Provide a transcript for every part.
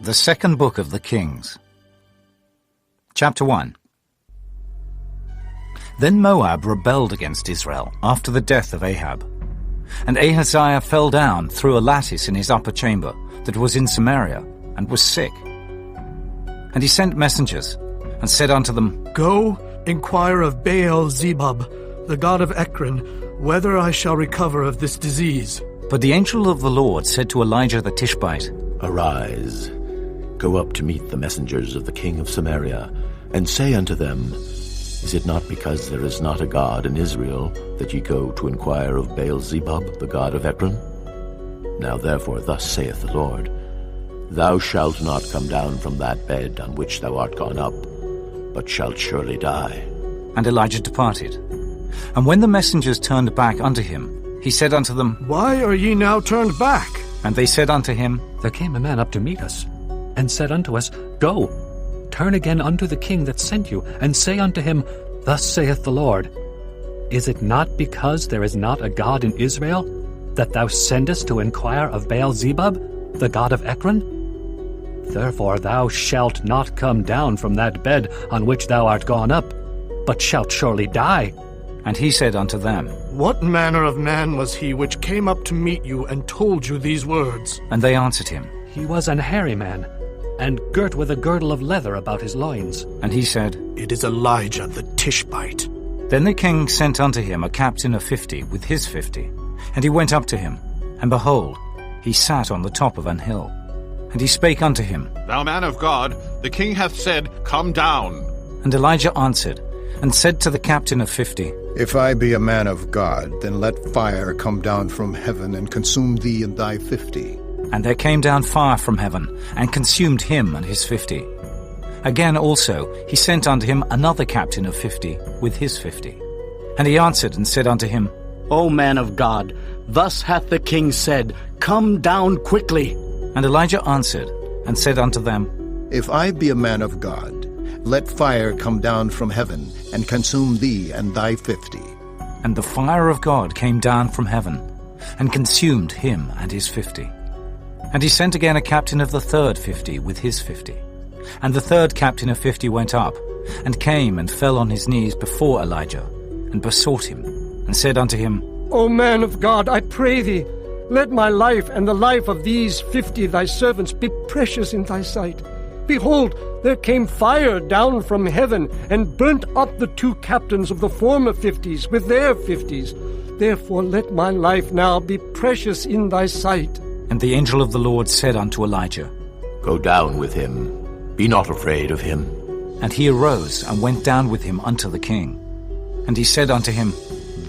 The Second Book of the Kings. Chapter 1. Then Moab rebelled against Israel after the death of Ahab. And Ahaziah fell down through a lattice in his upper chamber that was in Samaria, and was sick. And he sent messengers, and said unto them, Go, inquire of Baal-zebub, the god of Ekron, whether I shall recover of this disease. But the angel of the Lord said to Elijah the Tishbite, Arise, go up to meet the messengers of the king of Samaria, and say unto them, Is it not because there is not a God in Israel that ye go to inquire of Baal-zebub, the god of Ekron? Now therefore thus saith the Lord, Thou shalt not come down from that bed on which thou art gone up, but shalt surely die. And Elijah departed. And when the messengers turned back unto him, he said unto them, Why are ye now turned back? And they said unto him, There came a man up to meet us, and said unto us, Go, turn again unto the king that sent you, and say unto him, Thus saith the Lord, Is it not because there is not a God in Israel, that thou sendest to inquire of Baal-zebub, the god of Ekron? Therefore thou shalt not come down from that bed on which thou art gone up, but shalt surely die. And he said unto them, What manner of man was he which came up to meet you and told you these words? And they answered him, He was an hairy man, and girt with a girdle of leather about his loins. And he said, It is Elijah the Tishbite. Then the king sent unto him a captain of 50 with his 50. And he went up to him, and behold, he sat on the top of an hill. And he spake unto him, Thou man of God, the king hath said, Come down. And Elijah answered, and said to the captain of 50, If I be a man of God, then let fire come down from heaven and consume thee and thy 50. And there came down fire from heaven, and consumed him and his 50. Again also he sent unto him another captain of 50 with his 50. And he answered and said unto him, O man of God, thus hath the king said, Come down quickly. And Elijah answered and said unto them, If I be a man of God, let fire come down from heaven and consume thee and thy 50. And the fire of God came down from heaven, and consumed him and his 50. And he sent again a captain of the third 50 with his 50. And the third captain of 50 went up, and came and fell on his knees before Elijah, and besought him, and said unto him, O man of God, I pray thee, let my life and the life of these 50 thy servants be precious in thy sight. Behold, there came fire down from heaven, and burnt up the 2 captains of the former 50s with their 50s. Therefore let my life now be precious in thy sight. And the angel of the Lord said unto Elijah, Go down with him, be not afraid of him. And he arose and went down with him unto the king. And he said unto him,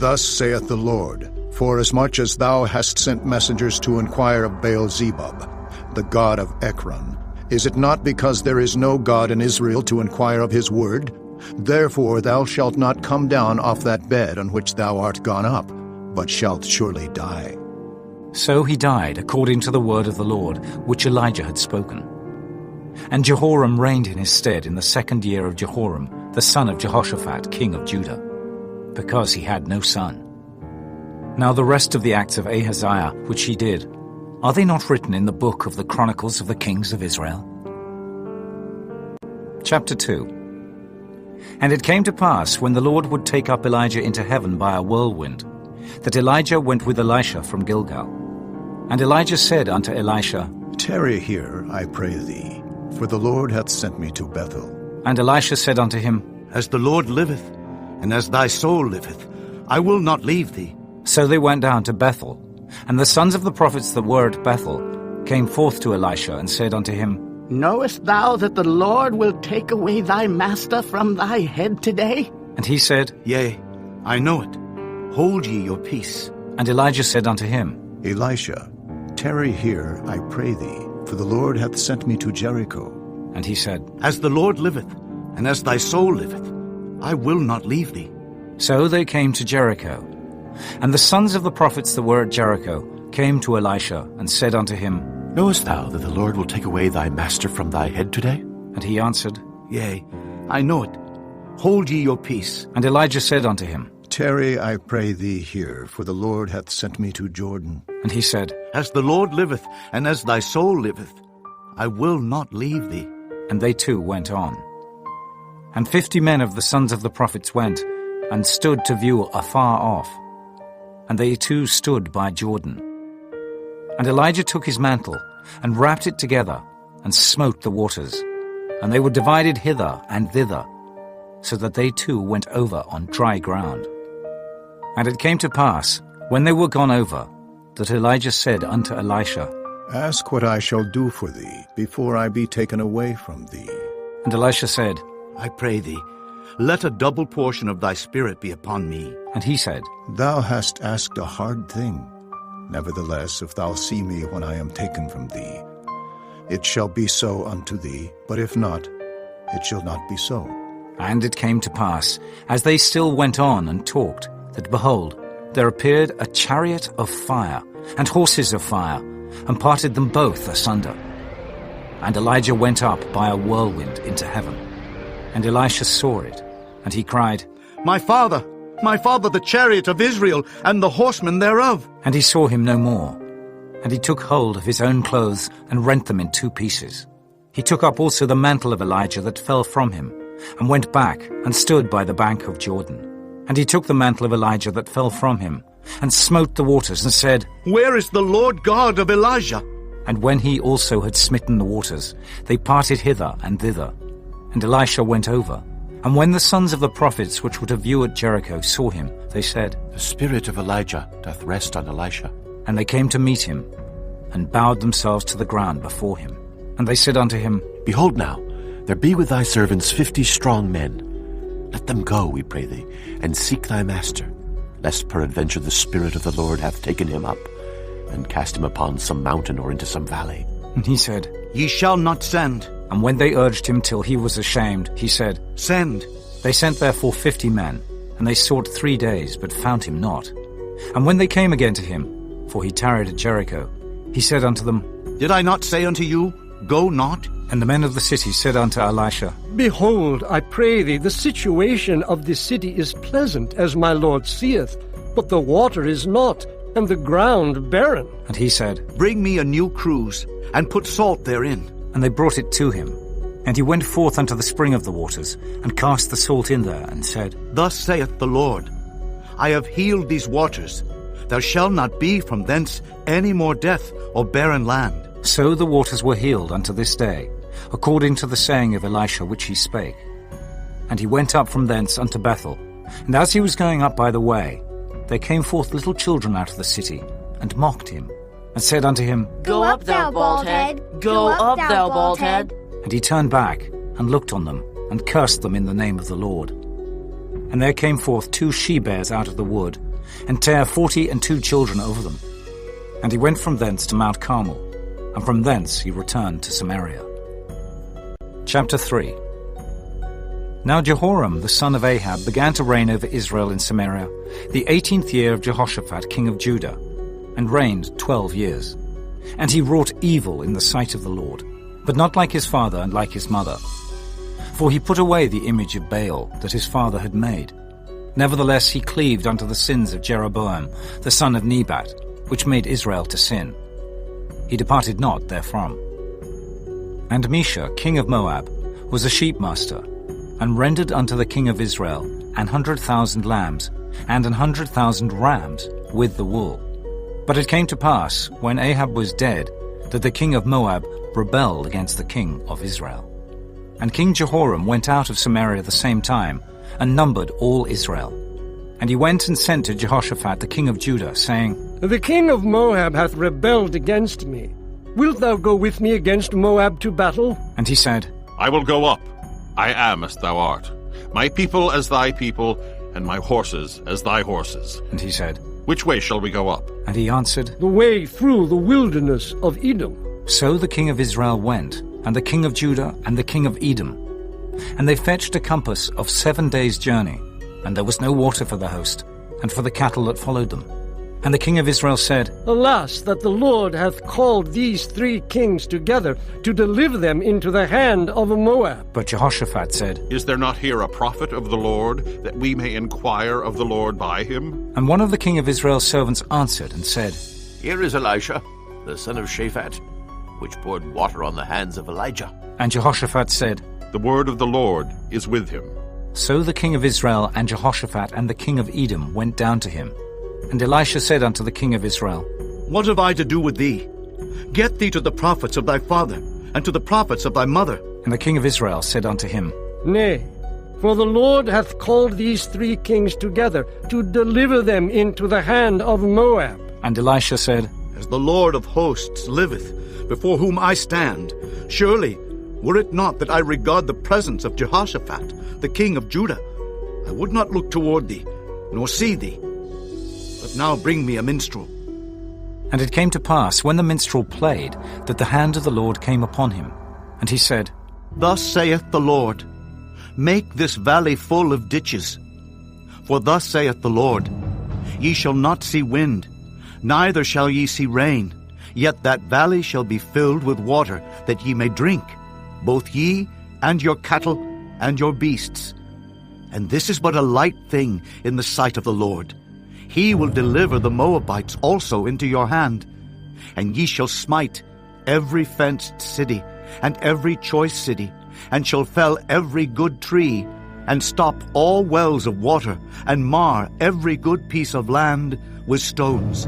Thus saith the Lord, Forasmuch as thou hast sent messengers to inquire of Baal-zebub, the god of Ekron, is it not because there is no God in Israel to inquire of his word? Therefore thou shalt not come down off that bed on which thou art gone up, but shalt surely die. So he died according to the word of the Lord, which Elijah had spoken. And Jehoram reigned in his stead in the 2nd year of Jehoram, the son of Jehoshaphat, king of Judah, because he had no son. Now the rest of the acts of Ahaziah, which he did, are they not written in the book of the Chronicles of the Kings of Israel? Chapter 2. And it came to pass, when the Lord would take up Elijah into heaven by a whirlwind, that Elijah went with Elisha from Gilgal. And Elijah said unto Elisha, Tarry here, I pray thee, for the Lord hath sent me to Bethel. And Elisha said unto him, As the Lord liveth, and as thy soul liveth, I will not leave thee. So they went down to Bethel. And the sons of the prophets that were at Bethel came forth to Elisha, and said unto him, Knowest thou that the Lord will take away thy master from thy head today? And he said, Yea, I know it. Hold ye your peace. And Elijah said unto him, Elisha, tarry here, I pray thee, for the Lord hath sent me to Jericho. And he said, As the Lord liveth, and as thy soul liveth, I will not leave thee. So they came to Jericho. And the sons of the prophets that were at Jericho came to Elisha, and said unto him, Knowest thou that the Lord will take away thy master from thy head today? And he answered, Yea, I know it. Hold ye your peace. And Elijah said unto him, Tarry, I pray thee here, for the Lord hath sent me to Jordan. And he said, As the Lord liveth, and as thy soul liveth, I will not leave thee. And they too went on. And 50 men of the sons of the prophets went, and stood to view afar off. And they too stood by Jordan. And Elijah took his mantle, and wrapped it together, and smote the waters. And they were divided hither and thither, so that they too went over on dry ground. And it came to pass, when they were gone over, that Elijah said unto Elisha, Ask what I shall do for thee, before I be taken away from thee. And Elisha said, I pray thee, let a double portion of thy spirit be upon me. And he said, Thou hast asked a hard thing. Nevertheless, if thou see me when I am taken from thee, it shall be so unto thee, but if not, it shall not be so. And it came to pass, as they still went on and talked, that behold, there appeared a chariot of fire, and horses of fire, and parted them both asunder. And Elijah went up by a whirlwind into heaven. And Elisha saw it, and he cried, My father, the chariot of Israel, and the horsemen thereof. And he saw him no more. And he took hold of his own clothes, and rent them in 2 pieces. He took up also the mantle of Elijah that fell from him, and went back, and stood by the bank of Jordan. And he took the mantle of Elijah that fell from him, and smote the waters, and said, Where is the Lord God of Elijah? And when he also had smitten the waters, they parted hither and thither. And Elisha went over. And when the sons of the prophets which were to view at Jericho saw him, they said, The spirit of Elijah doth rest on Elisha. And they came to meet him, and bowed themselves to the ground before him. And they said unto him, Behold now, there be with thy servants 50 strong men. Let them go, we pray thee, and seek thy master, lest peradventure the Spirit of the Lord hath taken him up, and cast him upon some mountain or into some valley. And he said, Ye shall not send. And when they urged him till he was ashamed, he said, Send. They sent therefore 50 men, and they sought 3 days, but found him not. And when they came again to him, for he tarried at Jericho, he said unto them, Did I not say unto you, Go not? And the men of the city said unto Elisha, Behold, I pray thee, the situation of this city is pleasant, as my Lord seeth, but the water is not, and the ground barren. And he said, Bring me a new cruse, and put salt therein. And they brought it to him. And he went forth unto the spring of the waters, and cast the salt in there, and said, Thus saith the Lord, I have healed these waters. There shall not be from thence any more death or barren land. So the waters were healed unto this day, according to the saying of Elisha which he spake. And he went up from thence unto Bethel. And as he was going up by the way, there came forth little children out of the city, and mocked him, and said unto him, Go up, thou bald head! Go up, thou bald head! And he turned back, and looked on them, and cursed them in the name of the Lord. And there came forth 2 she-bears out of the wood, and bare 42 children over them. And he went from thence to Mount Carmel, and from thence he returned to Samaria. Chapter 3. Now Jehoram the son of Ahab began to reign over Israel in Samaria, the 18th year of Jehoshaphat king of Judah, and reigned 12 years. And he wrought evil in the sight of the Lord, but not like his father and like his mother. For he put away the image of Baal that his father had made. Nevertheless he cleaved unto the sins of Jeroboam the son of Nebat, which made Israel to sin. He departed not therefrom. And Mesha, king of Moab, was a sheepmaster, and rendered unto the king of Israel 100,000 lambs, and 100,000 rams, with the wool. But it came to pass, when Ahab was dead, that the king of Moab rebelled against the king of Israel. And King Jehoram went out of Samaria the same time, and numbered all Israel. And he went and sent to Jehoshaphat the king of Judah, saying, The king of Moab hath rebelled against me. Wilt thou go with me against Moab to battle? And he said, I will go up. I am as thou art. My people as thy people, and my horses as thy horses. And he said, Which way shall we go up? And he answered, The way through the wilderness of Edom. So the king of Israel went, and the king of Judah, and the king of Edom. And they fetched a compass of 7 days' journey, and there was no water for the host, and for the cattle that followed them. And the king of Israel said, Alas, that the Lord hath called these 3 kings together to deliver them into the hand of Moab. But Jehoshaphat said, Is there not here a prophet of the Lord, that we may inquire of the Lord by him? And one of the king of Israel's servants answered and said, Here is Elisha, the son of Shaphat. which poured water on the hands of Elijah? And Jehoshaphat said, The word of the Lord is with him. So the king of Israel and Jehoshaphat and the king of Edom went down to him. And Elisha said unto the king of Israel, What have I to do with thee? Get thee to the prophets of thy father, and to the prophets of thy mother. And the king of Israel said unto him, Nay, for the Lord hath called these 3 kings together to deliver them into the hand of Moab. And Elisha said, As the Lord of hosts liveth, before whom I stand, surely, were it not that I regard the presence of Jehoshaphat, the king of Judah, I would not look toward thee, nor see thee. But now bring me a minstrel. And it came to pass, when the minstrel played, that the hand of the Lord came upon him. And he said, Thus saith the Lord, Make this valley full of ditches. For thus saith the Lord, Ye shall not see wind, neither shall ye see rain, yet that valley shall be filled with water, that ye may drink, both ye and your cattle and your beasts. And this is but a light thing in the sight of the Lord. He will deliver the Moabites also into your hand, and ye shall smite every fenced city, and every choice city, and shall fell every good tree, and stop all wells of water, and mar every good piece of land with stones.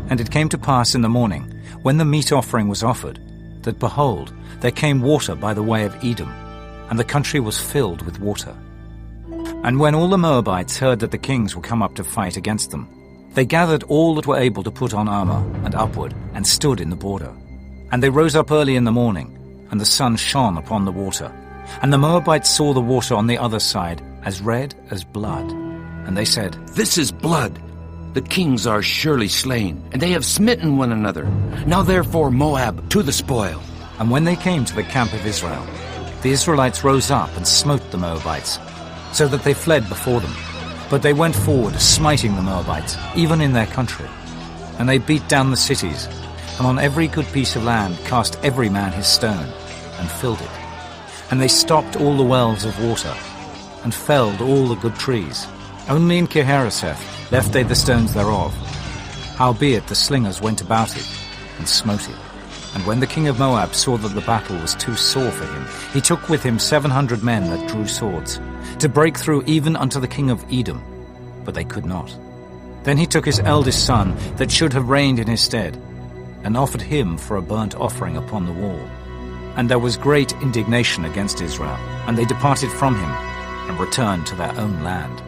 And it came to pass in the morning, when the meat offering was offered, that, behold, there came water by the way of Edom, and the country was filled with water. And when all the Moabites heard that the kings were come up to fight against them, they gathered all that were able to put on armor, and upward, and stood in the border. And they rose up early in the morning, and the sun shone upon the water. And the Moabites saw the water on the other side as red as blood. And they said, This is blood. The kings are surely slain, and they have smitten one another. Now therefore, Moab, to the spoil. And when they came to the camp of Israel, the Israelites rose up and smote the Moabites, so that they fled before them. But they went forward, smiting the Moabites, even in their country. And they beat down the cities, and on every good piece of land cast every man his stone, and filled it. And they stopped all the wells of water, and felled all the good trees. Only in Kirharaseth left they the stones thereof. Howbeit the slingers went about it, and smote it. And when the king of Moab saw that the battle was too sore for him, he took with him 700 men that drew swords, to break through even unto the king of Edom, but they could not. Then he took his eldest son, that should have reigned in his stead, and offered him for a burnt offering upon the wall. And there was great indignation against Israel, and they departed from him, and returned to their own land.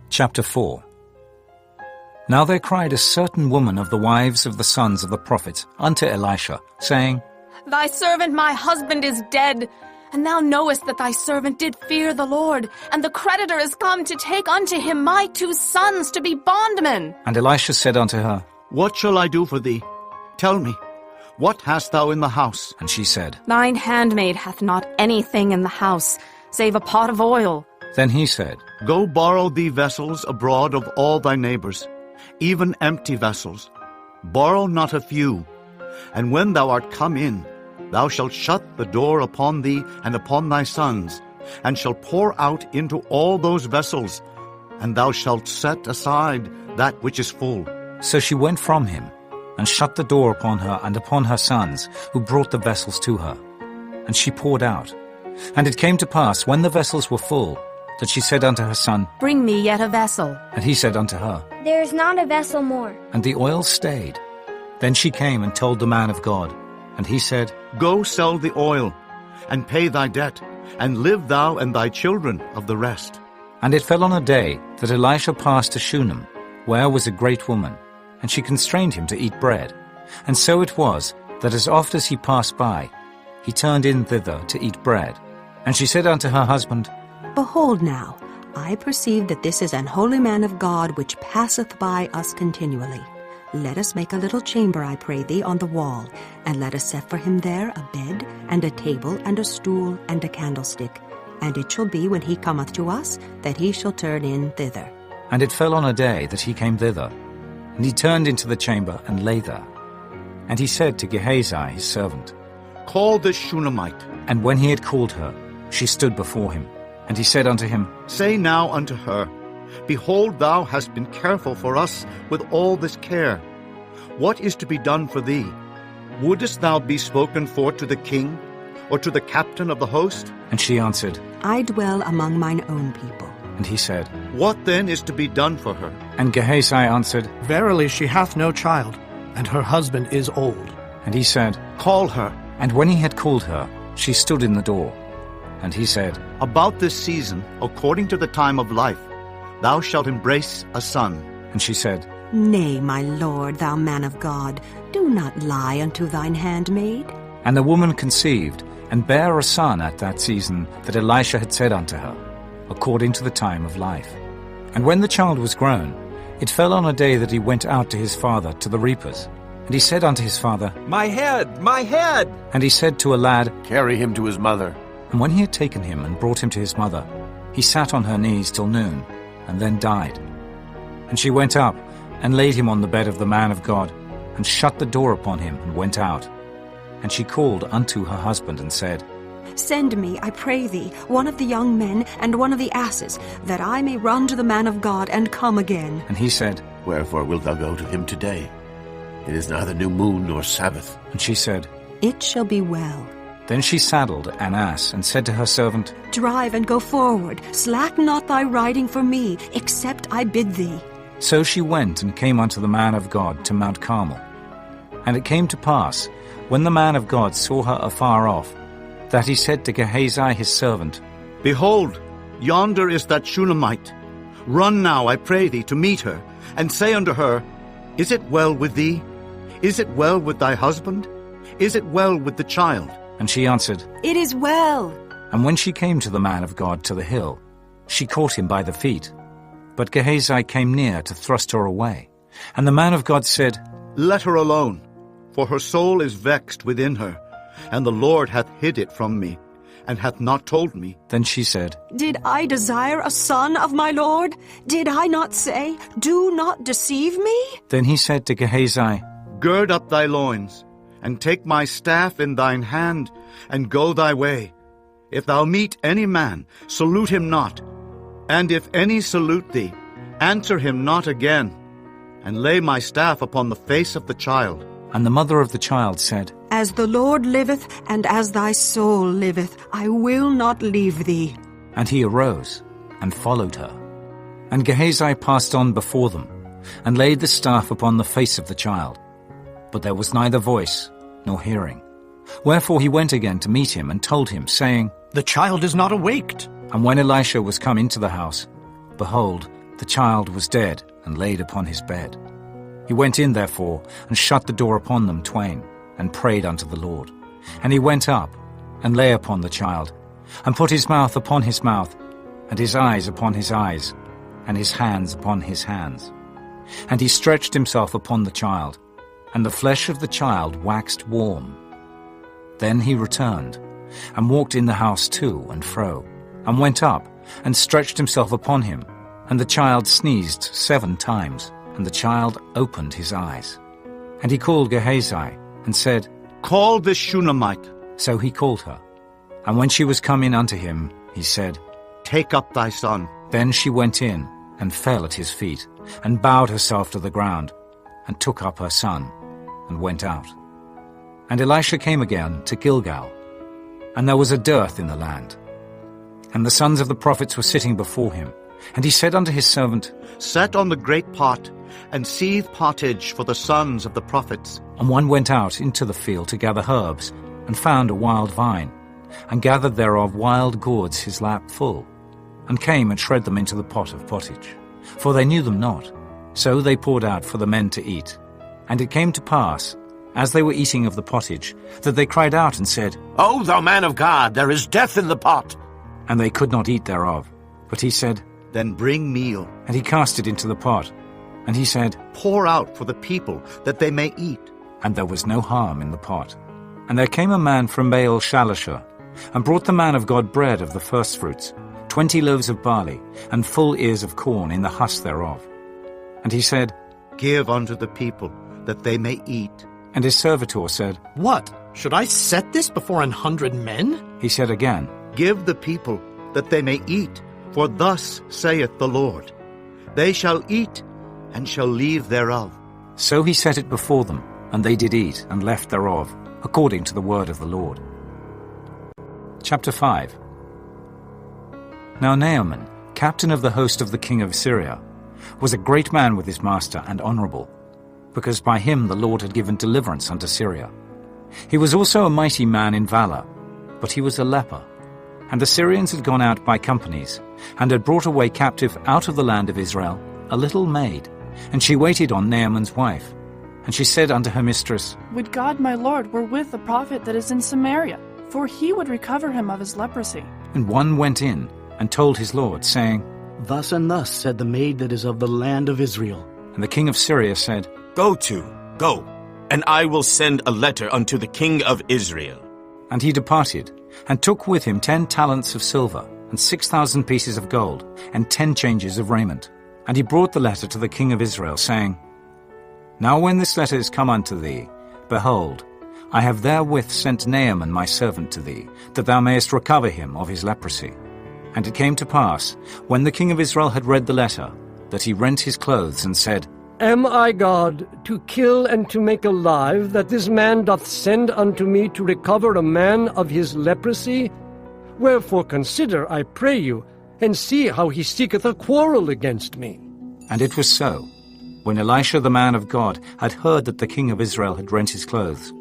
Chapter 4. Now there cried a certain woman of the wives of the sons of the prophets unto Elisha, saying, Thy servant my husband is dead, and thou knowest that thy servant did fear the Lord, and the creditor is come to take unto him my 2 sons to be bondmen. And Elisha said unto her, What shall I do for thee? Tell me, what hast thou in the house? And she said, Thine handmaid hath not anything in the house, save a pot of oil. Then he said, Go borrow thee vessels abroad of all thy neighbors, even empty vessels. Borrow not a few. And when thou art come in, thou shalt shut the door upon thee and upon thy sons, and shalt pour out into all those vessels, and thou shalt set aside that which is full. So she went from him, and shut the door upon her and upon her sons, who brought the vessels to her. And she poured out. And it came to pass, when the vessels were full, that she said unto her son, Bring me yet a vessel. And he said unto her, There is not a vessel more. And the oil stayed. Then she came and told the man of God. And he said, Go sell the oil, and pay thy debt, and live thou and thy children of the rest. And it fell on a day that Elisha passed to Shunem, where was a great woman, and she constrained him to eat bread. And so it was, that as oft as he passed by, he turned in thither to eat bread. And she said unto her husband, Behold now, I perceive that this is an holy man of God, which passeth by us continually. Let us make a little chamber, I pray thee, on the wall, and let us set for him there a bed, and a table, and a stool, and a candlestick. And it shall be, when he cometh to us, that he shall turn in thither. And it fell on a day that he came thither, and he turned into the chamber, and lay there. And he said to Gehazi his servant, Call this Shunammite. And when he had called her, she stood before him. And he said unto him, Say now unto her, Behold, thou hast been careful for us with all this care. What is to be done for thee? Wouldest thou be spoken for to the king, or to the captain of the host? And she answered, I dwell among mine own people. And he said, What then is to be done for her? And Gehazi answered, Verily she hath no child, and her husband is old. And he said, Call her. And when he had called her, she stood in the door. And he said, About this season, according to the time of life, thou shalt embrace a son. And she said, Nay, my lord, thou man of God, do not lie unto thine handmaid. And the woman conceived, and bare a son at that season that Elisha had said unto her, according to the time of life. And when the child was grown, it fell on a day that he went out to his father to the reapers. And he said unto his father, My head, my head! And he said to a lad, Carry him to his mother. And when he had taken him and brought him to his mother, he sat on her knees till noon, and then died. And she went up, and laid him on the bed of the man of God, and shut the door upon him, and went out. And she called unto her husband, and said, Send me, I pray thee, one of the young men and one of the asses, that I may run to the man of God and come again. And he said, Wherefore wilt thou go to him today? It is neither new moon nor Sabbath. And she said, It shall be well. Then she saddled an ass, and said to her servant, Drive and go forward, slack not thy riding for me, except I bid thee. So she went and came unto the man of God to Mount Carmel. And it came to pass, when the man of God saw her afar off, that he said to Gehazi his servant, Behold, yonder is that Shunammite. Run now, I pray thee, to meet her, and say unto her, Is it well with thee? Is it well with thy husband? Is it well with the child? And she answered, It is well. And when she came to the man of God to the hill, she caught him by the feet. But Gehazi came near to thrust her away. And the man of God said, Let her alone, for her soul is vexed within her, and the Lord hath hid it from me, and hath not told me. Then she said, Did I desire a son of my Lord? Did I not say, Do not deceive me? Then he said to Gehazi, Gird up thy loins, and take my staff in thine hand, and go thy way. If thou meet any man, salute him not. And if any salute thee, answer him not again, and lay my staff upon the face of the child. And the mother of the child said, As the Lord liveth, and as thy soul liveth, I will not leave thee. And he arose, and followed her. And Gehazi passed on before them, and laid the staff upon the face of the child. But there was neither voice, nor hearing. Wherefore he went again to meet him, and told him, saying, The child is not awaked. And when Elisha was come into the house, behold, the child was dead, and laid upon his bed. He went in therefore, and shut the door upon them twain, and prayed unto the Lord. And he went up, and lay upon the child, and put his mouth upon his mouth, and his eyes upon his eyes, and his hands upon his hands. And he stretched himself upon the child, and the flesh of the child waxed warm. Then he returned, and walked in the house to and fro, and went up, and stretched himself upon him. And the child sneezed 7 times, and the child opened his eyes. And he called Gehazi, and said, Call this Shunammite. So he called her. And when she was come in unto him, he said, Take up thy son. Then she went in, and fell at his feet, and bowed herself to the ground, and took up her son, and went out. And Elisha came again to Gilgal, and there was a dearth in the land. And the sons of the prophets were sitting before him. And he said unto his servant, Set on the great pot, and seethe pottage for the sons of the prophets. And one went out into the field to gather herbs, and found a wild vine, and gathered thereof wild gourds his lap full, and came and shred them into the pot of pottage. For they knew them not. So they poured out for the men to eat. And it came to pass, as they were eating of the pottage, that they cried out and said, O thou man of God, there is death in the pot. And they could not eat thereof. But he said, Then bring meal. And he cast it into the pot. And he said, Pour out for the people, that they may eat. And there was no harm in the pot. And there came a man from Baal Shalishah, and brought the man of God bread of the firstfruits, 20 loaves of barley, and full ears of corn in the husk thereof. And he said, Give unto the people, that they may eat. And his servitor said, What? Should I set this before 100 men? He said again, Give the people, that they may eat, for thus saith the Lord, They shall eat, and shall leave thereof. So he set it before them, And they did eat and left thereof, according to the word of the Lord. Chapter 5. Now Naaman, captain of the host of the king of Syria, was a great man with his master and honorable, because by him the Lord had given deliverance unto Syria. He was also a mighty man in valor, but he was a leper. And the Syrians had gone out by companies, and had brought away captive out of the land of Israel a little maid, and she waited on Naaman's wife. And she said unto her mistress, Would God my Lord were with the prophet that is in Samaria, for he would recover him of his leprosy. And one went in, and told his lord, saying, Thus and thus said the maid that is of the land of Israel. And the king of Syria said, Go, and I will send a letter unto the king of Israel. And he departed, and took with him 10 talents of silver, and 6,000 pieces of gold, and 10 changes of raiment. And he brought the letter to the king of Israel, saying, Now when this letter is come unto thee, behold, I have therewith sent Naaman my servant to thee, that thou mayest recover him of his leprosy. And it came to pass, when the king of Israel had read the letter, that he rent his clothes, and said, Am I God, to kill and to make alive, that this man doth send unto me to recover a man of his leprosy? Wherefore consider, I pray you, and see how he seeketh a quarrel against me. And it was so, when Elisha the man of God had heard that the king of Israel had rent his clothes,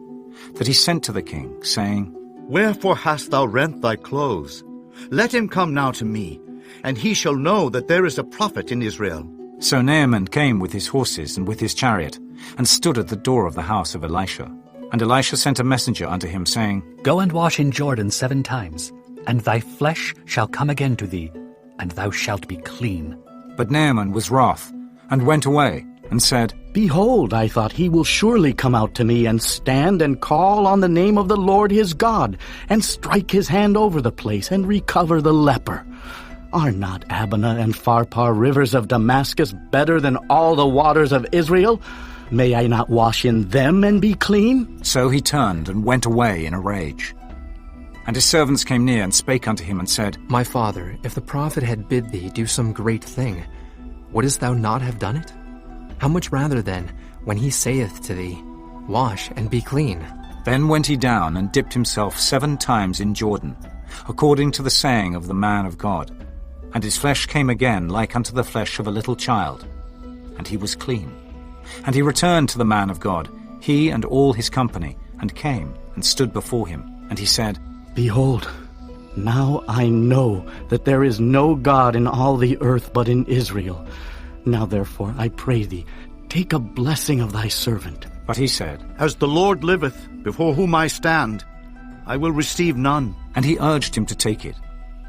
that he sent to the king, saying, Wherefore hast thou rent thy clothes? Let him come now to me, and he shall know that there is a prophet in Israel. So Naaman came with his horses and with his chariot, and stood at the door of the house of Elisha. And Elisha sent a messenger unto him, saying, Go and wash in Jordan 7 times, and thy flesh shall come again to thee, and thou shalt be clean. But Naaman was wroth, and went away, and said, Behold, I thought he will surely come out to me, and stand and call on the name of the Lord his God, and strike his hand over the place, and recover the leper. Are not Abana and Pharpar rivers of Damascus better than all the waters of Israel? May I not wash in them and be clean? So he turned and went away in a rage. And his servants came near and spake unto him, and said, My father, if the prophet had bid thee do some great thing, wouldest thou not have done it? How much rather then, when he saith to thee, Wash and be clean? Then went he down and dipped himself 7 times in Jordan, according to the saying of the man of God. And his flesh came again like unto the flesh of a little child, and he was clean. And he returned to the man of God, he and all his company, and came and stood before him. And he said, Behold, now I know that there is no God in all the earth but in Israel. Now therefore, I pray thee, take a blessing of thy servant. But he said, As the Lord liveth, before whom I stand, I will receive none. And he urged him to take it,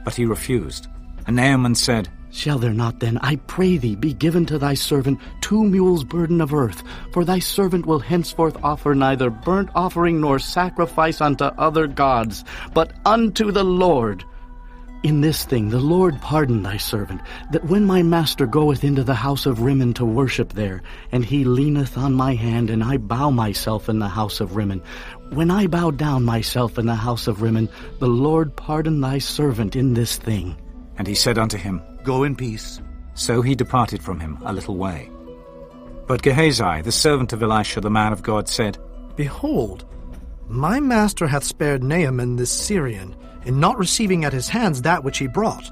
but he refused. And Naaman said, Shall there not then, I pray thee, be given to thy servant 2 mules' burden of earth? For thy servant will henceforth offer neither burnt offering nor sacrifice unto other gods, but unto the Lord. In this thing the Lord pardon thy servant, that when my master goeth into the house of Rimmon to worship there, and he leaneth on my hand, and I bow myself in the house of Rimmon, when I bow down myself in the house of Rimmon, the Lord pardon thy servant in this thing. And he said unto him, Go in peace. So he departed from him a little way. But Gehazi, the servant of Elisha the man of God, said, Behold, my master hath spared Naaman this Syrian, in not receiving at his hands that which he brought.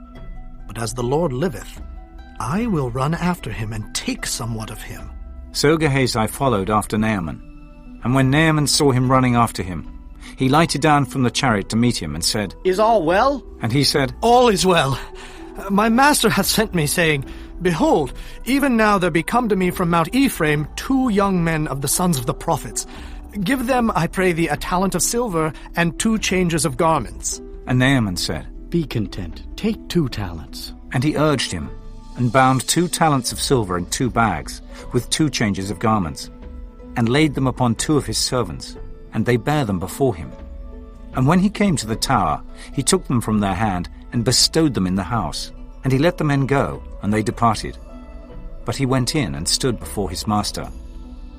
But as the Lord liveth, I will run after him and take somewhat of him. So Gehazi followed after Naaman. And when Naaman saw him running after him, he lighted down from the chariot to meet him, and said, Is all well? And he said, All is well. My master hath sent me, saying, Behold, even now there be come to me from Mount Ephraim 2 young men of the sons of the prophets. Give them, I pray thee, a talent of silver and 2 changes of garments. And Naaman said, Be content, take 2 talents. And he urged him, and bound 2 talents of silver in 2 bags, with 2 changes of garments, and laid them upon 2 of his servants, and they bare them before him. And when he came to the tower, he took them from their hand, and bestowed them in the house. And he let the men go, and they departed. But he went in and stood before his master.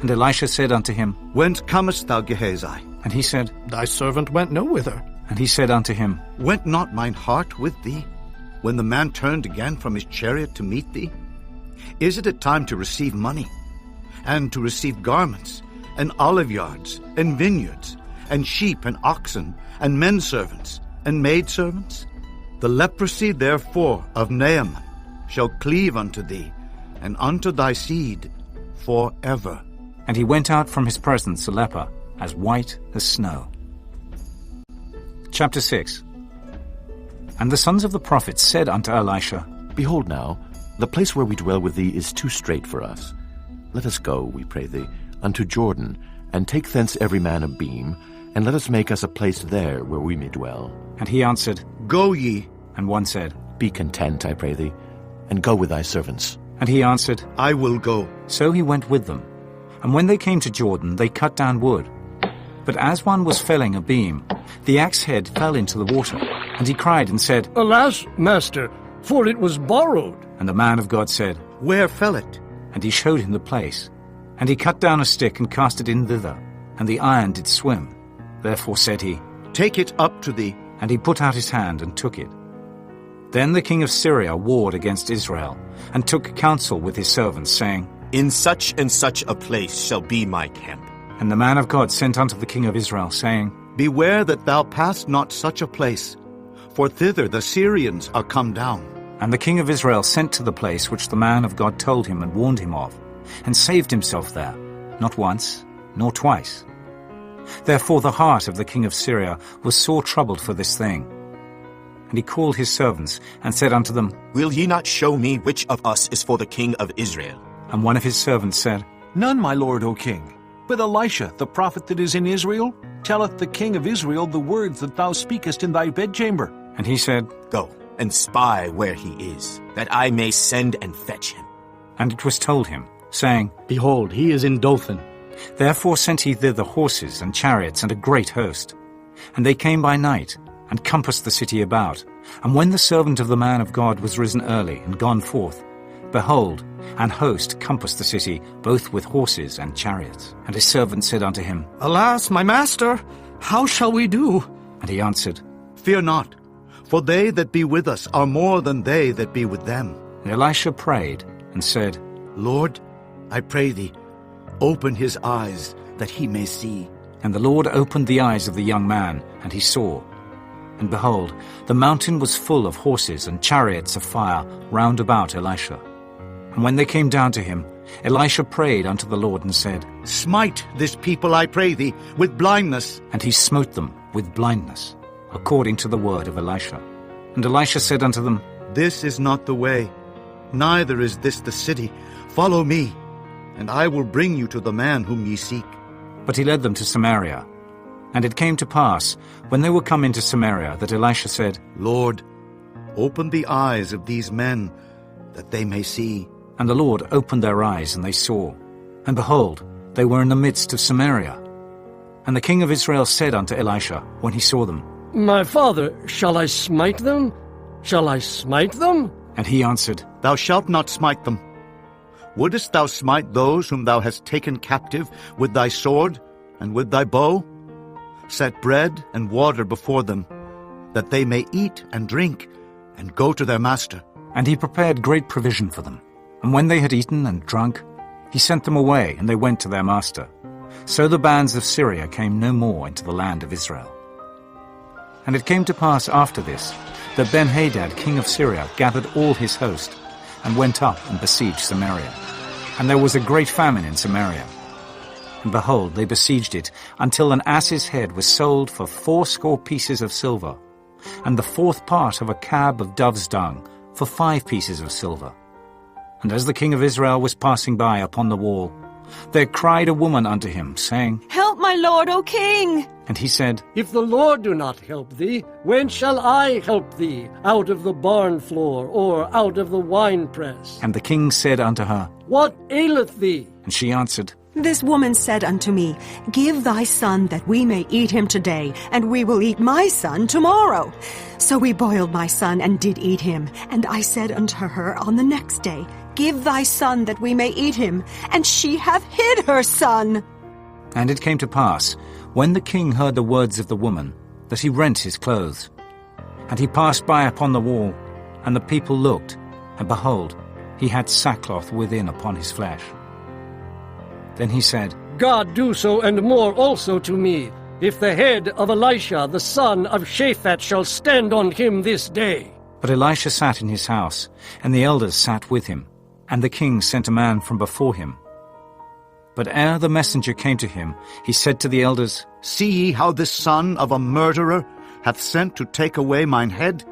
And Elisha said unto him, Whence comest thou, Gehazi? And he said, Thy servant went no whither. And he said unto him, Went not mine heart with thee, when the man turned again from his chariot to meet thee? Is it a time to receive money, and to receive garments, and olive yards, and vineyards, and sheep and oxen, and men servants, and maidservants? The leprosy therefore of Naaman shall cleave unto thee, and unto thy seed forever. And he went out from his presence a leper, as white as snow. Chapter 6. And the sons of the prophets said unto Elisha, Behold now, the place where we dwell with thee is too strait for us. Let us go, we pray thee, unto Jordan, and take thence every man a beam, and let us make us a place there where we may dwell. And he answered, Go ye. And one said, Be content, I pray thee, and go with thy servants. And he answered, I will go. So he went with them. And when they came to Jordan, they cut down wood. But as one was felling a beam, the axe head fell into the water. And he cried and said, Alas, master, for it was borrowed. And the man of God said, Where fell it? And he showed him the place. And he cut down a stick and cast it in thither, and the iron did swim. Therefore said he, Take it up to thee. And he put out his hand and took it. Then the king of Syria warred against Israel, and took counsel with his servants, saying, In such and such a place shall be my camp. And the man of God sent unto the king of Israel, saying, Beware that thou pass not such a place, for thither the Syrians are come down. And the king of Israel sent to the place which the man of God told him and warned him of, and saved himself there, not once, nor twice. Therefore the heart of the king of Syria was sore troubled for this thing. And he called his servants, and said unto them, Will ye not show me which of us is for the king of Israel? And one of his servants said, None, my lord, O king. But Elisha, the prophet that is in Israel, telleth the king of Israel the words that thou speakest in thy bedchamber. And he said, Go, and spy where he is, that I may send and fetch him. And it was told him, saying, Behold, he is in Dothan. Therefore sent he thither horses and chariots and a great host. And they came by night, and compassed the city about. And when the servant of the man of God was risen early and gone forth, behold, an host compassed the city, both with horses and chariots. And his servant said unto him, Alas, my master, how shall we do? And he answered, Fear not, for they that be with us are more than they that be with them. And Elisha prayed and said, Lord, I pray thee, open his eyes, that he may see. And the Lord opened the eyes of the young man, and he saw. And behold, the mountain was full of horses and chariots of fire round about Elisha. And when they came down to him, Elisha prayed unto the Lord and said, Smite this people, I pray thee, with blindness. And he smote them with blindness, according to the word of Elisha. And Elisha said unto them, This is not the way, neither is this the city. Follow me, and I will bring you to the man whom ye seek. But he led them to Samaria. And it came to pass, when they were come into Samaria, that Elisha said, Lord, open the eyes of these men, that they may see. And the Lord opened their eyes, and they saw. And behold, they were in the midst of Samaria. And the king of Israel said unto Elisha, when he saw them, My father, shall I smite them? Shall I smite them? And he answered, Thou shalt not smite them. Wouldest thou smite those whom thou hast taken captive with thy sword and with thy bow? Set bread and water before them, that they may eat and drink, and go to their master. And he prepared great provision for them. And when they had eaten and drunk, he sent them away, and they went to their master. So the bands of Syria came no more into the land of Israel. And it came to pass after this, that Ben-Hadad king of Syria gathered all his host, and went up and besieged Samaria. And there was a great famine in Samaria. And behold, they besieged it, until an ass's head was sold for 80 pieces of silver, and the 4th part of a cab of dove's dung for 5 pieces of silver. And as the king of Israel was passing by upon the wall, there cried a woman unto him, saying, Help, my lord, O king! And he said, If the Lord do not help thee, when shall I help thee? Out of the barn floor, or out of the winepress? And the king said unto her, What aileth thee? And she answered, This woman said unto me, Give thy son that we may eat him today, and we will eat my son tomorrow. So we boiled my son and did eat him. And I said unto her on the next day, Give thy son that we may eat him. And she hath hid her son. And it came to pass, when the king heard the words of the woman, that he rent his clothes. And he passed by upon the wall, and the people looked, and behold, he had sackcloth within upon his flesh. Then he said, God do so and more also to me, if the head of Elisha the son of Shaphat shall stand on him this day. But Elisha sat in his house, and the elders sat with him, and the king sent a man from before him. But ere the messenger came to him, he said to the elders, See ye how this son of a murderer hath sent to take away mine head?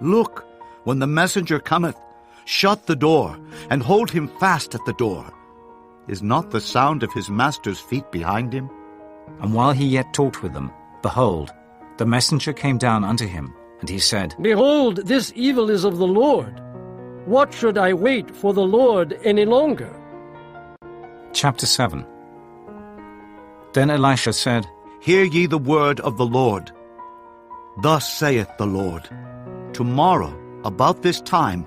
Look, when the messenger cometh, shut the door, and hold him fast at the door. Is not the sound of his master's feet behind him? And while he yet talked with them, behold, the messenger came down unto him, and he said, Behold, this evil is of the Lord. What should I wait for the Lord any longer? Chapter 7. Then Elisha said, Hear ye the word of the Lord. Thus saith the Lord, Tomorrow, about this time,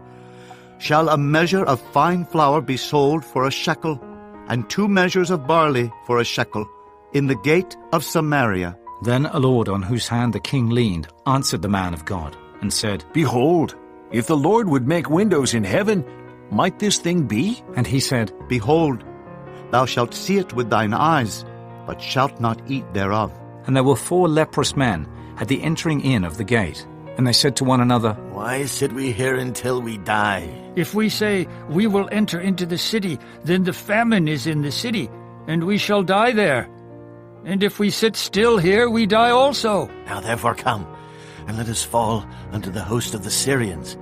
shall a measure of fine flour be sold for a shekel, and 2 measures of barley for a shekel, in the gate of Samaria. Then a lord on whose hand the king leaned answered the man of God, and said, Behold, if the Lord would make windows in heaven, might this thing be? And he said, Behold, thou shalt see it with thine eyes, but shalt not eat thereof. And there were 4 leprous men at the entering in of the gate, and they said to one another, Why sit we here until we die? If we say, We will enter into the city, then the famine is in the city, and we shall die there. And if we sit still here, we die also. Now therefore come, and let us fall unto the host of the Syrians.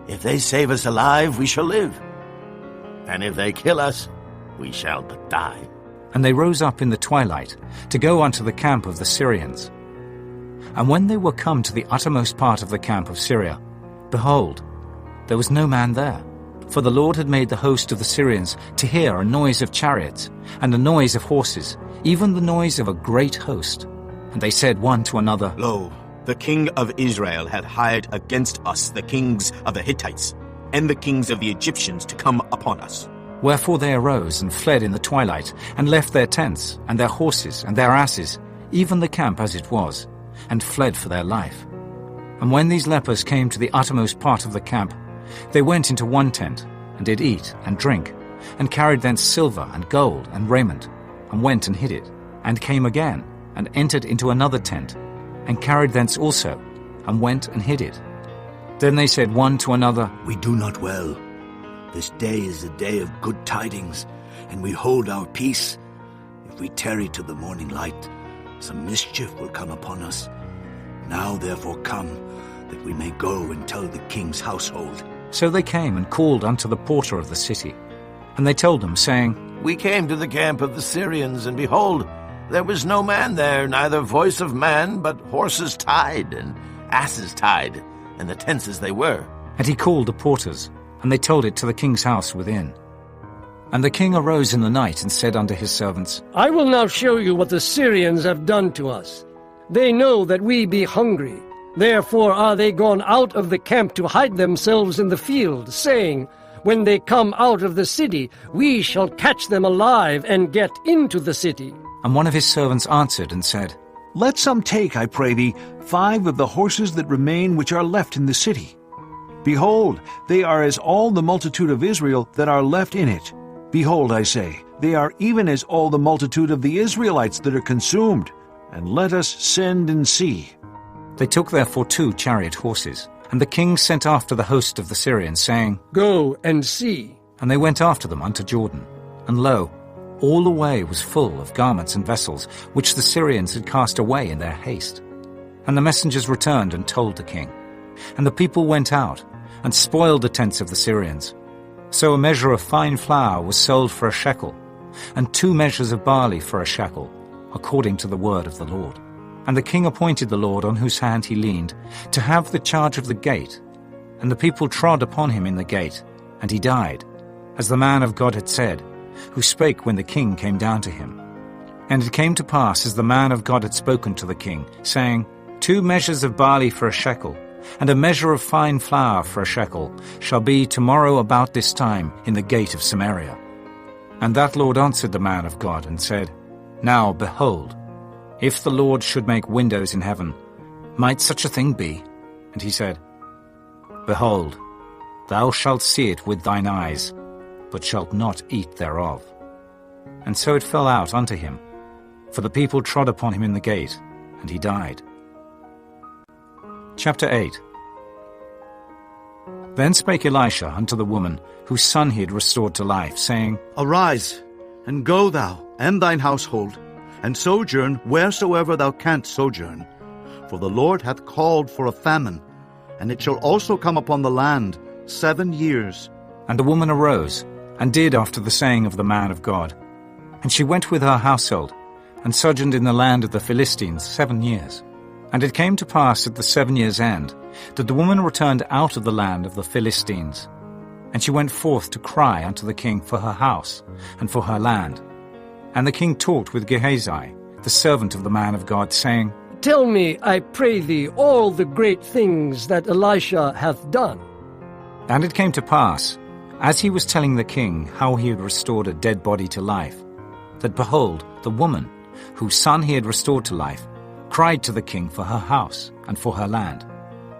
If they save us alive, we shall live. And if they kill us, we shall but die. And they rose up in the twilight to go unto the camp of the Syrians. And when they were come to the uttermost part of the camp of Syria, behold, there was no man there. For the Lord had made the host of the Syrians to hear a noise of chariots, and a noise of horses, even the noise of a great host. And they said one to another, Lo, the king of Israel hath hired against us the kings of the Hittites, and the kings of the Egyptians to come upon us. Wherefore they arose and fled in the twilight, and left their tents, and their horses, and their asses, even the camp as it was, and fled for their life. And when these lepers came to the uttermost part of the camp, they went into one tent, and did eat and drink, and carried thence silver and gold and raiment, and went and hid it, and came again, and entered into another tent, and carried thence also, and went and hid it. Then they said one to another, We do not well. This day is a day of good tidings, and we hold our peace. If we tarry till the morning light, some mischief will come upon us. Now therefore come, that we may go and tell the king's household. So they came and called unto the porter of the city. And they told them, saying, We came to the camp of the Syrians, and behold, there was no man there, neither voice of man, but horses tied, and asses tied, and the tents as they were. And he called the porters, and they told it to the king's house within. And the king arose in the night, and said unto his servants, I will now show you what the Syrians have done to us. They know that we be hungry. Therefore are they gone out of the camp to hide themselves in the field, saying, When they come out of the city, we shall catch them alive and get into the city. And one of his servants answered and said, Let some take, I pray thee, 5 of the horses that remain which are left in the city. Behold, they are as all the multitude of Israel that are left in it. Behold, I say, they are even as all the multitude of the Israelites that are consumed. And let us send and see. They took therefore 2 chariot horses, and the king sent after the host of the Syrians, saying, Go and see. And they went after them unto Jordan. And lo, all the way was full of garments and vessels, which the Syrians had cast away in their haste. And the messengers returned and told the king. And the people went out, and spoiled the tents of the Syrians. So a measure of fine flour was sold for a shekel, and 2 measures of barley for a shekel, according to the word of the Lord. And the king appointed the Lord on whose hand he leaned, to have the charge of the gate. And the people trod upon him in the gate, and he died, as the man of God had said, who spake when the king came down to him. And it came to pass, as the man of God had spoken to the king, saying, 2 measures of barley for a shekel, and a measure of fine flour for a shekel, shall be tomorrow about this time in the gate of Samaria. And that Lord answered the man of God, and said, Now, behold, if the Lord should make windows in heaven, might such a thing be? And he said, Behold, thou shalt see it with thine eyes, but shalt not eat thereof. and so it fell out unto him. For the people trod upon him in the gate, and he died. Chapter 8. Then spake Elisha unto the woman, whose son he had restored to life, saying, Arise, and go thou, and thine household, and sojourn wheresoever thou canst sojourn. For the Lord hath called for a famine, and it shall also come upon the land 7 years. And the woman arose, and did after the saying of the man of God. And she went with her household, and sojourned in the land of the Philistines 7 years. And it came to pass at the 7 years' end, that the woman returned out of the land of the Philistines. And she went forth to cry unto the king for her house, and for her land. And the king talked with Gehazi, the servant of the man of God, saying, Tell me, I pray thee, all the great things that Elisha hath done. And it came to pass, as he was telling the king how he had restored a dead body to life, that behold, the woman, whose son he had restored to life, cried to the king for her house and for her land.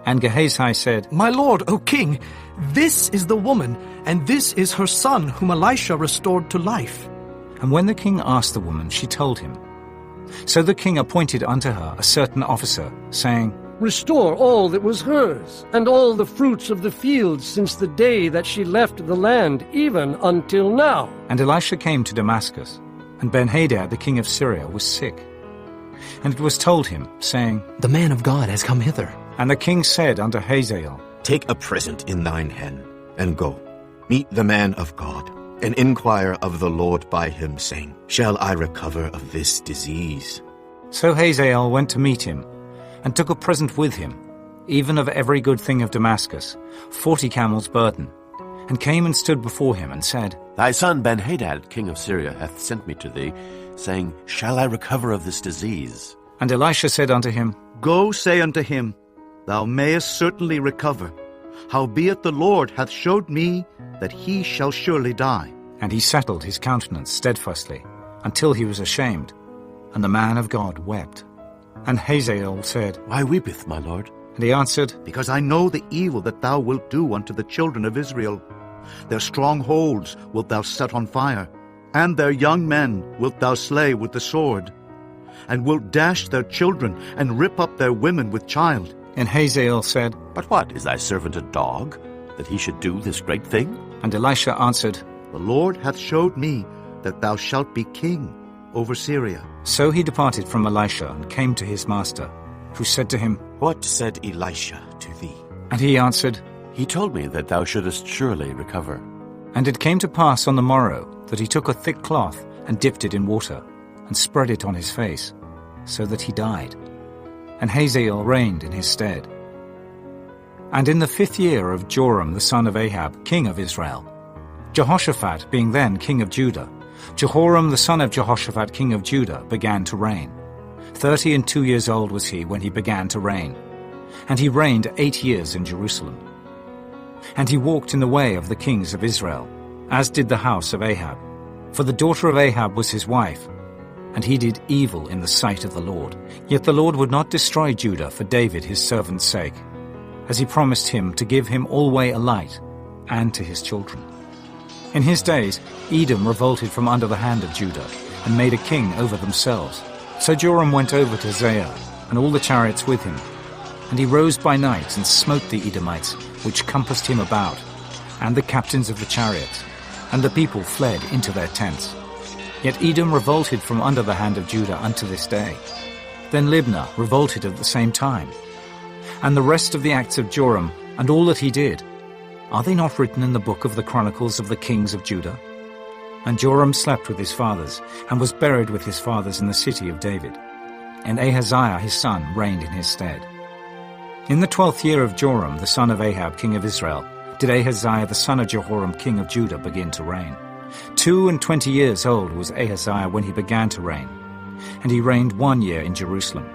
And Gehazi said, My lord, O king, this is the woman, and this is her son whom Elisha restored to life. And when the king asked the woman, she told him. So the king appointed unto her a certain officer, saying, Restore all that was hers, and all the fruits of the field since the day that she left the land, even until now. And Elisha came to Damascus, and Benhadad the king of Syria was sick. And it was told him, saying, The man of God has come hither. And the king said unto Hazael, Take a present in thine hand, and go. Meet the man of God, and inquire of the Lord by him, saying, Shall I recover of this disease? So Hazael went to meet him, and took a present with him, even of every good thing of Damascus, 40 camels' burden, and came and stood before him, and said, Thy son Benhadad, king of Syria, hath sent me to thee, saying, Shall I recover of this disease? And Elisha said unto him, Go say unto him, Thou mayest certainly recover. Howbeit the Lord hath showed me that he shall surely die. And he settled his countenance steadfastly, until he was ashamed. And the man of God wept. And Hazael said, Why weepeth my lord? And he answered, Because I know the evil that thou wilt do unto the children of Israel. Their strongholds wilt thou set on fire, and their young men wilt thou slay with the sword, and wilt dash their children, and rip up their women with child. And Hazael said, But what, is thy servant a dog, that he should do this great thing? And Elisha answered, The Lord hath showed me that thou shalt be king over Syria. So he departed from Elisha, and came to his master, who said to him, What said Elisha to thee? And he answered, He told me that thou shouldest surely recover. And it came to pass on the morrow, that he took a thick cloth, and dipped it in water, and spread it on his face, so that he died. And Hazael reigned in his stead. And in the 5th year of Joram the son of Ahab, king of Israel, Jehoshaphat being then king of Judah, Jehoram the son of Jehoshaphat king of Judah began to reign. 32 years old was he when he began to reign. And he reigned 8 years in Jerusalem. And he walked in the way of the kings of Israel, as did the house of Ahab. For the daughter of Ahab was his wife, and he did evil in the sight of the Lord. Yet the Lord would not destroy Judah for David his servant's sake, as he promised him to give him alway a light, and to his children. In his days Edom revolted from under the hand of Judah, and made a king over themselves. So Joram went over to Zair, and all the chariots with him. And he rose by night, and smote the Edomites, which compassed him about, and the captains of the chariots. And the people fled into their tents. Yet Edom revolted from under the hand of Judah unto this day. Then Libnah revolted at the same time. And the rest of the acts of Joram, and all that he did, are they not written in the book of the Chronicles of the kings of Judah? And Joram slept with his fathers, and was buried with his fathers in the city of David. And Ahaziah his son reigned in his stead. In the 12th year of Joram the son of Ahab king of Israel did Ahaziah the son of Jehoram king of Judah begin to reign. 22 years old was Ahaziah when he began to reign, and he reigned 1 year in Jerusalem.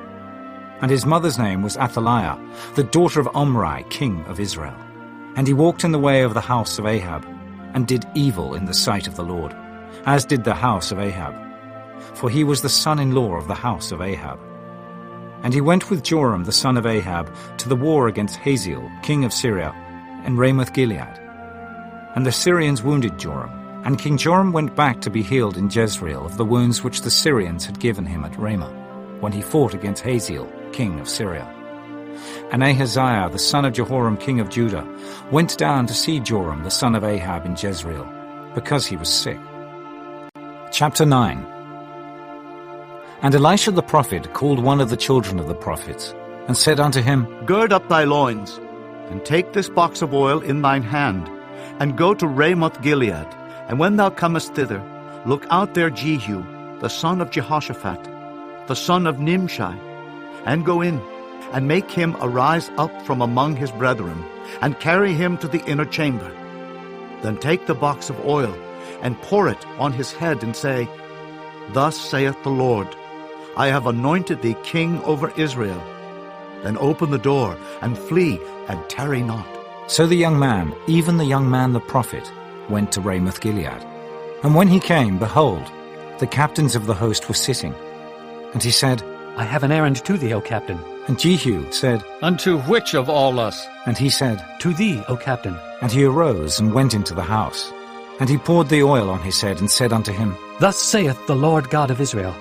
And his mother's name was Athaliah, the daughter of Omri king of Israel. And he walked in the way of the house of Ahab, and did evil in the sight of the Lord, as did the house of Ahab, for he was the son-in-law of the house of Ahab. And he went with Joram the son of Ahab to the war against Hazael king of Syria, and Ramoth-Gilead. And the Syrians wounded Joram, And King Joram went back to be healed in Jezreel of the wounds which the Syrians had given him at Ramah, when he fought against Hazael, king of Syria. And Ahaziah, the son of Jehoram, king of Judah, went down to see Joram, the son of Ahab, in Jezreel, because he was sick. Chapter 9. And Elisha the prophet called one of the children of the prophets, and said unto him, Gird up thy loins, and take this box of oil in thine hand, and go to Ramoth Gilead. And when thou comest thither, look out there Jehu, the son of Jehoshaphat, the son of Nimshi, and go in, and make him arise up from among his brethren, and carry him to the inner chamber. Then take the box of oil, and pour it on his head, and say, Thus saith the Lord, I have anointed thee king over Israel. Then open the door, and flee, and tarry not. So the young man, even the young man the prophet, went to Ramoth Gilead. And when he came, behold, the captains of the host were sitting. And he said, I have an errand to thee, O captain. And Jehu said, Unto which of all us? And he said, To thee, O captain. And he arose and went into the house. And he poured the oil on his head, and said unto him, Thus saith the Lord God of Israel,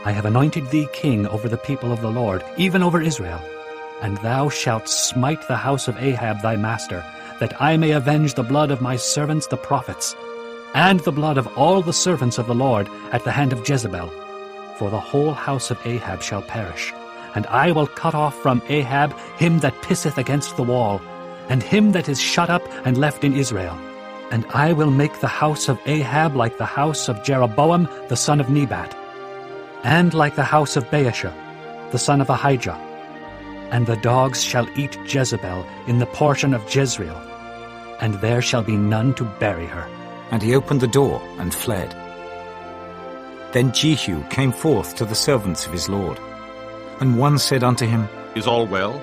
I have anointed thee king over the people of the Lord, even over Israel. And thou shalt smite the house of Ahab thy master, that I may avenge the blood of my servants the prophets, and the blood of all the servants of the Lord at the hand of Jezebel. For the whole house of Ahab shall perish, and I will cut off from Ahab him that pisseth against the wall, and him that is shut up and left in Israel. And I will make the house of Ahab like the house of Jeroboam the son of Nebat, and like the house of Baasha the son of Ahijah. And the dogs shall eat Jezebel in the portion of Jezreel, and there shall be none to bury her. And he opened the door and fled. Then Jehu came forth to the servants of his lord. And one said unto him, Is all well?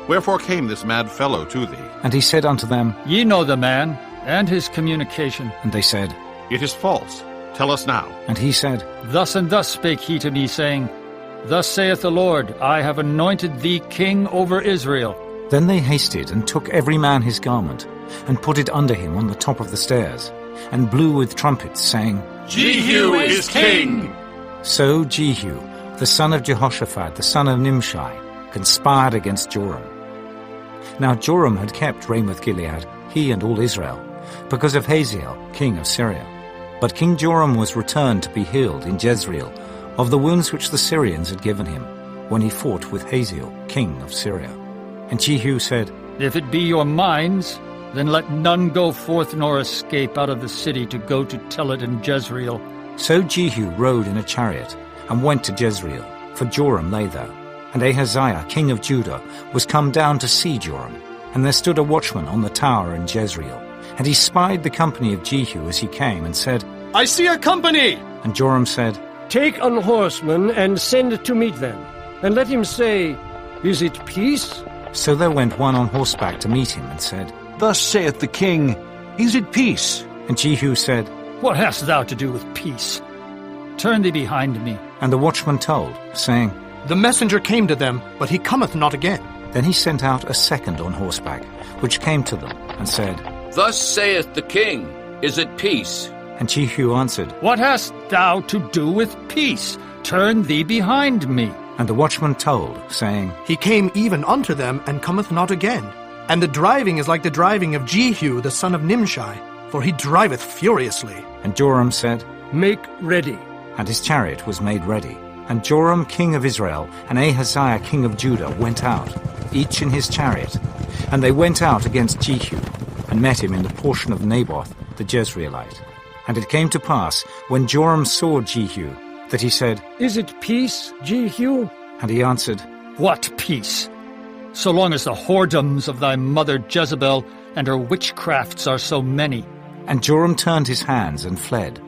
Wherefore came this mad fellow to thee? And he said unto them, Ye know the man, and his communication. And they said, It is false. Tell us now. And he said, Thus and thus spake he to me, saying, Thus saith the Lord, I have anointed thee king over Israel. Then they hasted, and took every man his garment, and put it under him on the top of the stairs, and blew with trumpets, saying, Jehu is king! So Jehu, the son of Jehoshaphat, the son of Nimshi, conspired against Joram. Now Joram had kept Ramoth Gilead, he and all Israel, because of Hazael, king of Syria. But King Joram was returned to be healed in Jezreel of the wounds which the Syrians had given him, when he fought with Hazael, king of Syria. And Jehu said, If it be your minds, then let none go forth nor escape out of the city to go to tell it in Jezreel. So Jehu rode in a chariot, and went to Jezreel, for Joram lay there. And Ahaziah, king of Judah, was come down to see Joram. And there stood a watchman on the tower in Jezreel. And he spied the company of Jehu as he came, and said, I see a company! And Joram said, Take an horseman, and send to meet them, and let him say, Is it peace? So there went one on horseback to meet him, and said, Thus saith the king, Is it peace? And Jehu said, What hast thou to do with peace? Turn thee behind me. And the watchman told, saying, The messenger came to them, but he cometh not again. Then he sent out a second on horseback, which came to them, and said, Thus saith the king, Is it peace? And Jehu answered, What hast thou to do with peace? Turn thee behind me. And the watchman told, saying, He came even unto them, and cometh not again. And the driving is like the driving of Jehu the son of Nimshi, for he driveth furiously. And Joram said, Make ready. And his chariot was made ready. And Joram king of Israel and Ahaziah king of Judah went out, each in his chariot. And they went out against Jehu, and met him in the portion of Naboth the Jezreelite. And it came to pass, when Joram saw Jehu, that he said, Is it peace, Jehu? And he answered, What peace? So long as the whoredoms of thy mother Jezebel and her witchcrafts are so many. And Joram turned his hands and fled,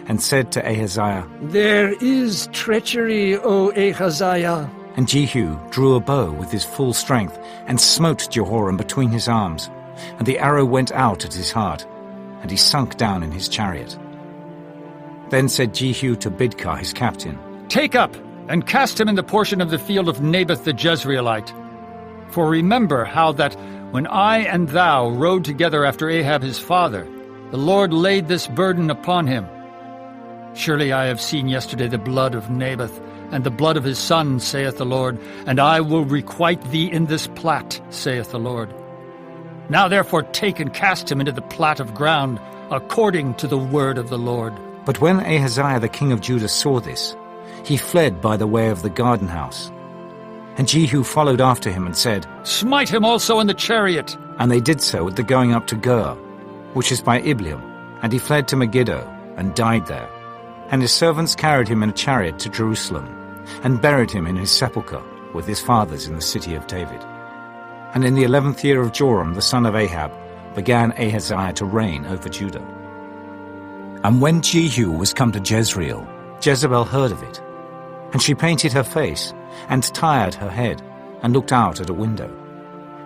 and said to Ahaziah, There is treachery, O Ahaziah. And Jehu drew a bow with his full strength, and smote Jehoram between his arms. And the arrow went out at his heart, and he sunk down in his chariot. Then said Jehu to Bidkar his captain, Take up, and cast him in the portion of the field of Naboth the Jezreelite. For remember how that, when I and thou rode together after Ahab his father, The Lord laid this burden upon him. Surely I have seen yesterday the blood of Naboth, and the blood of his son, saith the Lord, and I will requite thee in this plat, saith the Lord. Now therefore take and cast him into the plat of ground, according to the word of the Lord. But when Ahaziah the king of Judah saw this, he fled by the way of the garden house. And Jehu followed after him and said, Smite him also in the chariot. And they did so at the going up to Gur, which is by Ibleam, and he fled to Megiddo, and died there. And his servants carried him in a chariot to Jerusalem, and buried him in his sepulchre with his fathers in the city of David. And in the 11th year of Joram the son of Ahab began Ahaziah to reign over Judah. And when Jehu was come to Jezreel, Jezebel heard of it. And she painted her face, and tired her head, and looked out at a window.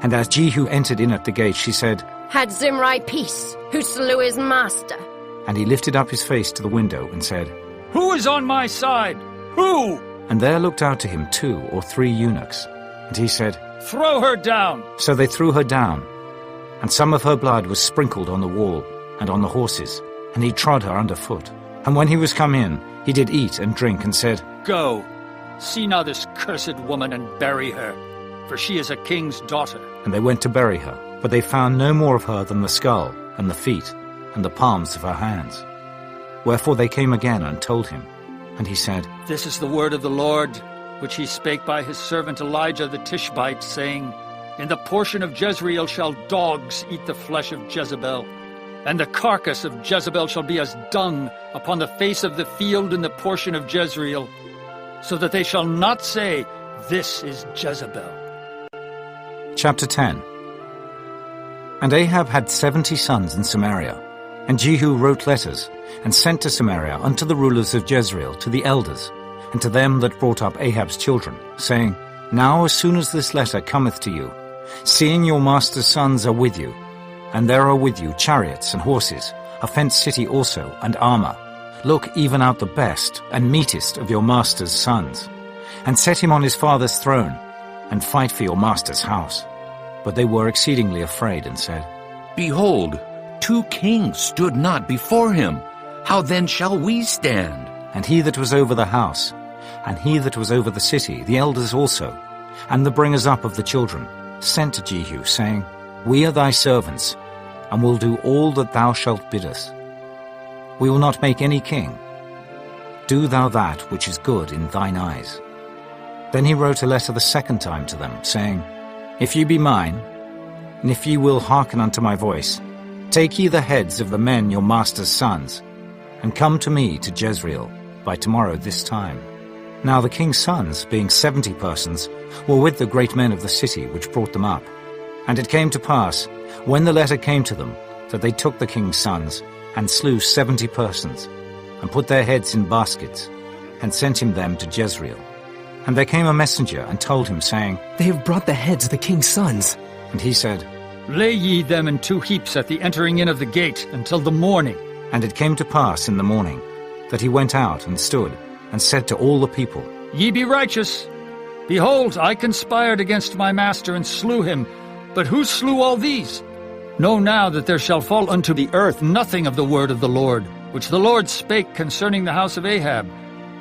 And as Jehu entered in at the gate, she said, Had Zimri peace, who slew his master? And he lifted up his face to the window and said, Who is on my side? Who? And there looked out to him 2 or 3 eunuchs. And he said, Throw her down. So they threw her down. And some of her blood was sprinkled on the wall and on the horses, and he trod her under foot. And when he was come in, he did eat and drink, and said, Go, see now this cursed woman, and bury her, for she is a king's daughter. And they went to bury her, but they found no more of her than the skull, and the feet, and the palms of her hands. Wherefore they came again and told him. And he said, This is the word of the Lord, which he spake by his servant Elijah the Tishbite, saying, In the portion of Jezreel shall dogs eat the flesh of Jezebel, and the carcass of Jezebel shall be as dung upon the face of the field in the portion of Jezreel, so that they shall not say, This is Jezebel. Chapter 10. And Ahab had 70 sons in Samaria, and Jehu wrote letters, and sent to Samaria unto the rulers of Jezreel, to the elders, and to them that brought up Ahab's children, saying, Now as soon as this letter cometh to you, seeing your master's sons are with you, and there are with you chariots and horses, a fenced city also, and armor, look even out the best and meetest of your master's sons, and set him on his father's throne, and fight for your master's house. But they were exceedingly afraid, and said, Behold, 2 kings stood not before him. How then shall we stand? And he that was over the house, and he that was over the city, the elders also, and the bringers up of the children, sent to Jehu, saying, We are thy servants, and will do all that thou shalt bid us. We will not make any king. Do thou that which is good in thine eyes. Then he wrote a letter the second time to them, saying, If ye be mine, and if ye will hearken unto my voice, take ye the heads of the men your master's sons, and come to me to Jezreel by tomorrow this time. Now the king's sons, being 70 persons, were with the great men of the city which brought them up. And it came to pass, when the letter came to them, that they took the king's sons, and slew 70 persons, and put their heads in baskets, and sent him them to Jezreel. And there came a messenger, and told him, saying, They have brought the heads of the king's sons. And he said, Lay ye them in 2 heaps at the entering in of the gate until the morning. And it came to pass in the morning, that he went out and stood, and said to all the people, Ye be righteous. Behold, I conspired against my master, and slew him. But who slew all these? Know now that there shall fall unto the earth nothing of the word of the Lord, which the Lord spake concerning the house of Ahab.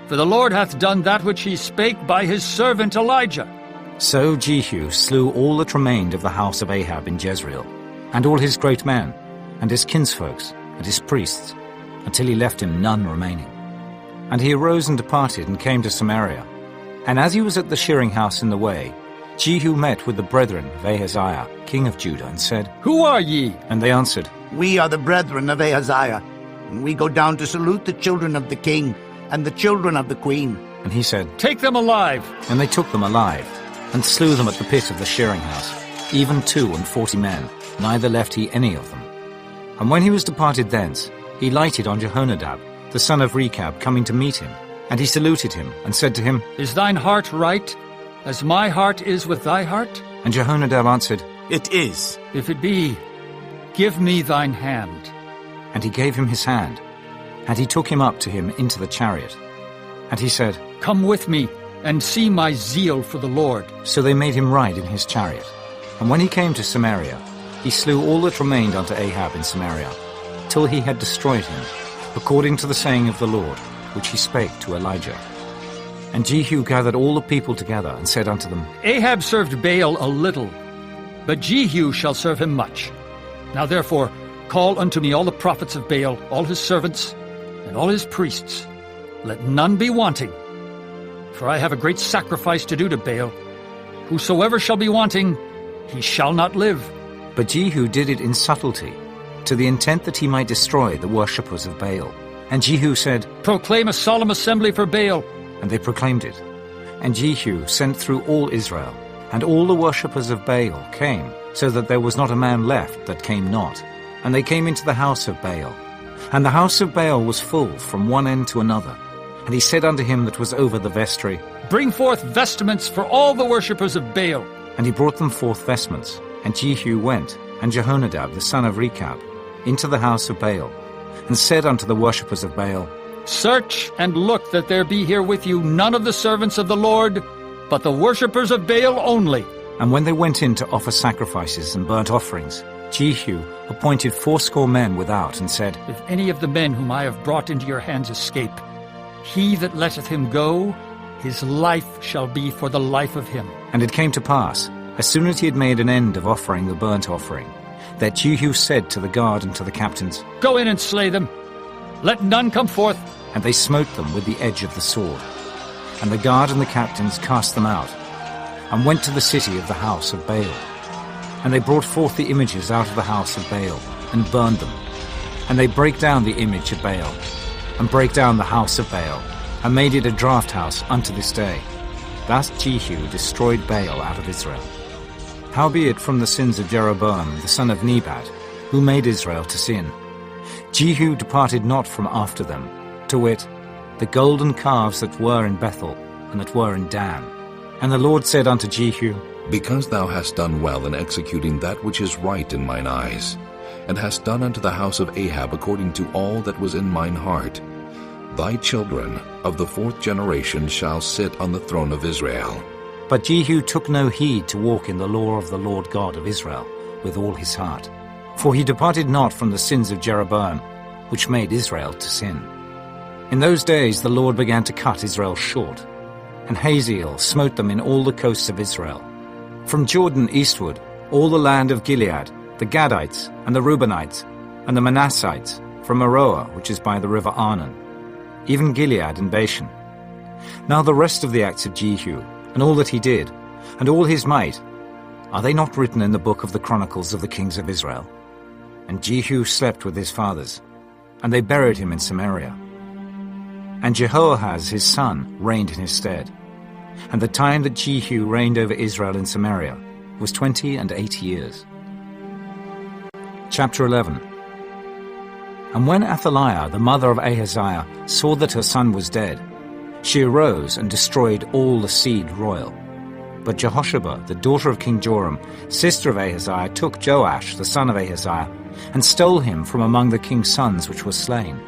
For the Lord hath done that which he spake by his servant Elijah. So Jehu slew all that remained of the house of Ahab in Jezreel, and all his great men, and his kinsfolks, and his priests, until he left him none remaining. And he arose and departed, and came to Samaria. And as he was at the shearing house in the way, Jehu met with the brethren of Ahaziah, king of Judah, and said, Who are ye? And they answered, We are the brethren of Ahaziah, and we go down to salute the children of the king and the children of the queen. And he said, Take them alive. And they took them alive, and slew them at the pit of the shearing house, even 42 men, neither left he any of them. And when he was departed thence, he lighted on Jehonadab, the son of Rechab, coming to meet him. And he saluted him, and said to him, Is thine heart right, as my heart is with thy heart? And Jehonadab answered, It is. If it be, give me thine hand. And he gave him his hand, and he took him up to him into the chariot. And he said, Come with me, and see my zeal for the Lord. So they made him ride in his chariot. And when he came to Samaria, he slew all that remained unto Ahab in Samaria, till he had destroyed him, according to the saying of the Lord, which he spake to Elijah. And Jehu gathered all the people together, and said unto them, Ahab served Baal a little, but Jehu shall serve him much. Now therefore call unto me all the prophets of Baal, all his servants, and all his priests. Let none be wanting. For I have a great sacrifice to do to Baal. Whosoever shall be wanting, he shall not live. But Jehu did it in subtlety, to the intent that he might destroy the worshippers of Baal. And Jehu said, Proclaim a solemn assembly for Baal. And they proclaimed it. And Jehu sent through all Israel, and all the worshippers of Baal came, so that there was not a man left that came not. And they came into the house of Baal. And the house of Baal was full from one end to another. And he said unto him that was over the vestry, Bring forth vestments for all the worshippers of Baal. And he brought them forth vestments. And Jehu went, and Jehonadab the son of Rechab, into the house of Baal, and said unto the worshippers of Baal, Search and look that there be here with you none of the servants of the Lord, but the worshippers of Baal only. And when they went in to offer sacrifices and burnt offerings, Jehu appointed 80 men without, and said, If any of the men whom I have brought into your hands escape, he that letteth him go, his life shall be for the life of him. And it came to pass, as soon as he had made an end of offering the burnt offering, that Jehu said to the guard and to the captains, Go in and slay them. Let none come forth. And they smote them with the edge of the sword. And the guard and the captains cast them out, and went to the city of the house of Baal. And they brought forth the images out of the house of Baal, and burned them. And they brake down the image of Baal, and brake down the house of Baal, and made it a draught house unto this day. Thus Jehu destroyed Baal out of Israel. Howbeit from the sins of Jeroboam the son of Nebat, who made Israel to sin, Jehu departed not from after them, to wit, the golden calves that were in Bethel, and that were in Dan. And the Lord said unto Jehu, Because thou hast done well in executing that which is right in mine eyes, and hast done unto the house of Ahab according to all that was in mine heart, thy children of the 4th generation shall sit on the throne of Israel. But Jehu took no heed to walk in the law of the Lord God of Israel with all his heart. For he departed not from the sins of Jeroboam, which made Israel to sin. In those days the Lord began to cut Israel short, and Hazael smote them in all the coasts of Israel. From Jordan eastward, all the land of Gilead, the Gadites, and the Reubenites, and the Manassites, from Aroah, which is by the river Arnon, even Gilead and Bashan. Now the rest of the acts of Jehu, and all that he did, and all his might, are they not written in the book of the Chronicles of the kings of Israel? And Jehu slept with his fathers, and they buried him in Samaria. And Jehoahaz his son reigned in his stead. And the time that Jehu reigned over Israel in Samaria was 28 years. Chapter 11. And when Athaliah, the mother of Ahaziah, saw that her son was dead, she arose and destroyed all the seed royal. But Jehosheba, the daughter of King Joram, sister of Ahaziah, took Joash, the son of Ahaziah, and stole him from among the king's sons which were slain.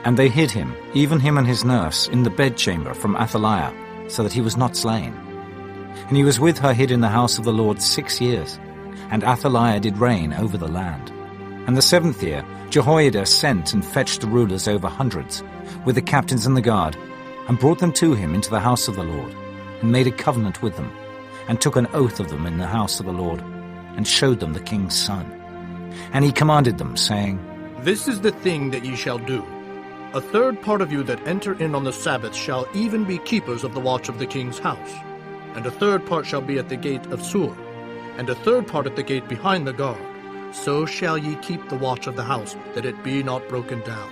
And they hid him, even him and his nurse, in the bedchamber from Athaliah, so that he was not slain. And he was with her hid in the house of the Lord 6 years. And Athaliah did reign over the land. And the 7th year Jehoiada sent and fetched the rulers over hundreds, with the captains and the guard, and brought them to him into the house of the Lord, and made a covenant with them, and took an oath of them in the house of the Lord, and showed them the king's son. And he commanded them, saying, This is the thing that ye shall do. A third part of you that enter in on the Sabbath shall even be keepers of the watch of the king's house. And a third part shall be at the gate of Sur, and a third part at the gate behind the guard. So shall ye keep the watch of the house, that it be not broken down.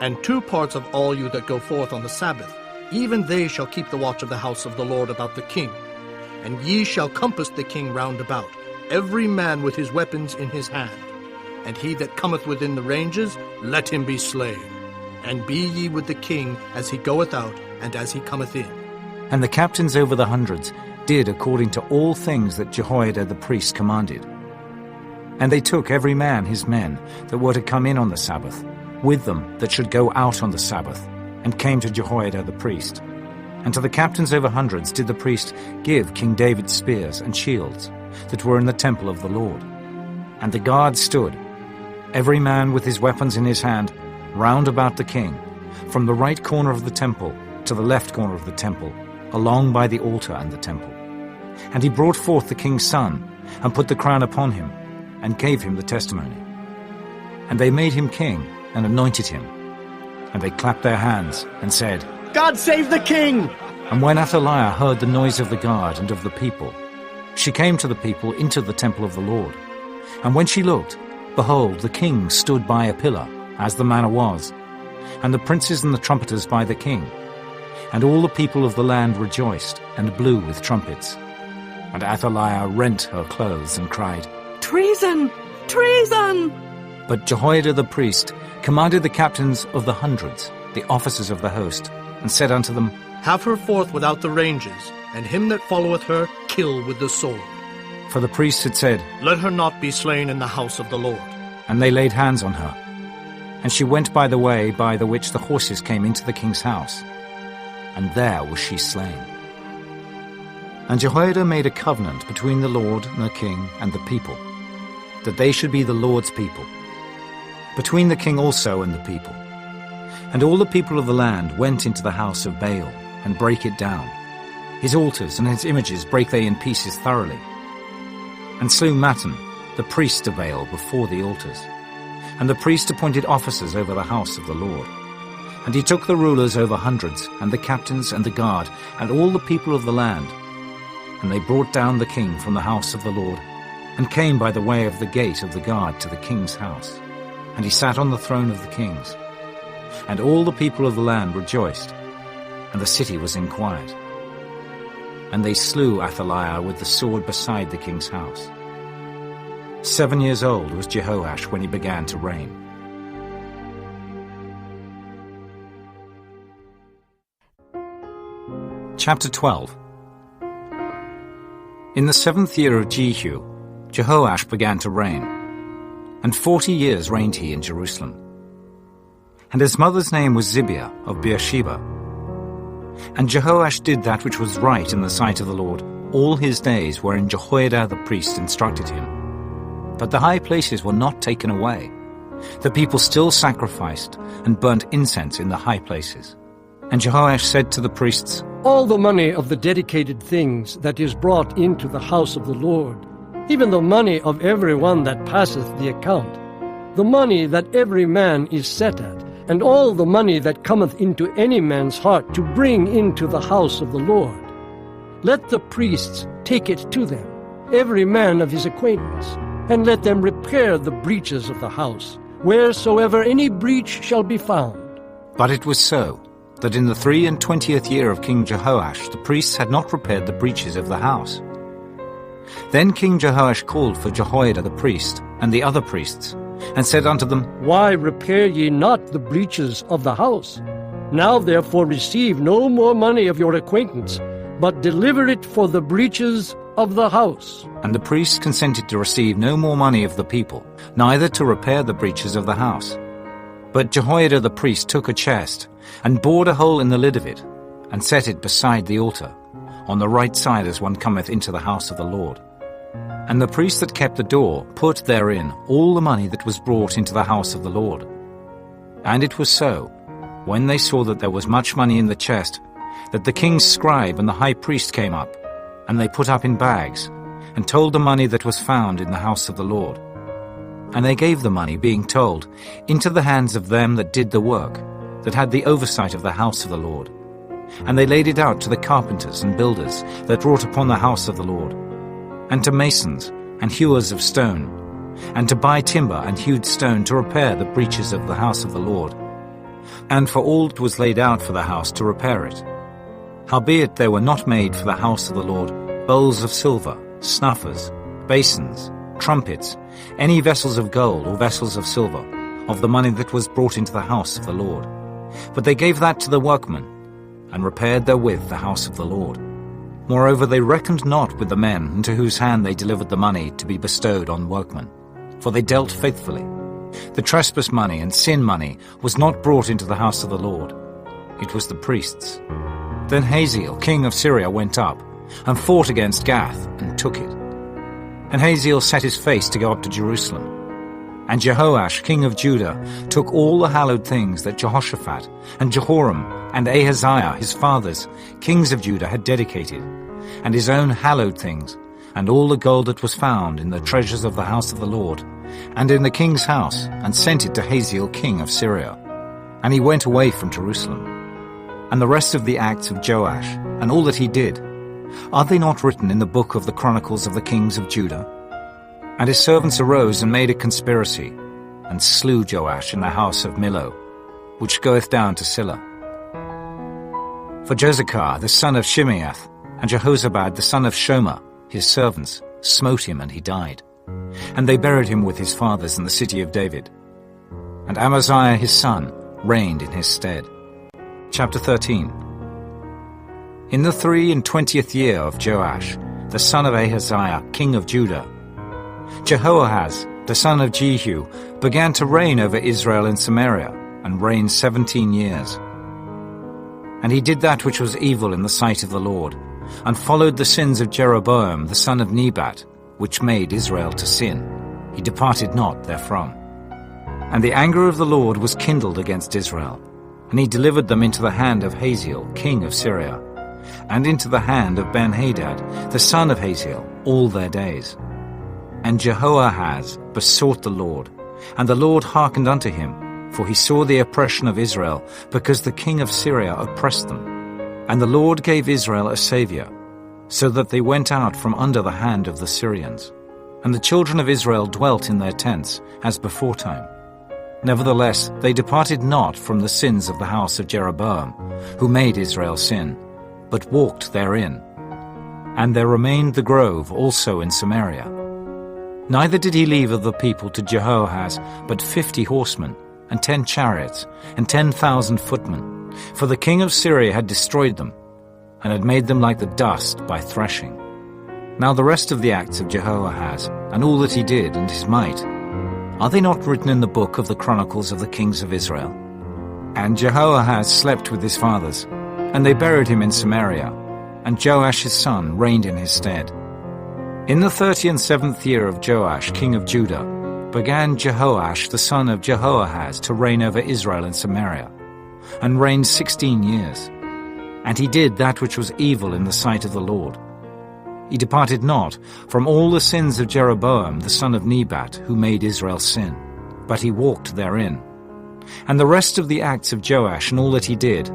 And 2 parts of all you that go forth on the Sabbath, even they shall keep the watch of the house of the Lord about the king. And ye shall compass the king round about, every man with his weapons in his hand. And he that cometh within the ranges, let him be slain. And be ye with the king as he goeth out, and as he cometh in. And the captains over the hundreds did according to all things that Jehoiada the priest commanded. And they took every man his men that were to come in on the Sabbath, with them that should go out on the Sabbath, and came to Jehoiada the priest. And to the captains over hundreds did the priest give King David's spears and shields that were in the temple of the Lord. And the guard stood, every man with his weapons in his hand, round about the king, from the right corner of the temple to the left corner of the temple, along by the altar and the temple. And he brought forth the king's son, and put the crown upon him, and gave him the testimony. And they made him king, and anointed him. And they clapped their hands, and said, God save the king! And when Athaliah heard the noise of the guard and of the people, she came to the people into the temple of the Lord. And when she looked, behold, the king stood by a pillar, as the manner was, and the princes and the trumpeters by the king. And all the people of the land rejoiced, and blew with trumpets. And Athaliah rent her clothes, and cried, Treason! Treason! But Jehoiada the priest commanded the captains of the hundreds, the officers of the host, and said unto them, Have her forth without the ranges, and him that followeth her kill with the sword. For the priests had said, Let her not be slain in the house of the Lord. And they laid hands on her. And she went by the way by the which the horses came into the king's house. And there was she slain. And Jehoiada made a covenant between the Lord and the king and the people, that they should be the Lord's people, between the king also and the people. And all the people of the land went into the house of Baal, and brake it down. His altars and his images brake they in pieces thoroughly, and slew Mattan, the priest of Baal, before the altars. And the priest appointed officers over the house of the Lord. And he took the rulers over hundreds, and the captains and the guard, and all the people of the land. And they brought down the king from the house of the Lord, and came by the way of the gate of the guard to the king's house. And he sat on the throne of the kings. And all the people of the land rejoiced, and the city was in quiet. And they slew Athaliah with the sword beside the king's house. 7 years old was Jehoash when he began to reign. Chapter 12. In the 7th year of Jehu, Jehoash began to reign, and 40 years reigned he in Jerusalem. And his mother's name was Zibiah of Beersheba. And Jehoash did that which was right in the sight of the Lord all his days wherein Jehoiada the priest instructed him. But the high places were not taken away. The people still sacrificed and burnt incense in the high places. And Jehoash said to the priests, All the money of the dedicated things that is brought into the house of the Lord, even the money of every one that passeth the account, the money that every man is set at, and all the money that cometh into any man's heart to bring into the house of the Lord, let the priests take it to them, every man of his acquaintance, and let them repair the breaches of the house, wheresoever any breach shall be found. But it was so, that in the 23 year of King Jehoash the priests had not repaired the breaches of the house. Then King Jehoash called for Jehoiada the priest and the other priests, and said unto them, Why repair ye not the breaches of the house? Now therefore receive no more money of your acquaintance, but deliver it for the breaches of the house. And the priests consented to receive no more money of the people, neither to repair the breaches of the house. But Jehoiada the priest took a chest, and bored a hole in the lid of it, and set it beside the altar, on the right side as one cometh into the house of the Lord. And the priest that kept the door put therein all the money that was brought into the house of the Lord. And it was so, when they saw that there was much money in the chest, that the king's scribe and the high priest came up, and they put up in bags, and told the money that was found in the house of the Lord. And they gave the money, being told, into the hands of them that did the work, that had the oversight of the house of the Lord. And they laid it out to the carpenters and builders that wrought upon the house of the Lord, and to masons and hewers of stone, and to buy timber and hewed stone to repair the breaches of the house of the Lord, and for all that was laid out for the house to repair it. Howbeit there were not made for the house of the Lord bowls of silver, snuffers, basins, trumpets, any vessels of gold or vessels of silver, of the money that was brought into the house of the Lord. But they gave that to the workmen, and repaired therewith the house of the Lord. Moreover, they reckoned not with the men into whose hand they delivered the money to be bestowed on workmen, for they dealt faithfully. The trespass money and sin money was not brought into the house of the Lord. It was the priests. Then Hazael, king of Syria, went up, and fought against Gath, and took it. And Hazael set his face to go up to Jerusalem. And Jehoash, king of Judah, took all the hallowed things that Jehoshaphat and Jehoram and Ahaziah, his fathers, kings of Judah, had dedicated, and his own hallowed things, and all the gold that was found in the treasures of the house of the Lord, and in the king's house, and sent it to Hazael, king of Syria. And he went away from Jerusalem. And the rest of the acts of Joash, and all that he did, are they not written in the book of the Chronicles of the kings of Judah? And his servants arose and made a conspiracy, and slew Joash in the house of Millo, which goeth down to Silla. For Jozachar the son of Shimeath, and Jehozabad the son of Shomer, his servants, smote him, and he died. And they buried him with his fathers in the city of David. And Amaziah his son reigned in his stead. Chapter 13. In the 23 year of Joash, the son of Ahaziah, king of Judah, Jehoahaz, the son of Jehu, began to reign over Israel in Samaria, and reigned 17 years. And he did that which was evil in the sight of the Lord, and followed the sins of Jeroboam the son of Nebat, which made Israel to sin. He departed not therefrom. And the anger of the Lord was kindled against Israel, and he delivered them into the hand of Hazael, king of Syria, and into the hand of Ben-Hadad, the son of Hazael, all their days. And Jehoahaz besought the Lord, and the Lord hearkened unto him, for he saw the oppression of Israel, because the king of Syria oppressed them. And the Lord gave Israel a saviour, so that they went out from under the hand of the Syrians. And the children of Israel dwelt in their tents, as beforetime. Nevertheless, they departed not from the sins of the house of Jeroboam, who made Israel sin, but walked therein. And there remained the grove also in Samaria. Neither did he leave of the people to Jehoahaz but 50 horsemen, and 10 chariots, and 10,000 footmen, for the king of Syria had destroyed them, and had made them like the dust by threshing. Now the rest of the acts of Jehoahaz, and all that he did, and his might, are they not written in the book of the Chronicles of the kings of Israel? And Jehoahaz slept with his fathers, and they buried him in Samaria, and Joash his son reigned in his stead. In the 37th year of Joash, king of Judah, began Jehoash the son of Jehoahaz to reign over Israel in Samaria, and reigned 16 years. And he did that which was evil in the sight of the Lord. He departed not from all the sins of Jeroboam the son of Nebat, who made Israel sin, but he walked therein. And the rest of the acts of Joash, and all that he did,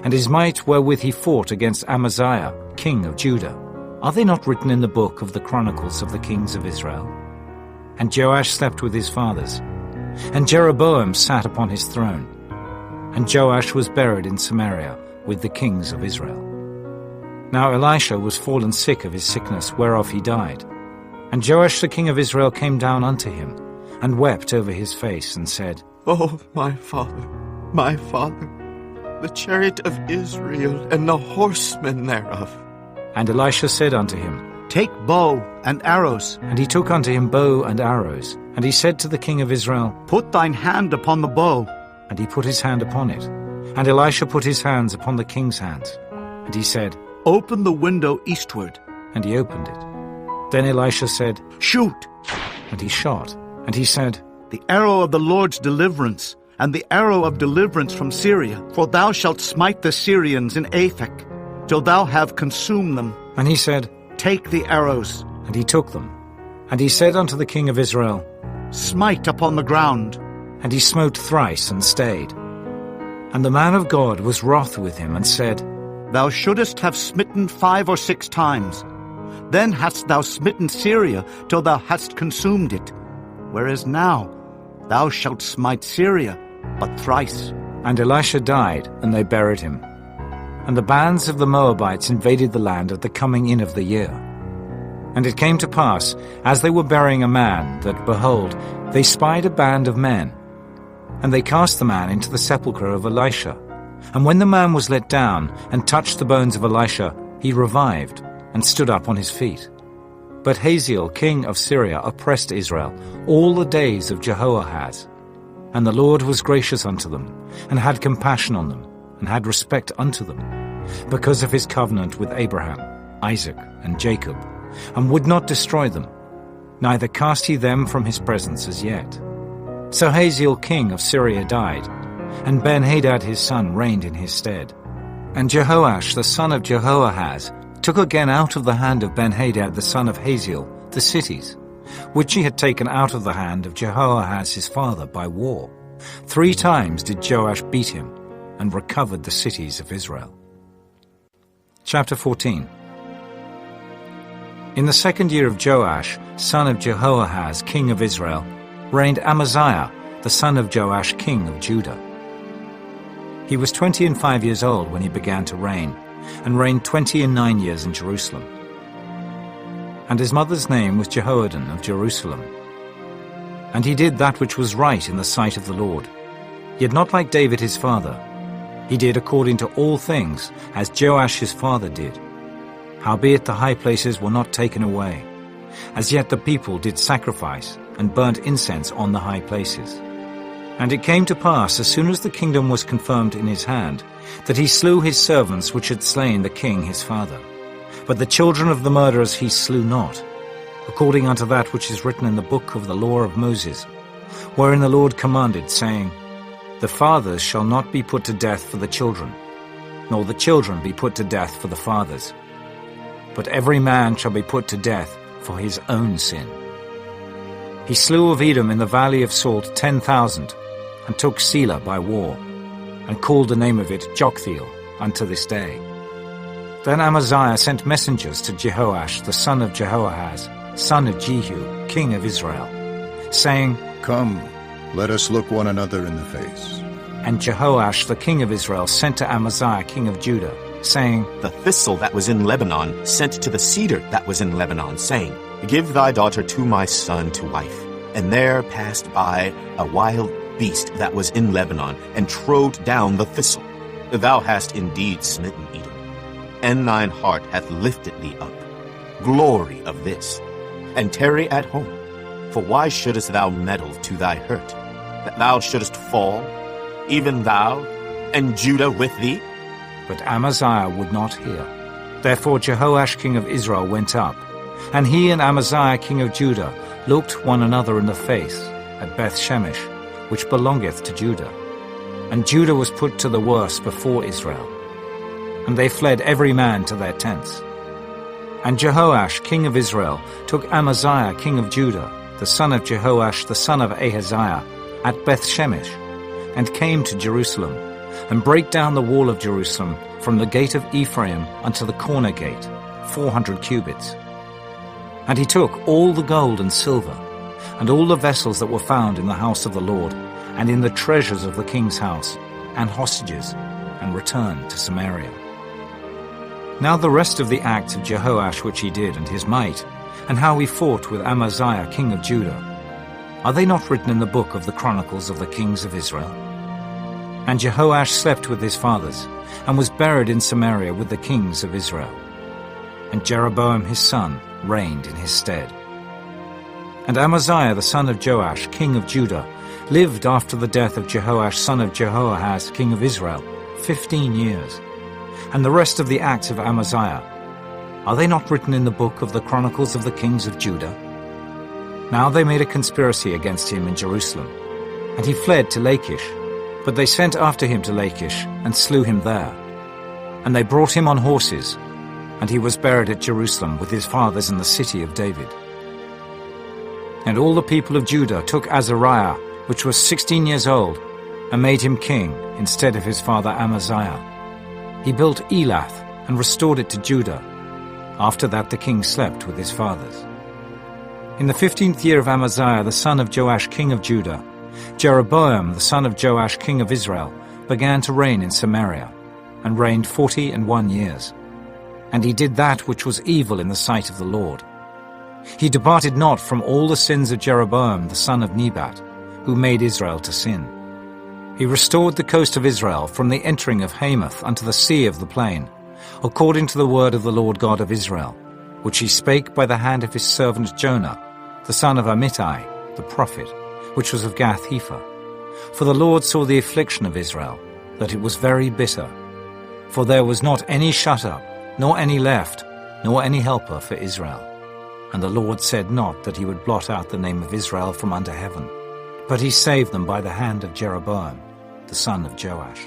and his might wherewith he fought against Amaziah, king of Judah, are they not written in the book of the Chronicles of the kings of Israel? And Joash slept with his fathers, and Jeroboam sat upon his throne. And Joash was buried in Samaria with the kings of Israel. Now Elisha was fallen sick of his sickness, whereof he died. And Joash the king of Israel came down unto him, and wept over his face, and said, Oh, my father, the chariot of Israel, and the horsemen thereof. And Elisha said unto him, Take bow and arrows. And he took unto him bow and arrows. And he said to the king of Israel, Put thine hand upon the bow. And he put his hand upon it. And Elisha put his hands upon the king's hands. And he said, Open the window eastward. And he opened it. Then Elisha said, Shoot. And he shot. And he said, The arrow of the Lord's deliverance, and the arrow of deliverance from Syria. For thou shalt smite the Syrians in Aphek, till thou have consumed them. And he said, Take the arrows. And he took them. And he said unto the king of Israel, Smite upon the ground. And he smote thrice, and stayed. And the man of God was wroth with him, and said, Thou shouldest have smitten 5 or 6 times. Then hadst thou smitten Syria, till thou hadst consumed it. Whereas now thou shalt smite Syria but thrice. And Elisha died, and they buried him. And the bands of the Moabites invaded the land at the coming in of the year. And it came to pass, as they were burying a man, that, behold, they spied a band of men. And they cast the man into the sepulchre of Elisha. And when the man was let down, and touched the bones of Elisha, he revived, and stood up on his feet. But Hazael, king of Syria, oppressed Israel all the days of Jehoahaz. And the Lord was gracious unto them, and had compassion on them, and had respect unto them, because of his covenant with Abraham, Isaac, and Jacob, and would not destroy them, neither cast he them from his presence as yet. So Hazael king of Syria died, and Ben-Hadad his son reigned in his stead. And Jehoash the son of Jehoahaz took again out of the hand of Ben-Hadad the son of Hazael the cities, which he had taken out of the hand of Jehoahaz his father by war. 3 times did Joash beat him, and recovered the cities of Israel. Chapter 14. In the 2nd year of Joash, son of Jehoahaz, king of Israel, reigned Amaziah, the son of Joash, king of Judah. He was 25 years old when he began to reign, and reigned 29 years in Jerusalem. And his mother's name was Jehoaddan of Jerusalem. And he did that which was right in the sight of the Lord, yet not like David his father. He did according to all things, as Joash his father did. Howbeit the high places were not taken away. As yet the people did sacrifice, and burnt incense on the high places. And it came to pass, as soon as the kingdom was confirmed in his hand, that he slew his servants which had slain the king his father. But the children of the murderers he slew not, according unto that which is written in the book of the law of Moses, wherein the Lord commanded, saying, The fathers shall not be put to death for the children, nor the children be put to death for the fathers. But every man shall be put to death for his own sin. He slew of Edom in the valley of Salt 10,000, and took Selah by war, and called the name of it Joktheel unto this day. Then Amaziah sent messengers to Jehoash the son of Jehoahaz, son of Jehu, king of Israel, saying, Come, let us look one another in the face. And Jehoash the king of Israel sent to Amaziah king of Judah, saying, The thistle that was in Lebanon sent to the cedar that was in Lebanon, saying, Give thy daughter to my son to wife. And there passed by a wild beast that was in Lebanon, and trode down the thistle. Thou hast indeed smitten Edom, and thine heart hath lifted thee up. Glory of this, and tarry at home. For why shouldest thou meddle to thy hurt, that thou shouldest fall, even thou, and Judah with thee? But Amaziah would not hear. Therefore Jehoash king of Israel went up, and he and Amaziah king of Judah looked one another in the face at Beth-shemesh, which belongeth to Judah. And Judah was put to the worse before Israel. And they fled every man to their tents. And Jehoash king of Israel took Amaziah king of Judah, the son of Jehoash the son of Ahaziah, at Beth-shemesh, and came to Jerusalem, and brake down the wall of Jerusalem from the gate of Ephraim unto the corner gate, 400 cubits. And he took all the gold and silver, and all the vessels that were found in the house of the Lord, and in the treasures of the king's house, and hostages, and returned to Samaria. Now the rest of the acts of Jehoash which he did, and his might, and how he fought with Amaziah king of Judah, are they not written in the book of the Chronicles of the kings of Israel? And Jehoash slept with his fathers, and was buried in Samaria with the kings of Israel. And Jeroboam his son reigned in his stead. And Amaziah the son of Joash, king of Judah, lived after the death of Jehoash son of Jehoahaz, king of Israel, 15 years. And the rest of the acts of Amaziah, are they not written in the book of the Chronicles of the kings of Judah? Now they made a conspiracy against him in Jerusalem, and he fled to Lachish. But they sent after him to Lachish, and slew him there. And they brought him on horses, and he was buried at Jerusalem with his fathers in the city of David. And all the people of Judah took Azariah, which was 16 years old, and made him king instead of his father Amaziah. He built Elath, and restored it to Judah. After that the king slept with his fathers. In the 15th year of Amaziah the son of Joash king of Judah, Jeroboam the son of Joash king of Israel began to reign in Samaria, and reigned 41 years. And he did that which was evil in the sight of the Lord. He departed not from all the sins of Jeroboam the son of Nebat, who made Israel to sin. He restored the coast of Israel from the entering of Hamath unto the sea of the plain, according to the word of the Lord God of Israel, which he spake by the hand of his servant Jonah, the son of Amittai, the prophet, which was of Gath-hepher. For the Lord saw the affliction of Israel, that it was very bitter. For there was not any shut up, nor any left, nor any helper for Israel. And the Lord said not that he would blot out the name of Israel from under heaven, but he saved them by the hand of Jeroboam, the son of Joash.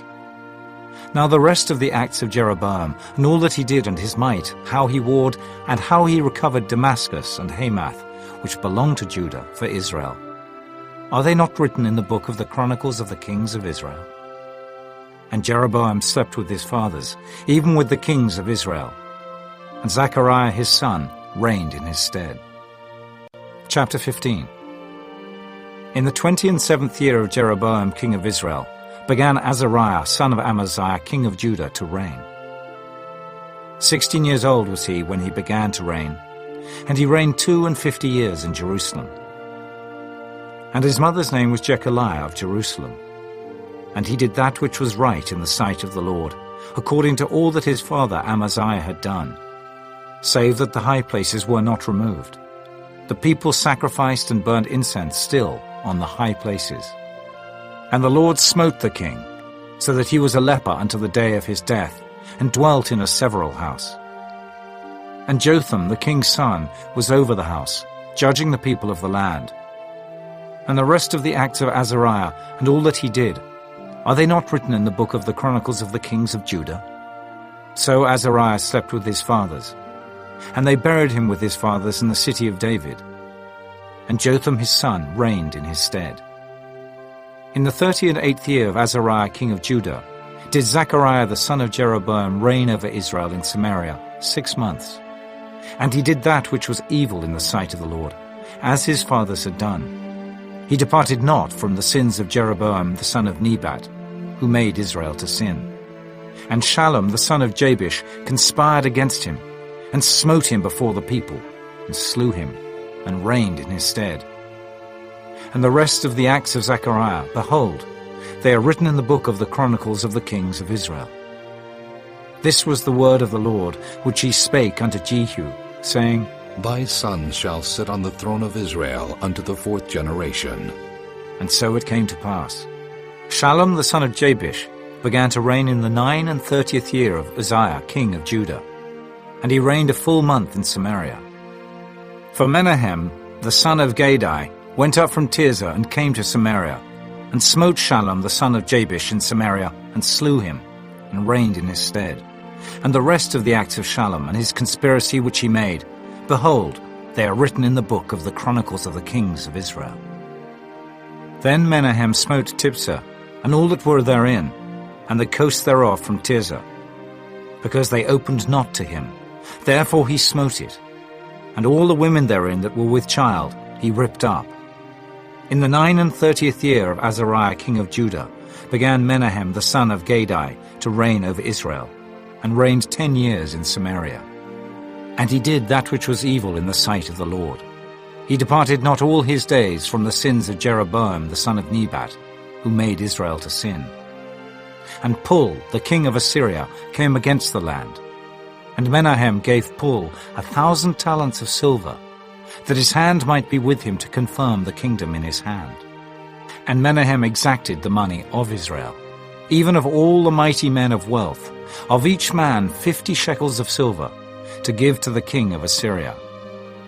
Now the rest of the acts of Jeroboam, and all that he did and his might, how he warred, and how he recovered Damascus and Hamath, which belonged to Judah, for Israel, are they not written in the book of the Chronicles of the kings of Israel? And Jeroboam slept with his fathers, even with the kings of Israel. And Zechariah his son reigned in his stead. Chapter 15. In the 27th year of Jeroboam king of Israel, began Azariah son of Amaziah king of Judah to reign. 16 years old was he when he began to reign, and he reigned 52 years in Jerusalem. And his mother's name was Jechaliah of Jerusalem. And he did that which was right in the sight of the Lord, according to all that his father Amaziah had done, save that the high places were not removed. The people sacrificed and burnt incense still on the high places. And the Lord smote the king, so that he was a leper unto the day of his death, and dwelt in a several house. And Jotham the king's son was over the house, judging the people of the land. And the rest of the acts of Azariah, and all that he did, are they not written in the book of the Chronicles of the kings of Judah? So Azariah slept with his fathers, and they buried him with his fathers in the city of David. And Jotham his son reigned in his stead. In the 38th year of Azariah king of Judah, did Zechariah the son of Jeroboam reign over Israel in Samaria 6 months. And he did that which was evil in the sight of the Lord, as his fathers had done. He departed not from the sins of Jeroboam the son of Nebat, who made Israel to sin. And Shallum the son of Jabesh conspired against him, and smote him before the people, and slew him, and reigned in his stead. And the rest of the acts of Zechariah, behold, they are written in the book of the Chronicles of the kings of Israel. This was the word of the Lord, which he spake unto Jehu, saying, Thy son shall sit on the throne of Israel unto the 4th generation. And so it came to pass. Shallum the son of Jabesh began to reign in the 39th year of Uzziah king of Judah, and he reigned a full month in Samaria. For Menahem the son of Gadai went up from Tirzah and came to Samaria, and smote Shallum the son of Jabesh in Samaria, and slew him, and reigned in his stead. And the rest of the acts of Shallum and his conspiracy which he made, behold, they are written in the book of the Chronicles of the kings of Israel. Then Menahem smote Tiphsah, and all that were therein, and the coast thereof from Tirzah, because they opened not to him. Therefore he smote it, and all the women therein that were with child he ripped up. In the 39th year of Azariah king of Judah began Menahem the son of Gadai to reign over Israel, and reigned 10 years in Samaria. And he did that which was evil in the sight of the Lord. He departed not all his days from the sins of Jeroboam the son of Nebat, who made Israel to sin. And Pul, the king of Assyria, came against the land. And Menahem gave Pul 1,000 talents of silver, that his hand might be with him to confirm the kingdom in his hand. And Menahem exacted the money of Israel, even of all the mighty men of wealth, of each man 50 shekels of silver, to give to the king of Assyria.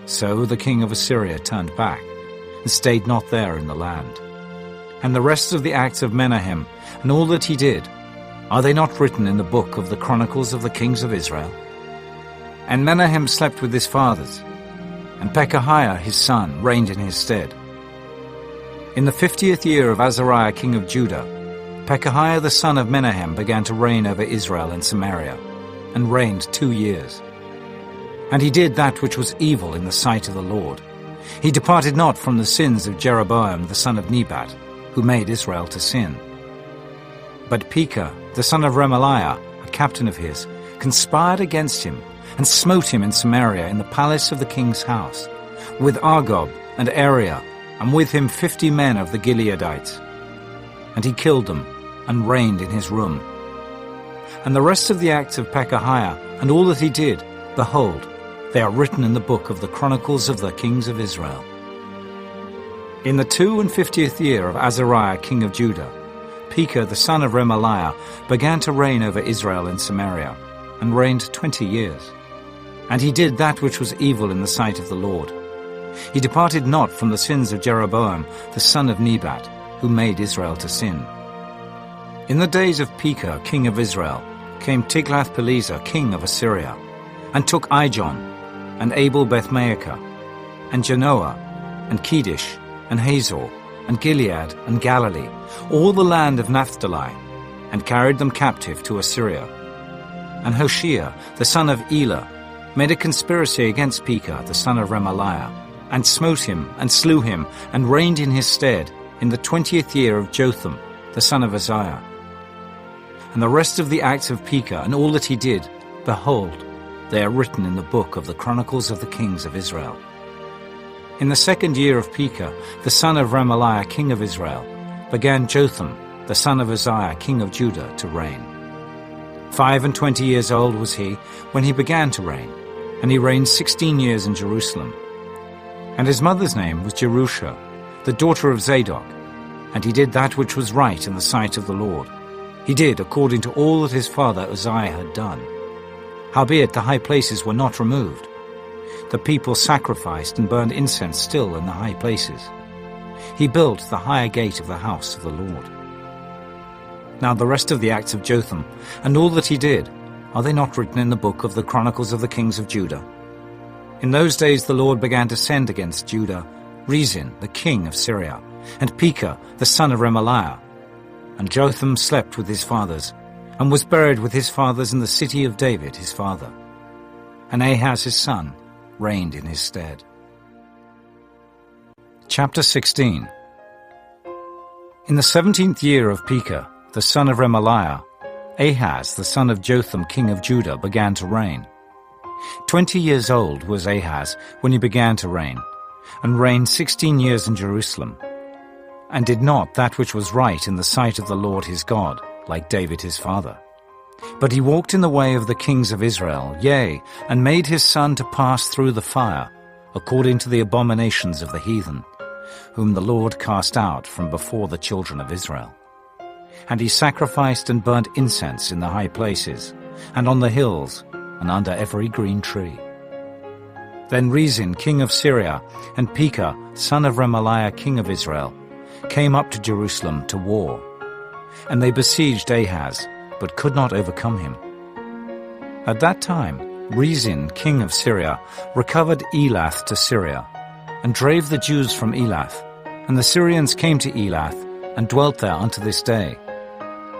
So the king of Assyria turned back, and stayed not there in the land. And the rest of the acts of Menahem, and all that he did, are they not written in the book of the Chronicles of the kings of Israel? And Menahem slept with his fathers, and Pekahiah his son reigned in his stead. In the 50th year of Azariah king of Judah, Pekahiah the son of Menahem began to reign over Israel in Samaria, and reigned 2 years. And he did that which was evil in the sight of the Lord. He departed not from the sins of Jeroboam the son of Nebat, who made Israel to sin. But Pekah the son of Remaliah, a captain of his, conspired against him, and smote him in Samaria in the palace of the king's house, with Argob and Ariah, and with him 50 men of the Gileadites. And he killed them, and reigned in his room. And the rest of the acts of Pekahiah, and all that he did, behold, they are written in the book of the Chronicles of the kings of Israel. In the 52nd year of Azariah king of Judah, Pekah the son of Remaliah began to reign over Israel in Samaria, and reigned 20 years. And he did that which was evil in the sight of the Lord. He departed not from the sins of Jeroboam, the son of Nebat, who made Israel to sin. In the days of Pekah, king of Israel, came Tiglath-Pileser, king of Assyria, and took Ijon, and Abel-Beth-Maachah, and Janoah, and Kedesh, and Hazor, and Gilead, and Galilee, all the land of Naphtali, and carried them captive to Assyria. And Hoshea, the son of Elah, made a conspiracy against Pekah, the son of Remaliah, and smote him, and slew him, and reigned in his stead in the 20th year of Jotham, the son of Uzziah. And the rest of the acts of Pekah, and all that he did, behold, they are written in the book of the Chronicles of the Kings of Israel. In the 2nd year of Pekah, the son of Remaliah, king of Israel, began Jotham, the son of Uzziah, king of Judah, to reign. 25 years old was he when he began to reign, and he reigned 16 years in Jerusalem. And his mother's name was Jerusha, the daughter of Zadok, and he did that which was right in the sight of the Lord. He did according to all that his father Uzziah had done. Howbeit the high places were not removed. The people sacrificed and burned incense still in the high places. He built the higher gate of the house of the Lord. Now the rest of the acts of Jotham, and all that he did, are they not written in the book of the Chronicles of the Kings of Judah? In those days the Lord began to send against Judah Rezin, the king of Syria, and Pekah, the son of Remaliah. And Jotham slept with his fathers, and was buried with his fathers in the city of David his father. And Ahaz his son reigned in his stead. Chapter 16. In the 17th year of Pekah, the son of Remaliah, Ahaz the son of Jotham king of Judah began to reign. 20 years old was Ahaz when he began to reign, and reigned 16 years in Jerusalem, and did not that which was right in the sight of the Lord his God, like David his father. But he walked in the way of the kings of Israel, yea, and made his son to pass through the fire, according to the abominations of the heathen, whom the Lord cast out from before the children of Israel. And he sacrificed and burnt incense in the high places, and on the hills, and under every green tree. Then Rezin, king of Syria, and Pekah, son of Remaliah, king of Israel, came up to Jerusalem to war. And they besieged Ahaz, but could not overcome him. At that time, Rezin, king of Syria, recovered Elath to Syria, and drave the Jews from Elath, and the Syrians came to Elath, and dwelt there unto this day.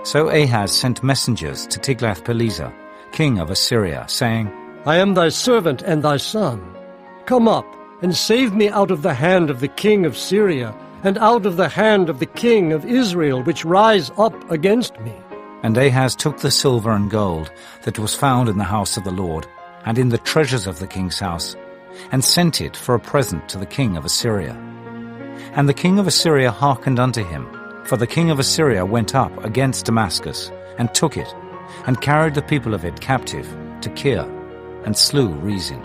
So Ahaz sent messengers to Tiglath-Pileser, king of Assyria, saying, I am thy servant and thy son. Come up, and save me out of the hand of the king of Syria, and out of the hand of the king of Israel, which rise up against me. And Ahaz took the silver and gold that was found in the house of the Lord, and in the treasures of the king's house, and sent it for a present to the king of Assyria. And the king of Assyria hearkened unto him, for the king of Assyria went up against Damascus, and took it, and carried the people of it captive to Kir, and slew Rezin.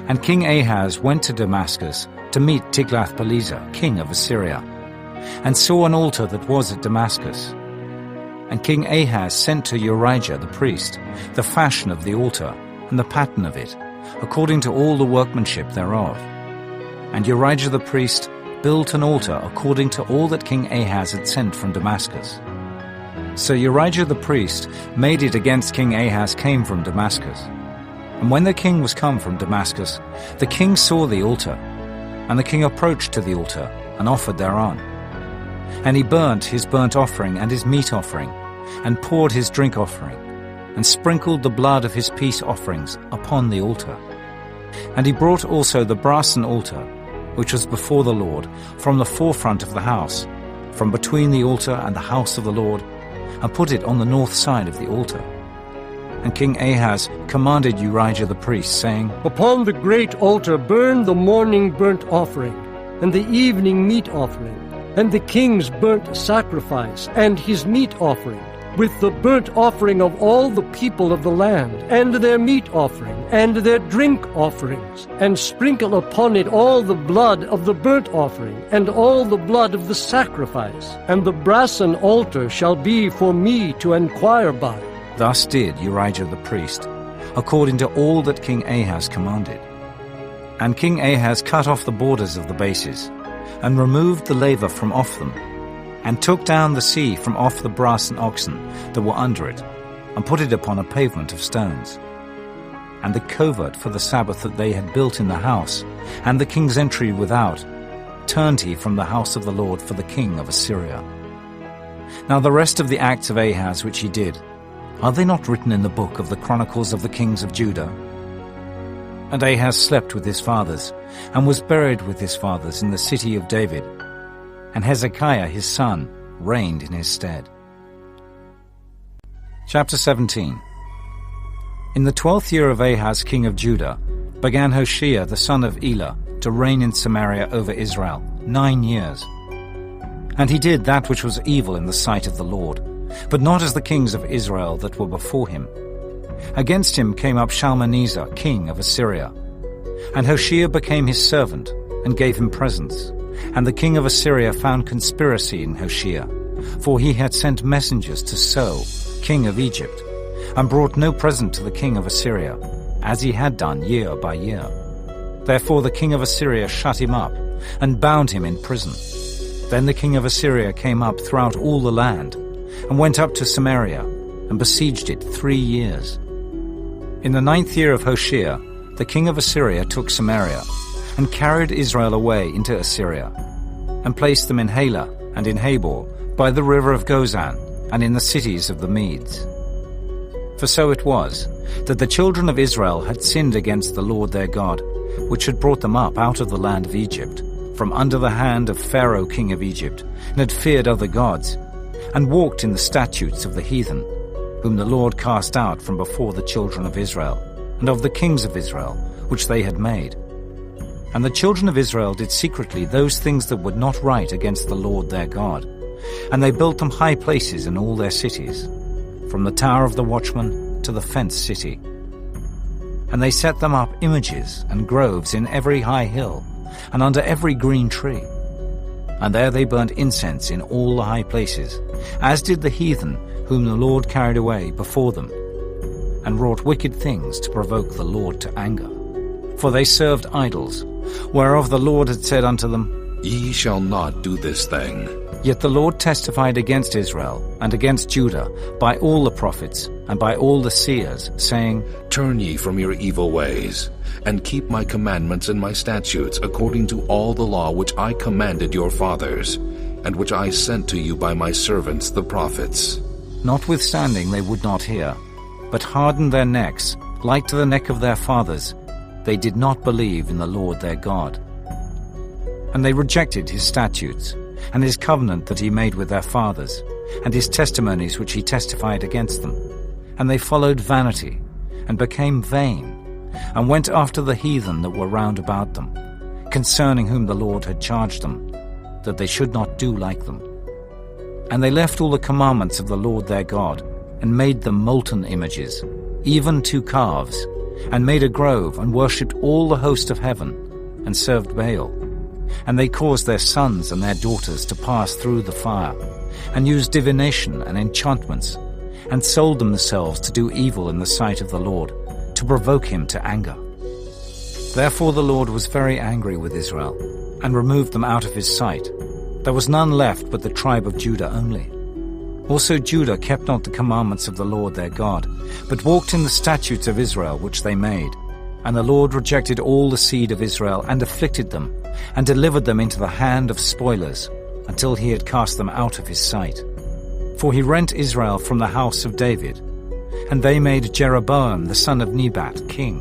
And King Ahaz went to Damascus to meet Tiglath-Pileser, king of Assyria, and saw an altar that was at Damascus. And King Ahaz sent to Urijah the priest the fashion of the altar, and the pattern of it, according to all the workmanship thereof. And Urijah the priest built an altar according to all that King Ahaz had sent from Damascus. So Urijah the priest made it against King Ahaz came from Damascus. And when the king was come from Damascus, the king saw the altar, and the king approached to the altar, and offered thereon. And he burnt his burnt offering and his meat offering, and poured his drink offering, and sprinkled the blood of his peace offerings upon the altar. And he brought also the brassen altar, which was before the Lord, from the forefront of the house, from between the altar and the house of the Lord, and put it on the north side of the altar. And King Ahaz commanded Urijah the priest, saying, Upon the great altar burn the morning burnt offering, and the evening meat offering, and the king's burnt sacrifice, and his meat offering, with the burnt offering of all the people of the land, and their meat offering, and their drink offerings, and sprinkle upon it all the blood of the burnt offering, and all the blood of the sacrifice. And the brassen altar shall be for me to enquire by. Thus did Urijah the priest, according to all that King Ahaz commanded. And King Ahaz cut off the borders of the bases, and removed the laver from off them, and took down the sea from off the brass and oxen that were under it, and put it upon a pavement of stones. And the covert for the Sabbath that they had built in the house, and the king's entry without, turned he from the house of the Lord for the king of Assyria. Now the rest of the acts of Ahaz which he did, are they not written in the book of the Chronicles of the kings of Judah? And Ahaz slept with his fathers, and was buried with his fathers in the city of David. And Hezekiah his son reigned in his stead. Chapter 17. In the 12th year of Ahaz king of Judah, began Hoshea the son of Elah to reign in Samaria over Israel 9 years. And he did that which was evil in the sight of the Lord, but not as the kings of Israel that were before him. Against him came up Shalmaneser, king of Assyria. And Hoshea became his servant, and gave him presents. And the king of Assyria found conspiracy in Hoshea, for he had sent messengers to So, king of Egypt, and brought no present to the king of Assyria, as he had done year by year. Therefore the king of Assyria shut him up, and bound him in prison. Then the king of Assyria came up throughout all the land, and went up to Samaria, and besieged it 3 years. In the 9th year of Hoshea, the king of Assyria took Samaria, and carried Israel away into Assyria, and placed them in Halah and in Habor, by the river of Gozan, and in the cities of the Medes. For so it was, that the children of Israel had sinned against the Lord their God, which had brought them up out of the land of Egypt, from under the hand of Pharaoh king of Egypt, and had feared other gods, and walked in the statutes of the heathen, whom the Lord cast out from before the children of Israel, and of the kings of Israel, which they had made. And the children of Israel did secretly those things that were not right against the Lord their God. And they built them high places in all their cities, from the tower of the watchman to the fenced city. And they set them up images and groves in every high hill, and under every green tree. And there they burnt incense in all the high places, as did the heathen whom the Lord carried away before them, and wrought wicked things to provoke the Lord to anger. For they served idols, whereof the Lord had said unto them, Ye shall not do this thing. Yet the Lord testified against Israel and against Judah by all the prophets and by all the seers, saying, Turn ye from your evil ways, and keep my commandments and my statutes according to all the law which I commanded your fathers, and which I sent to you by my servants the prophets. Notwithstanding they would not hear, but hardened their necks, like to the neck of their fathers. They did not believe in the Lord their God. And they rejected his statutes, and his covenant that he made with their fathers, and his testimonies which he testified against them. And they followed vanity, and became vain, and went after the heathen that were round about them, concerning whom the Lord had charged them, that they should not do like them. And they left all the commandments of the Lord their God, and made them molten images, even 2 calves, and made a grove, and worshipped all the host of heaven, and served Baal. And they caused their sons and their daughters to pass through the fire, and used divination and enchantments, and sold themselves to do evil in the sight of the Lord, to provoke him to anger. Therefore the Lord was very angry with Israel, and removed them out of his sight. There was none left but the tribe of Judah only. Also Judah kept not the commandments of the Lord their God, but walked in the statutes of Israel which they made. And the Lord rejected all the seed of Israel, and afflicted them, and delivered them into the hand of spoilers, until he had cast them out of his sight. For he rent Israel from the house of David, and they made Jeroboam the son of Nebat king.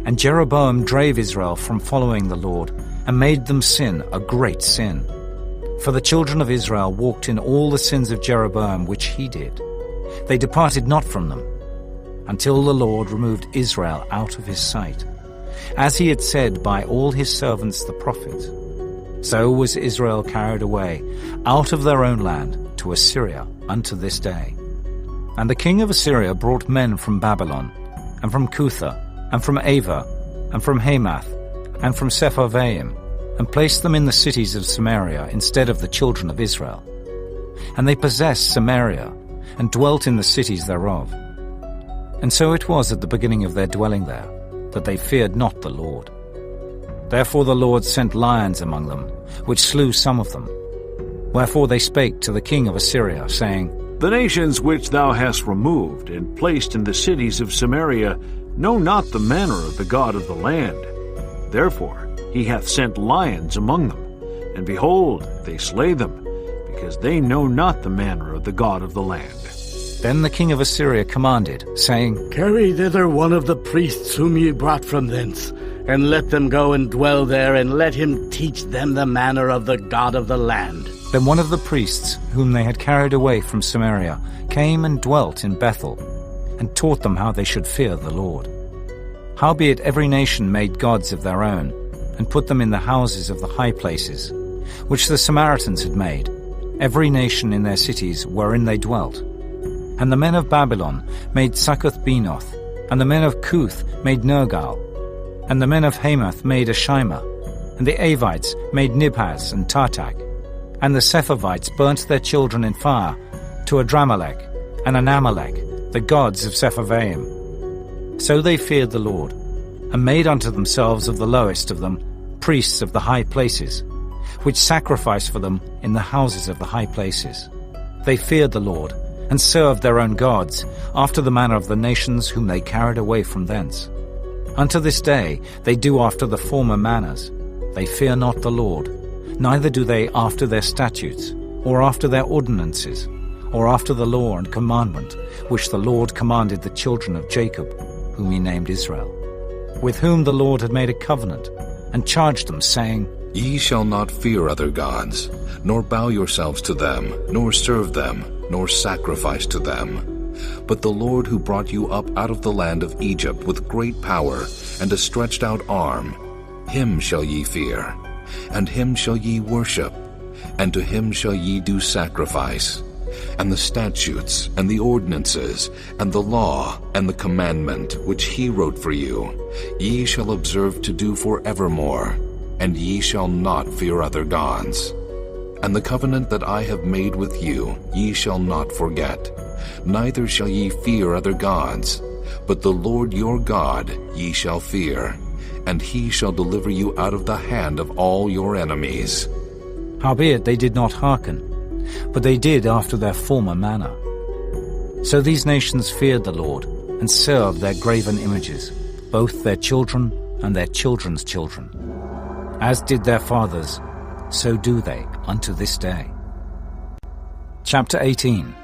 And Jeroboam drave Israel from following the Lord, and made them sin a great sin. For the children of Israel walked in all the sins of Jeroboam which he did. They departed not from them, until the Lord removed Israel out of his sight, as he had said by all his servants the prophets. So was Israel carried away out of their own land to Assyria unto this day. And the king of Assyria brought men from Babylon, and from Cutha, and from Ava, and from Hamath, and from Sepharvaim, and placed them in the cities of Samaria instead of the children of Israel. And they possessed Samaria, and dwelt in the cities thereof. And so it was at the beginning of their dwelling there, that they feared not the Lord. Therefore the Lord sent lions among them, which slew some of them. Wherefore they spake to the king of Assyria, saying, The nations which thou hast removed and placed in the cities of Samaria know not the manner of the God of the land. Therefore he hath sent lions among them, and behold, they slay them, because they know not the manner of the God of the land. Then the king of Assyria commanded, saying, Carry thither one of the priests whom ye brought from thence, and let them go and dwell there, and let him teach them the manner of the God of the land. Then one of the priests, whom they had carried away from Samaria, came and dwelt in Bethel, and taught them how they should fear the Lord. Howbeit every nation made gods of their own, and put them in the houses of the high places, which the Samaritans had made, every nation in their cities wherein they dwelt. And the men of Babylon made Succoth-Benoth, and the men of Cuth made Nergal, and the men of Hamath made Ashima, and the Avites made Nibhaz and Tartak, and the Sepharvites burnt their children in fire to Adramelech and Anamelech, the gods of Sepharvaim. So they feared the Lord, and made unto themselves of the lowest of them priests of the high places, which sacrificed for them in the houses of the high places. They feared the Lord, and served their own gods, after the manner of the nations whom they carried away from thence. Unto this day they do after the former manners. They fear not the Lord, neither do they after their statutes, or after their ordinances, or after the law and commandment, which the Lord commanded the children of Jacob, whom he named Israel, with whom the Lord had made a covenant, and charged them, saying, Ye shall not fear other gods, nor bow yourselves to them, nor serve them, nor sacrifice to them. But the Lord who brought you up out of the land of Egypt with great power and a stretched out arm, him shall ye fear, and him shall ye worship, and to him shall ye do sacrifice. And the statutes, and the ordinances, and the law, and the commandment, which he wrote for you, ye shall observe to do forevermore, and ye shall not fear other gods. And the covenant that I have made with you ye shall not forget, neither shall ye fear other gods, but the Lord your God ye shall fear, and he shall deliver you out of the hand of all your enemies. Howbeit they did not hearken, but they did after their former manner. So these nations feared the Lord, and served their graven images, both their children and their children's children. As did their fathers, so do they unto this day. Chapter 18.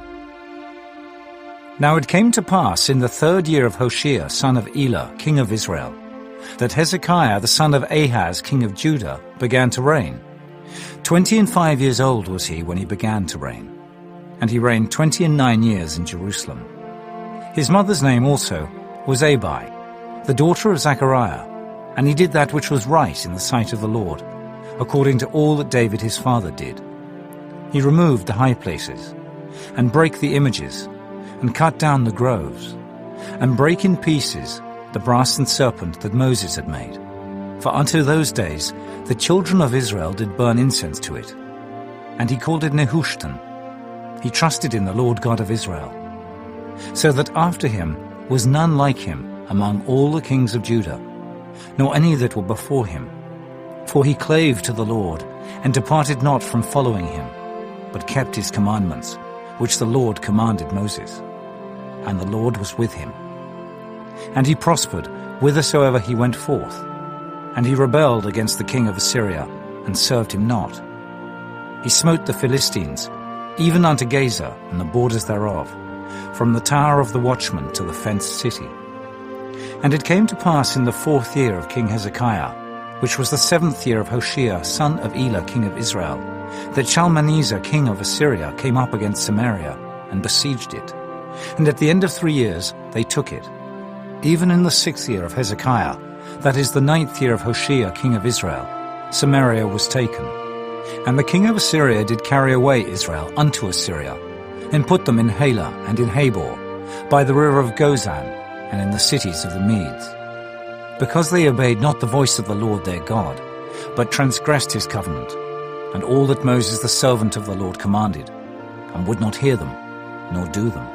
Now it came to pass in the 3rd year of Hoshea son of Elah, king of Israel, that Hezekiah the son of Ahaz, king of Judah, began to reign. 25 years old was he when he began to reign, and he reigned 29 years in Jerusalem. His mother's name also was Abi, the daughter of Zechariah, and he did that which was right in the sight of the Lord, according to all that David his father did. He removed the high places, and brake the images, and cut down the groves, and brake in pieces the brassen serpent that Moses had made. For unto those days the children of Israel did burn incense to it. And he called it Nehushtan. He trusted in the Lord God of Israel. So that after him was none like him among all the kings of Judah, nor any that were before him. For he clave to the Lord, and departed not from following him, but kept his commandments, which the Lord commanded Moses. And the Lord was with him. And he prospered whithersoever he went forth. And he rebelled against the king of Assyria, and served him not. He smote the Philistines, even unto Gaza and the borders thereof, from the tower of the watchman to the fenced city. And it came to pass in the 4th year of King Hezekiah, which was the 7th year of Hoshea son of Elah king of Israel, that Shalmaneser king of Assyria came up against Samaria, and besieged it. And at the end of 3 years they took it. Even in the 6th year of Hezekiah, that is the 9th year of Hoshea king of Israel, Samaria was taken. And the king of Assyria did carry away Israel unto Assyria, and put them in Halah and in Habor, by the river of Gozan, and in the cities of the Medes. Because they obeyed not the voice of the Lord their God, but transgressed his covenant, and all that Moses the servant of the Lord commanded, and would not hear them, nor do them.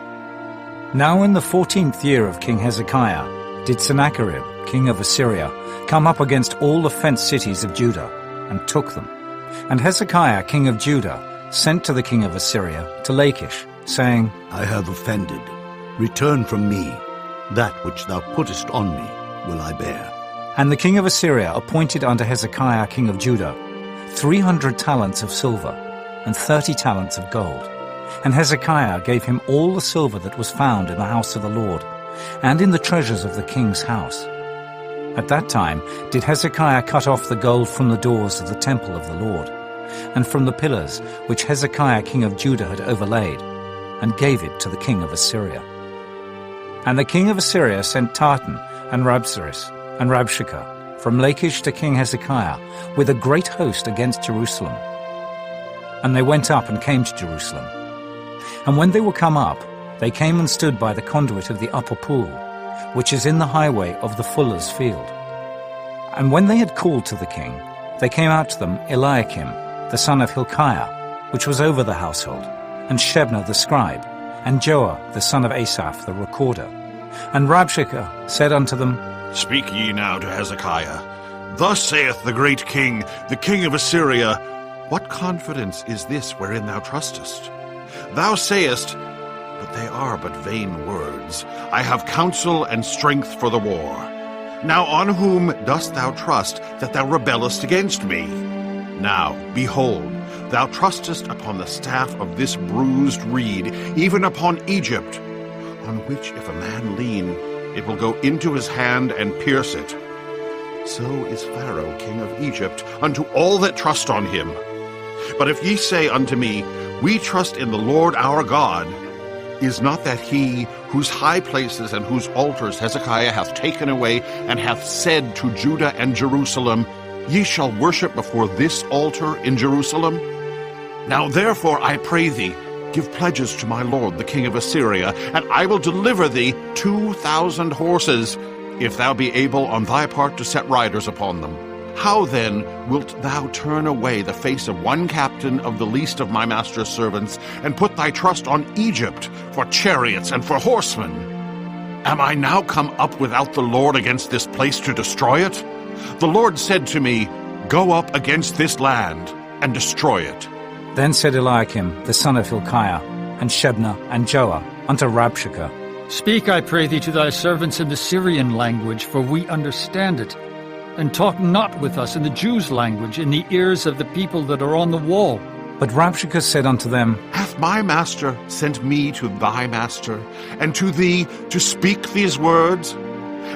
Now in the 14th year of King Hezekiah did Sennacherib king of Assyria come up against all the fenced cities of Judah, and took them. And Hezekiah king of Judah sent to the king of Assyria to Lachish, saying, I have offended. Return from me. That which thou puttest on me will I bear. And the king of Assyria appointed unto Hezekiah king of Judah 300 talents of silver, and 30 talents of gold. And Hezekiah gave him all the silver that was found in the house of the Lord, and in the treasures of the king's house. At that time did Hezekiah cut off the gold from the doors of the temple of the Lord, and from the pillars which Hezekiah king of Judah had overlaid, and gave it to the king of Assyria. And the king of Assyria sent Tartan, and Rabsaris, and Rabshakeh from Lachish to King Hezekiah with a great host against Jerusalem. And they went up and came to Jerusalem. And when they were come up, they came and stood by the conduit of the upper pool, which is in the highway of the fuller's field. And when they had called to the king, they came out to them Eliakim, the son of Hilkiah, which was over the household, and Shebna the scribe, and Joah the son of Asaph the recorder. And Rabshakeh said unto them, Speak ye now to Hezekiah. Thus saith the great king, the king of Assyria, What confidence is this wherein thou trustest? Thou sayest, but they are but vain words. I have counsel and strength for the war. Now on whom dost thou trust that thou rebellest against me? Now, behold, thou trustest upon the staff of this bruised reed, even upon Egypt, on which if a man lean, it will go into his hand and pierce it. So is Pharaoh king of Egypt unto all that trust on him. But if ye say unto me, We trust in the Lord our God, is not that he whose high places and whose altars Hezekiah hath taken away, and hath said to Judah and Jerusalem, Ye shall worship before this altar in Jerusalem? Now therefore, I pray thee, give pledges to my lord the king of Assyria, and I will deliver thee 2,000 horses, if thou be able on thy part to set riders upon them. How then wilt thou turn away the face of one captain of the least of my master's servants, and put thy trust on Egypt for chariots and for horsemen? Am I now come up without the Lord against this place to destroy it? The Lord said to me, Go up against this land and destroy it. Then said Eliakim the son of Hilkiah, and Shebna, and Joah, unto Rabshakeh, Speak, I pray thee, to thy servants in the Syrian language, for we understand it. And talk not with us in the Jews' language, in the ears of the people that are on the wall. But Rabshakeh said unto them, Hath my master sent me to thy master, and to thee to speak these words?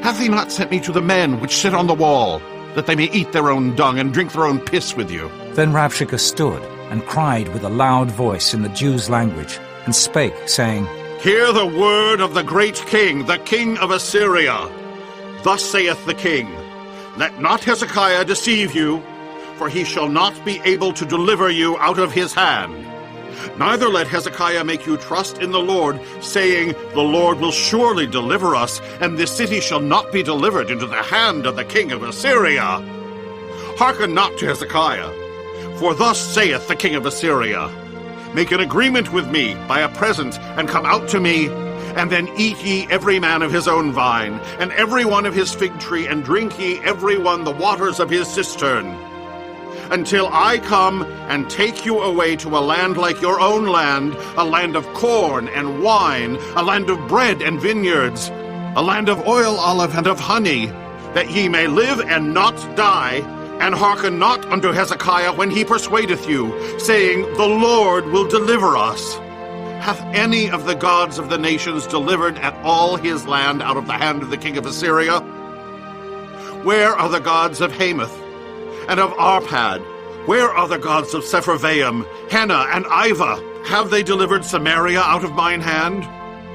Hath he not sent me to the men which sit on the wall, that they may eat their own dung and drink their own piss with you? Then Rabshakeh stood, and cried with a loud voice in the Jews' language, and spake, saying, Hear the word of the great king, the king of Assyria. Thus saith the king, Let not Hezekiah deceive you, for he shall not be able to deliver you out of his hand. Neither let Hezekiah make you trust in the Lord, saying, The Lord will surely deliver us, and this city shall not be delivered into the hand of the king of Assyria. Hearken not to Hezekiah, for thus saith the king of Assyria, Make an agreement with me by a present, and come out to me, and then eat ye every man of his own vine, and every one of his fig tree, and drink ye every one the waters of his cistern, until I come and take you away to a land like your own land, a land of corn and wine, a land of bread and vineyards, a land of oil, olive, and of honey, that ye may live and not die. And hearken not unto Hezekiah when he persuadeth you, saying, The Lord will deliver us. Hath any of the gods of the nations delivered at all his land out of the hand of the king of Assyria? Where are the gods of Hamath and of Arpad? Where are the gods of Sepharvaim, Hena, and Ivah? Have they delivered Samaria out of mine hand?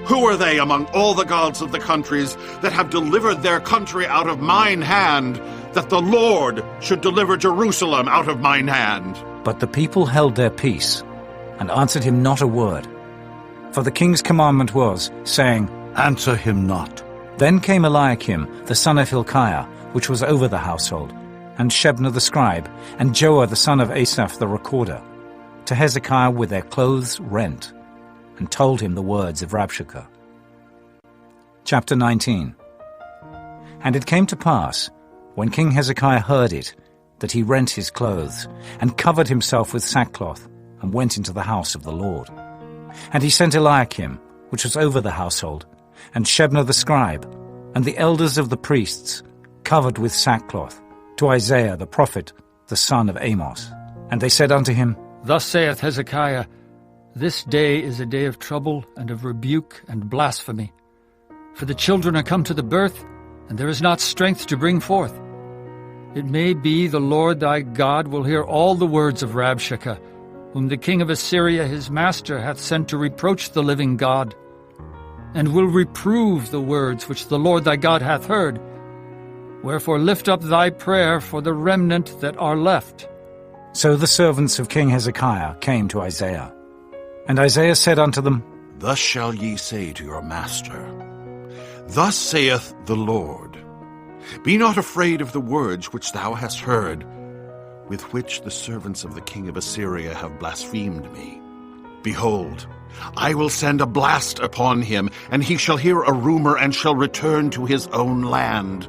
Who are they among all the gods of the countries that have delivered their country out of mine hand, that the Lord should deliver Jerusalem out of mine hand? But the people held their peace, and answered him not a word. For the king's commandment was, saying, Answer him not. Then came Eliakim the son of Hilkiah, which was over the household, and Shebna the scribe, and Joah the son of Asaph the recorder, to Hezekiah with their clothes rent, and told him the words of Rabshakeh. Chapter 19. And it came to pass, When King Hezekiah heard it, that he rent his clothes, and covered himself with sackcloth, and went into the house of the Lord. And he sent Eliakim, which was over the household, and Shebna the scribe, and the elders of the priests, covered with sackcloth, to Isaiah the prophet, the son of Amos. And they said unto him, Thus saith Hezekiah, This day is a day of trouble, and of rebuke, and blasphemy. For the children are come to the birth, and there is not strength to bring forth. It may be the Lord thy God will hear all the words of Rabshakeh, whom the king of Assyria his master hath sent to reproach the living God, and will reprove the words which the Lord thy God hath heard. Wherefore lift up thy prayer for the remnant that are left. So the servants of King Hezekiah came to Isaiah. And Isaiah said unto them, Thus shall ye say to your master, Thus saith the Lord, Be not afraid of the words which thou hast heard, with which the servants of the king of Assyria have blasphemed me. Behold, I will send a blast upon him, and he shall hear a rumor, and shall return to his own land.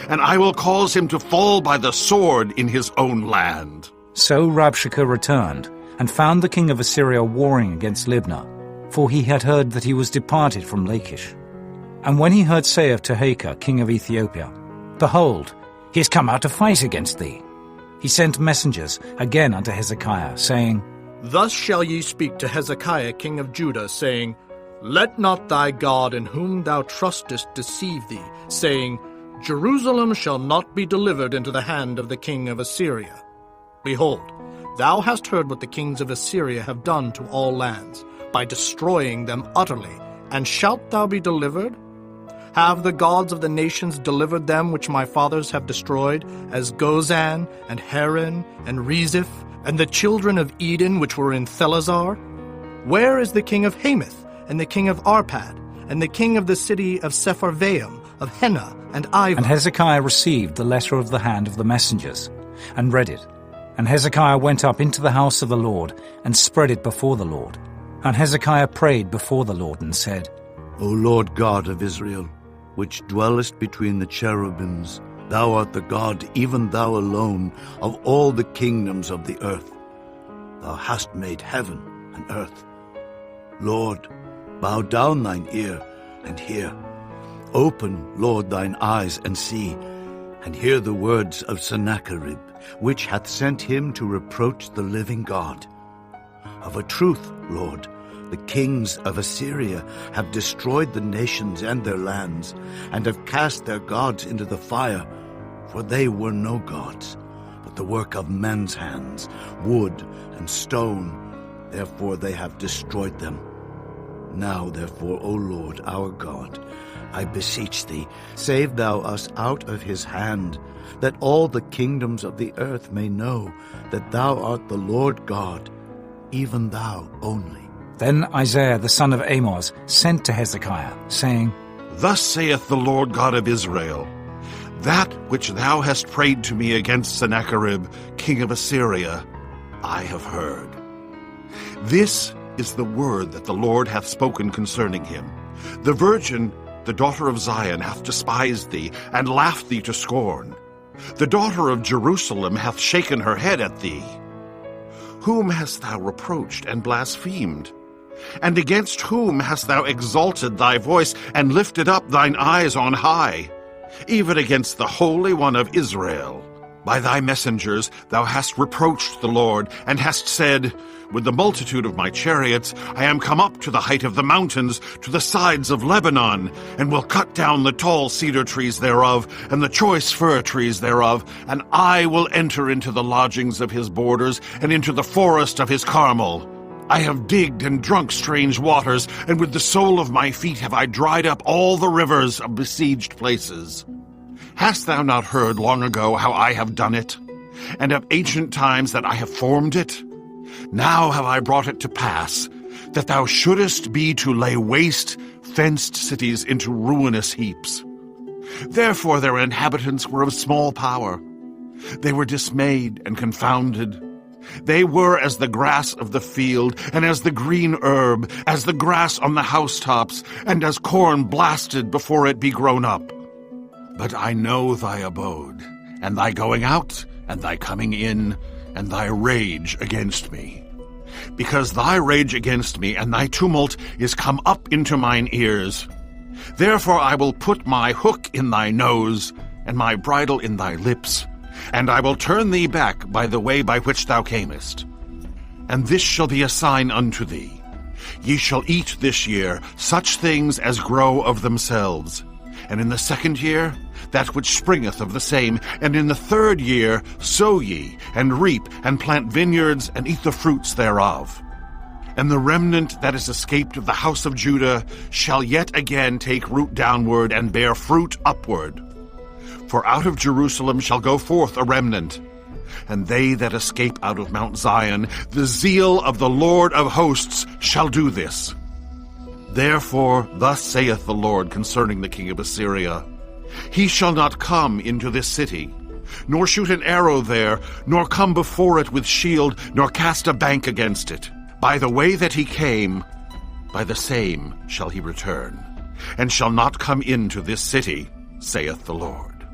And I will cause him to fall by the sword in his own land. So Rabshakeh returned, and found the king of Assyria warring against Libnah, for he had heard that he was departed from Lachish. And when he heard say of Tirhakah, king of Ethiopia, Behold, he is come out to fight against thee, he sent messengers again unto Hezekiah, saying, Thus shall ye speak to Hezekiah king of Judah, saying, Let not thy God in whom thou trustest deceive thee, saying, Jerusalem shall not be delivered into the hand of the king of Assyria. Behold, thou hast heard what the kings of Assyria have done to all lands, by destroying them utterly, and shalt thou be delivered? Have the gods of the nations delivered them which my fathers have destroyed, as Gozan, and Haran, and Reziph, and the children of Eden which were in Thelazar? Where is the king of Hamath, and the king of Arpad, and the king of the city of Sepharvaim, of Henna, and Iva? And Hezekiah received the letter of the hand of the messengers, and read it. And Hezekiah went up into the house of the Lord, and spread it before the Lord. And Hezekiah prayed before the Lord, and said, O Lord God of Israel, which dwellest between the cherubims, thou art the God, even thou alone, of all the kingdoms of the earth. Thou hast made heaven and earth. Lord, bow down thine ear and hear. Open, Lord, thine eyes and see, and hear the words of Sennacherib, which hath sent him to reproach the living God. Of a truth, Lord, the kings of Assyria have destroyed the nations and their lands, and have cast their gods into the fire, for they were no gods, but the work of men's hands, wood and stone. Therefore they have destroyed them. Now, therefore, O Lord, our God, I beseech thee, save thou us out of his hand, that all the kingdoms of the earth may know that thou art the Lord God, even thou only. Then Isaiah the son of Amos sent to Hezekiah, saying, Thus saith the Lord God of Israel, That which thou hast prayed to me against Sennacherib, king of Assyria, I have heard. This is the word that the Lord hath spoken concerning him. The virgin, the daughter of Zion, hath despised thee, and laughed thee to scorn. The daughter of Jerusalem hath shaken her head at thee. Whom hast thou reproached and blasphemed? And against whom hast thou exalted thy voice, and lifted up thine eyes on high? Even against the Holy One of Israel. By thy messengers thou hast reproached the Lord, and hast said, With the multitude of my chariots I am come up to the height of the mountains, to the sides of Lebanon, and will cut down the tall cedar trees thereof, and the choice fir trees thereof, and I will enter into the lodgings of his borders, and into the forest of his Carmel. I have digged and drunk strange waters, and with the sole of my feet have I dried up all the rivers of besieged places. Hast thou not heard long ago how I have done it, and of ancient times that I have formed it? Now have I brought it to pass, that thou shouldest be to lay waste fenced cities into ruinous heaps. Therefore their inhabitants were of small power. They were dismayed and confounded. They were as the grass of the field, and as the green herb, as the grass on the housetops, and as corn blasted before it be grown up. But I know thy abode, and thy going out, and thy coming in, and thy rage against me. Because thy rage against me and thy tumult is come up into mine ears. Therefore I will put my hook in thy nose, and my bridle in thy lips, and I will turn thee back by the way by which thou camest. And this shall be a sign unto thee. Ye shall eat this year such things as grow of themselves, and in the 2nd year that which springeth of the same, and in the 3rd year sow ye, and reap, and plant vineyards, and eat the fruits thereof. And the remnant that is escaped of the house of Judah shall yet again take root downward, and bear fruit upward. For out of Jerusalem shall go forth a remnant, and they that escape out of Mount Zion, the zeal of the Lord of hosts shall do this. Therefore thus saith the Lord concerning the king of Assyria, He shall not come into this city, nor shoot an arrow there, nor come before it with shield, nor cast a bank against it. By the way that he came, by the same shall he return, and shall not come into this city, saith the Lord.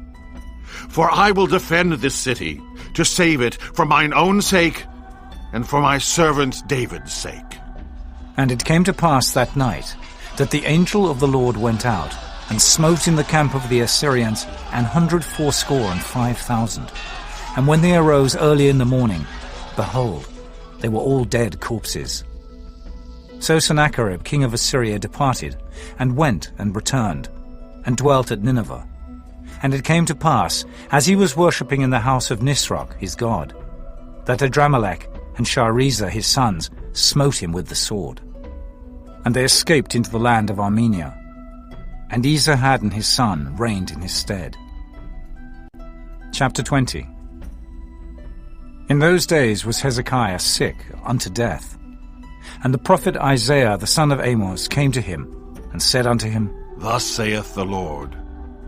For I will defend this city, to save it for mine own sake, and for my servant David's sake. And it came to pass that night, that the angel of the Lord went out, and smote in the camp of the Assyrians 185,000. And when they arose early in the morning, behold, they were all dead corpses. So Sennacherib king of Assyria departed, and went and returned, and dwelt at Nineveh. And it came to pass, as he was worshipping in the house of Nisroch his god, that Adramelech and Sharezer his sons smote him with the sword. And they escaped into the land of Armenia, and Esarhaddon his son reigned in his stead. Chapter 20. In those days was Hezekiah sick unto death. And the prophet Isaiah the son of Amos came to him, and said unto him, Thus saith the Lord,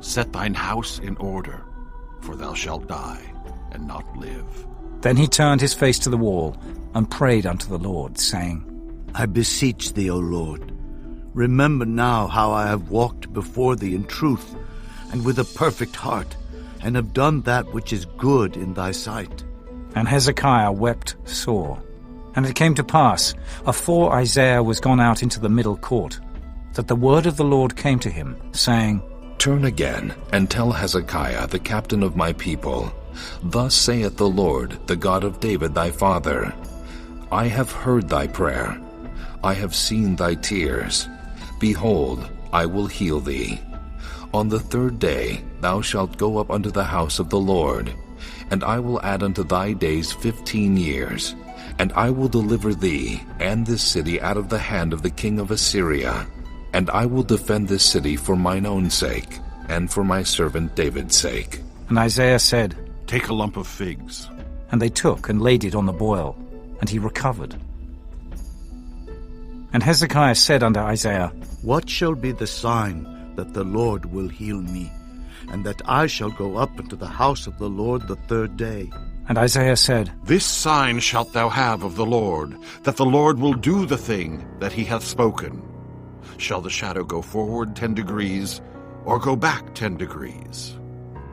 Set thine house in order, for thou shalt die, and not live. Then he turned his face to the wall, and prayed unto the Lord, saying, I beseech thee, O Lord, remember now how I have walked before thee in truth, and with a perfect heart, and have done that which is good in thy sight. And Hezekiah wept sore. And it came to pass, afore Isaiah was gone out into the middle court, that the word of the Lord came to him, saying, Turn again, and tell Hezekiah, the captain of my people, Thus saith the Lord, the God of David thy father, I have heard thy prayer, I have seen thy tears. Behold, I will heal thee. On the 3rd day thou shalt go up unto the house of the Lord, and I will add unto thy days 15 years, and I will deliver thee and this city out of the hand of the king of Assyria. And I will defend this city for mine own sake, and for my servant David's sake. And Isaiah said, Take a lump of figs. And they took and laid it on the boil, and he recovered. And Hezekiah said unto Isaiah, What shall be the sign that the Lord will heal me, and that I shall go up into the house of the Lord the 3rd day? And Isaiah said, This sign shalt thou have of the Lord, that the Lord will do the thing that he hath spoken. Shall the shadow go forward 10 degrees, or go back 10 degrees?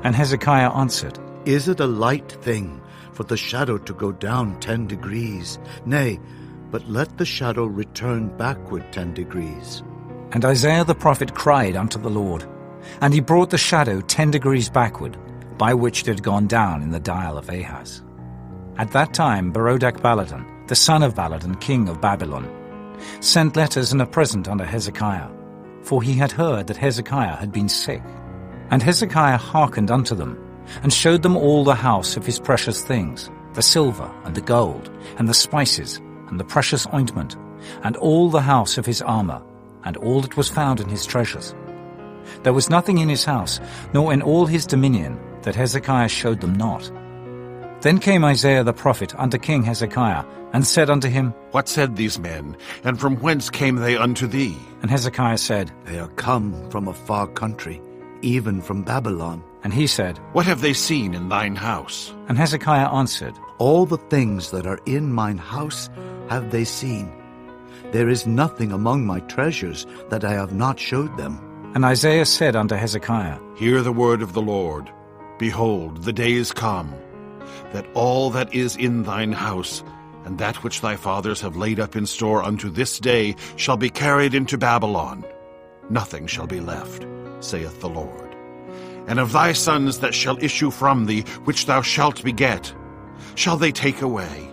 And Hezekiah answered, Is it a light thing for the shadow to go down 10 degrees? Nay, but let the shadow return backward 10 degrees. And Isaiah the prophet cried unto the Lord, and he brought the shadow 10 degrees backward, by which it had gone down in the dial of Ahaz. At that time Berodach-Baladan, the son of Baladan, king of Babylon, sent letters and a present unto Hezekiah, for he had heard that Hezekiah had been sick. And Hezekiah hearkened unto them, and showed them all the house of his precious things, the silver and the gold, and the spices, and the precious ointment, and all the house of his armor, and all that was found in his treasures. There was nothing in his house, nor in all his dominion, that Hezekiah showed them not. Then came Isaiah the prophet unto King Hezekiah, and said unto him, What said these men, and from whence came they unto thee? And Hezekiah said, They are come from a far country, even from Babylon. And he said, What have they seen in thine house? And Hezekiah answered, All the things that are in mine house have they seen. There is nothing among my treasures that I have not showed them. And Isaiah said unto Hezekiah, Hear the word of the Lord. Behold, the days come, that all that is in thine house, and that which thy fathers have laid up in store unto this day, shall be carried into Babylon. Nothing shall be left, saith the Lord. And of thy sons that shall issue from thee, which thou shalt beget, shall they take away,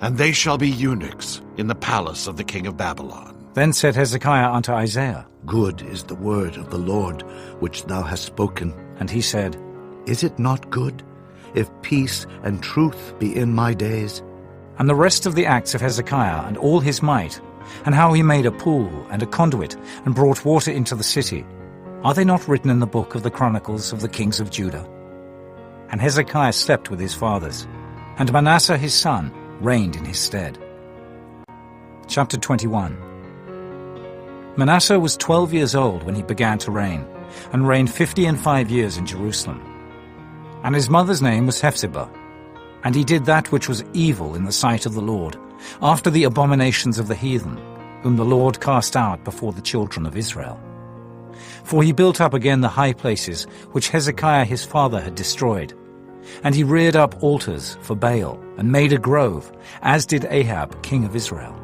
and they shall be eunuchs in the palace of the king of Babylon. Then said Hezekiah unto Isaiah, Good is the word of the Lord which thou hast spoken. And he said, Is it not good, if peace and truth be in my days? And the rest of the acts of Hezekiah, and all his might, and how he made a pool and a conduit, and brought water into the city, are they not written in the book of the Chronicles of the kings of Judah? And Hezekiah slept with his fathers, and Manasseh his son reigned in his stead. Chapter 21. Manasseh was 12 years old when he began to reign, and reigned 55 years in Jerusalem. And his mother's name was Hephzibah. And he did that which was evil in the sight of the Lord, after the abominations of the heathen, whom the Lord cast out before the children of Israel. For he built up again the high places which Hezekiah his father had destroyed. And he reared up altars for Baal, and made a grove, as did Ahab king of Israel,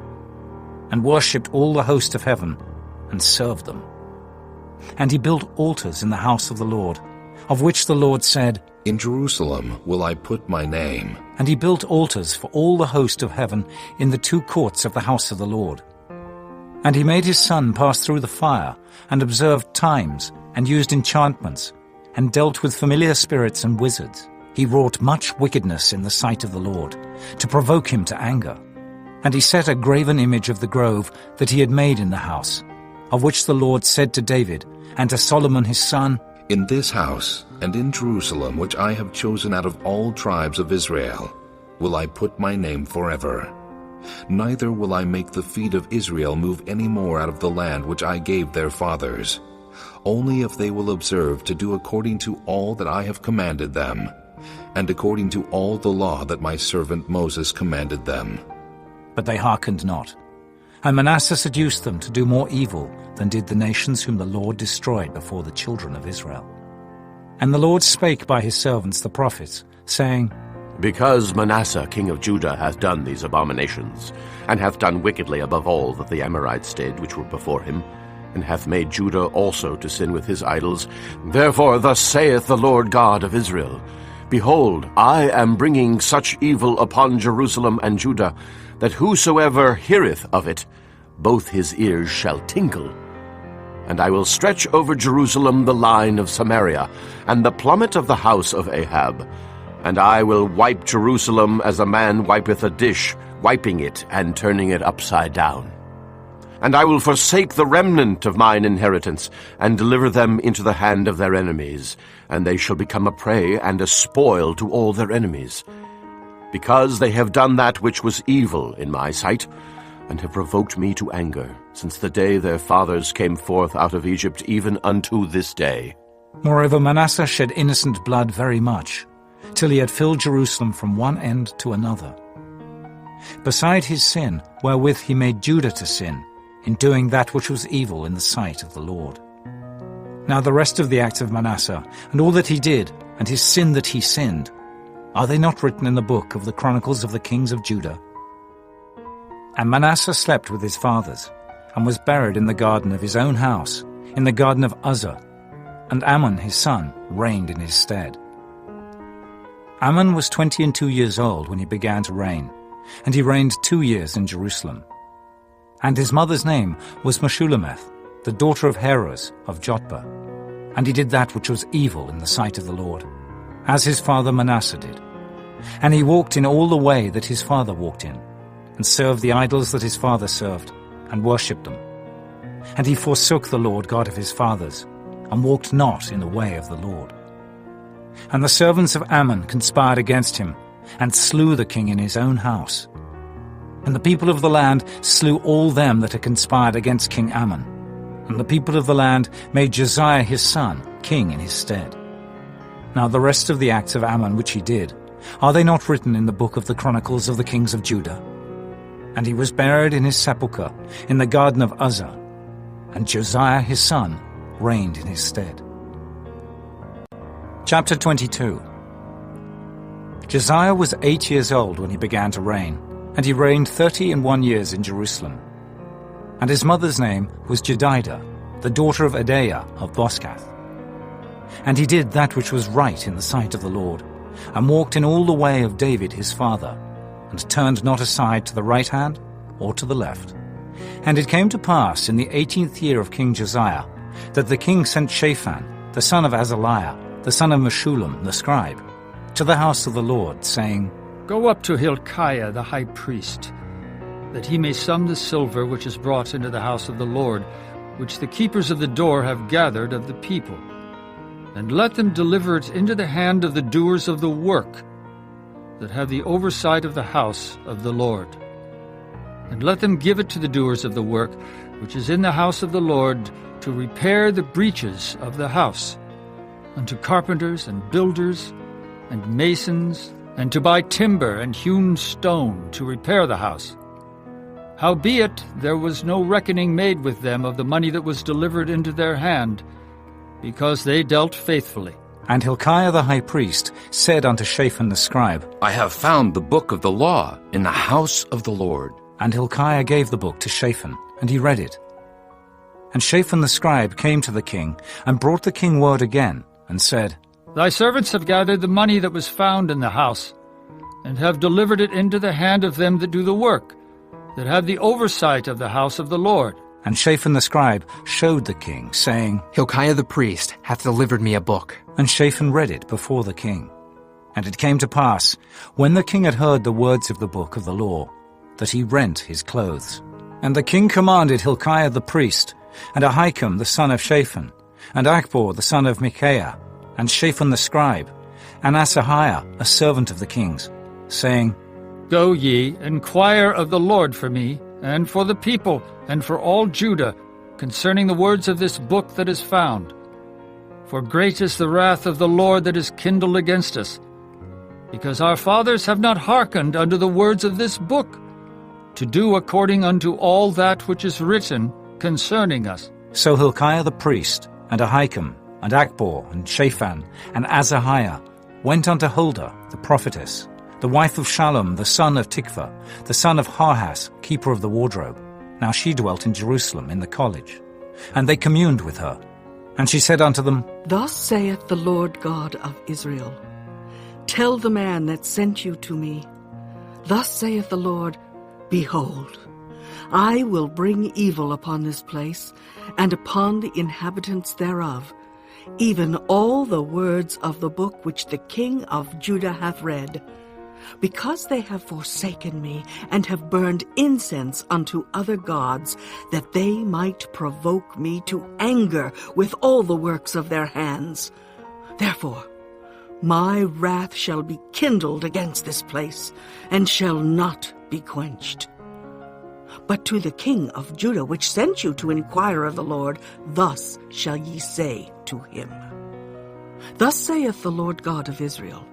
and worshipped all the host of heaven, and served them. And he built altars in the house of the Lord, of which the Lord said, In Jerusalem will I put my name. And he built altars for all the host of heaven in the two courts of the house of the Lord. And he made his son pass through the fire, and observed times, and used enchantments, and dealt with familiar spirits and wizards. He wrought much wickedness in the sight of the Lord, to provoke him to anger. And he set a graven image of the grove that he had made in the house, of which the Lord said to David and to Solomon his son, In this house and in Jerusalem, which I have chosen out of all tribes of Israel, will I put my name forever. Neither will I make the feet of Israel move any more out of the land which I gave their fathers, only if they will observe to do according to all that I have commanded them, and according to all the law that my servant Moses commanded them. But they hearkened not. And Manasseh seduced them to do more evil than did the nations whom the Lord destroyed before the children of Israel. And the Lord spake by his servants the prophets, saying, Because Manasseh king of Judah hath done these abominations, and hath done wickedly above all that the Amorites did which were before him, and hath made Judah also to sin with his idols, therefore thus saith the Lord God of Israel, Behold, I am bringing such evil upon Jerusalem and Judah, that whosoever heareth of it, both his ears shall tingle. And I will stretch over Jerusalem the line of Samaria, and the plummet of the house of Ahab. And I will wipe Jerusalem as a man wipeth a dish, wiping it and turning it upside down. And I will forsake the remnant of mine inheritance, and deliver them into the hand of their enemies, and they shall become a prey and a spoil to all their enemies. Because they have done that which was evil in my sight, and have provoked me to anger, since the day their fathers came forth out of Egypt, even unto this day. Moreover, Manasseh shed innocent blood very much, till he had filled Jerusalem from one end to another. Beside his sin, wherewith he made Judah to sin, in doing that which was evil in the sight of the Lord. Now the rest of the acts of Manasseh, and all that he did, and his sin that he sinned, are they not written in the book of the Chronicles of the kings of Judah? And Manasseh slept with his fathers, and was buried in the garden of his own house, in the garden of Uzzah, and Amon his son reigned in his stead. Amon was 22 years old when he began to reign, and he reigned 2 years in Jerusalem. And his mother's name was Meshullemeth, the daughter of Heroes of Jotbah. And he did that which was evil in the sight of the Lord, as his father Manasseh did. And he walked in all the way that his father walked in, and served the idols that his father served, and worshipped them. And he forsook the Lord God of his fathers, and walked not in the way of the Lord. And the servants of Ammon conspired against him, and slew the king in his own house. And the people of the land slew all them that had conspired against King Ammon. And the people of the land made Josiah his son king in his stead. Now the rest of the acts of Ammon which he did, are they not written in the book of the Chronicles of the kings of Judah? And he was buried in his sepulchre in the garden of Uzzah, and Josiah his son reigned in his stead. Chapter 22. Josiah was 8 years old when he began to reign, and he reigned 31 years in Jerusalem. And his mother's name was Jedidah, the daughter of Adaiah of Boscath. And he did that which was right in the sight of the Lord, and walked in all the way of David his father, and turned not aside to the right hand or to the left. And it came to pass in the 18th year of King Josiah, that the king sent Shaphan, the son of Azaliah, the son of Meshullam the scribe, to the house of the Lord, saying, Go up to Hilkiah the high priest, that he may sum the silver which is brought into the house of the Lord, which the keepers of the door have gathered of the people. And let them deliver it into the hand of the doers of the work, that have the oversight of the house of the Lord. And let them give it to the doers of the work, which is in the house of the Lord, to repair the breaches of the house, and to carpenters and builders and masons, and to buy timber and hewn stone to repair the house. Howbeit there was no reckoning made with them of the money that was delivered into their hand, because they dealt faithfully. And Hilkiah the high priest said unto Shaphan the scribe, I have found the book of the law in the house of the Lord. And Hilkiah gave the book to Shaphan, and he read it. And Shaphan the scribe came to the king, and brought the king word again, and said, Thy servants have gathered the money that was found in the house, and have delivered it into the hand of them that do the work, that have the oversight of the house of the Lord. And Shaphan the scribe showed the king, saying, Hilkiah the priest hath delivered me a book. And Shaphan read it before the king. And it came to pass, when the king had heard the words of the book of the law, that he rent his clothes. And the king commanded Hilkiah the priest, and Ahikam the son of Shaphan, and Achbor the son of Micaiah, and Shaphan the scribe, and Asahiah a servant of the king's, saying, Go ye, inquire of the Lord for me, and for the people, and for all Judah, concerning the words of this book that is found. For great is the wrath of the Lord that is kindled against us, because our fathers have not hearkened unto the words of this book, to do according unto all that which is written concerning us. So Hilkiah the priest, and Ahikam, and Achbor, and Shaphan, and Asahiah went unto Huldah the prophetess, the wife of Shallum the son of Tikvah, the son of Harhas, keeper of the wardrobe. Now she dwelt in Jerusalem in the college. And they communed with her. And she said unto them, Thus saith the Lord God of Israel, Tell the man that sent you to me, Thus saith the Lord, Behold, I will bring evil upon this place, and upon the inhabitants thereof, even all the words of the book which the king of Judah hath read, because they have forsaken me, and have burned incense unto other gods, that they might provoke me to anger with all the works of their hands. Therefore my wrath shall be kindled against this place, and shall not be quenched. But to the king of Judah, which sent you to inquire of the Lord, thus shall ye say to him, Thus saith the Lord God of Israel,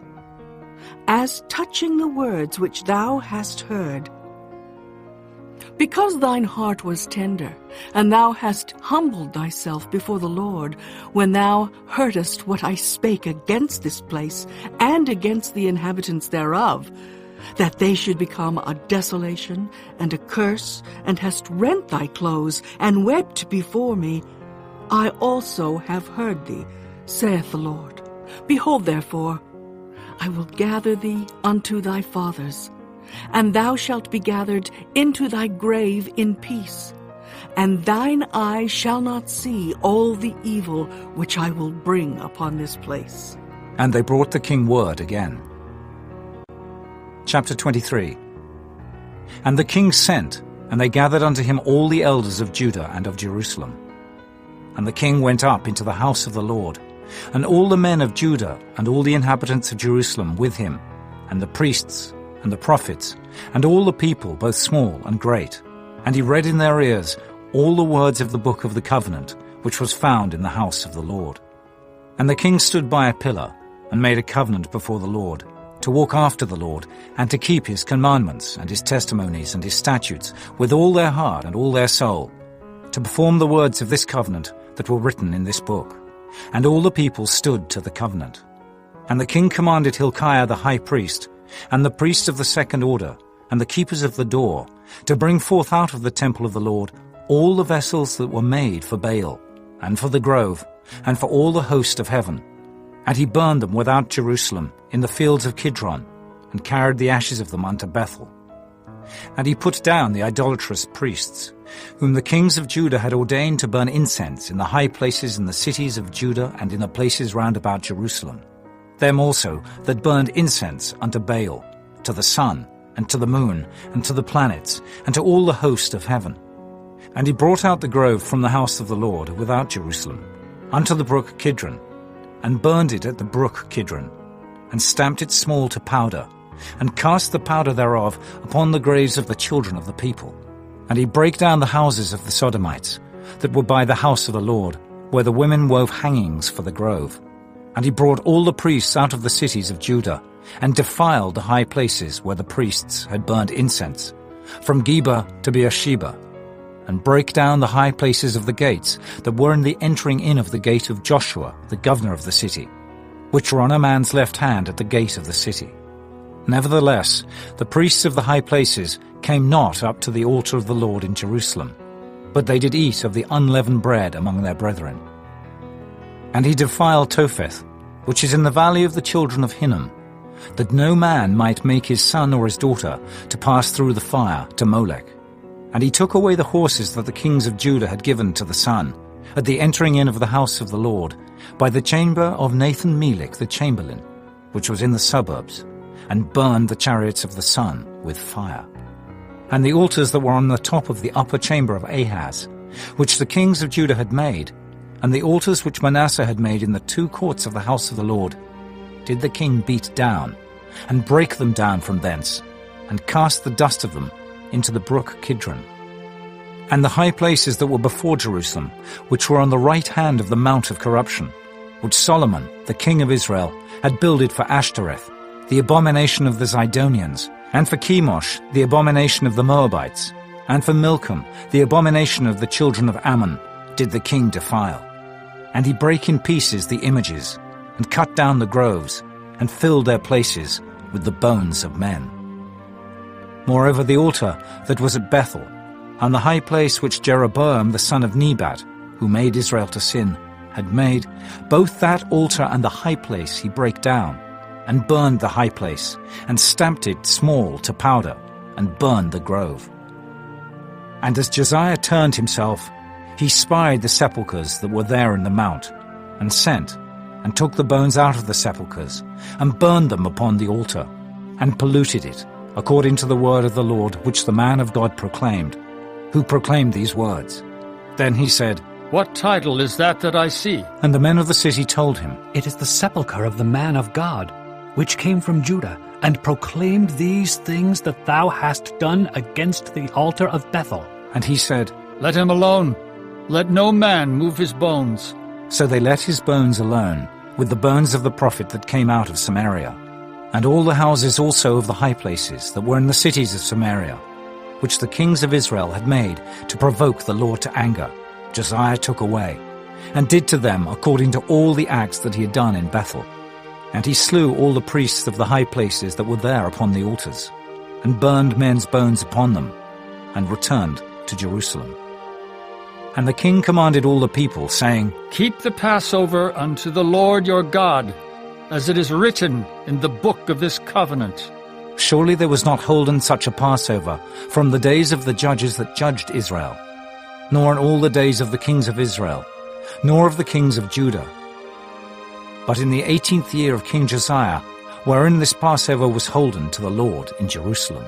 As touching the words which thou hast heard, because thine heart was tender, and thou hast humbled thyself before the Lord, when thou heardest what I spake against this place, and against the inhabitants thereof, that they should become a desolation and a curse, and hast rent thy clothes, and wept before me, I also have heard thee, saith the Lord. Behold, therefore, I will gather thee unto thy fathers, and thou shalt be gathered into thy grave in peace, and thine eye shall not see all the evil which I will bring upon this place. And they brought the king word again. Chapter 23. And the king sent, and they gathered unto him all the elders of Judah and of Jerusalem. And the king went up into the house of the Lord, and all the men of Judah and all the inhabitants of Jerusalem with him, and the priests and the prophets, and all the people, both small and great. And he read in their ears all the words of the book of the covenant, which was found in the house of the Lord. And the king stood by a pillar, and made a covenant before the Lord, to walk after the Lord, and to keep his commandments, and his testimonies, and his statutes, with all their heart and all their soul, to perform the words of this covenant that were written in this book. And all the people stood to the covenant. And the king commanded Hilkiah the high priest, and the priests of the second order, and the keepers of the door, to bring forth out of the temple of the Lord all the vessels that were made for Baal, and for the grove, and for all the host of heaven. And he burned them without Jerusalem, in the fields of Kidron, and carried the ashes of them unto Bethel. And he put down the idolatrous priests, whom the kings of Judah had ordained to burn incense in the high places in the cities of Judah and in the places round about Jerusalem. Them also that burned incense unto Baal, to the sun, and to the moon, and to the planets, and to all the host of heaven. And he brought out the grove from the house of the Lord without Jerusalem, unto the brook Kidron, and burned it at the brook Kidron, and stamped it small to powder, and cast the powder thereof upon the graves of the children of the people. And he brake down the houses of the Sodomites, that were by the house of the Lord, where the women wove hangings for the grove. And he brought all the priests out of the cities of Judah, and defiled the high places where the priests had burnt incense, from Geba to Beersheba, and brake down the high places of the gates that were in the entering in of the gate of Joshua, the governor of the city, which were on a man's left hand at the gate of the city. Nevertheless, the priests of the high places came not up to the altar of the Lord in Jerusalem, but they did eat of the unleavened bread among their brethren. And he defiled Topheth, which is in the valley of the children of Hinnom, that no man might make his son or his daughter to pass through the fire to Molech. And he took away the horses that the kings of Judah had given to the sun, at the entering in of the house of the Lord, by the chamber of Nathan-Melech the chamberlain, which was in the suburbs, and burned the chariots of the sun with fire. And the altars that were on the top of the upper chamber of Ahaz, which the kings of Judah had made, and the altars which Manasseh had made in the two courts of the house of the Lord, did the king beat down, and break them down from thence, and cast the dust of them into the brook Kidron. And the high places that were before Jerusalem, which were on the right hand of the mount of corruption, which Solomon, the king of Israel, had builded for Ashtoreth, the abomination of the Zidonians, and for Chemosh, the abomination of the Moabites, and for Milcom, the abomination of the children of Ammon, did the king defile. And he brake in pieces the images, and cut down the groves, and filled their places with the bones of men. Moreover, the altar that was at Bethel, and the high place which Jeroboam the son of Nebat, who made Israel to sin, had made, both that altar and the high place he brake down, and burned the high place, and stamped it small to powder, and burned the grove. And as Josiah turned himself, he spied the sepulchres that were there in the mount, and sent, and took the bones out of the sepulchres, and burned them upon the altar, and polluted it, according to the word of the Lord which the man of God proclaimed, who proclaimed these words. Then he said, What title is that I see? And the men of the city told him, It is the sepulchre of the man of God, which came from Judah, and proclaimed these things that thou hast done against the altar of Bethel. And he said, Let him alone. Let no man move his bones. So they let his bones alone, with the bones of the prophet that came out of Samaria, and all the houses also of the high places that were in the cities of Samaria, which the kings of Israel had made to provoke the Lord to anger, Josiah took away, and did to them according to all the acts that he had done in Bethel. And he slew all the priests of the high places that were there upon the altars, and burned men's bones upon them, and returned to Jerusalem. And the king commanded all the people, saying, Keep the Passover unto the Lord your God, as it is written in the book of this covenant. Surely there was not holden such a Passover from the days of the judges that judged Israel, nor in all the days of the kings of Israel, nor of the kings of Judah. But in the 18th year of King Josiah, wherein this Passover was holden to the Lord in Jerusalem.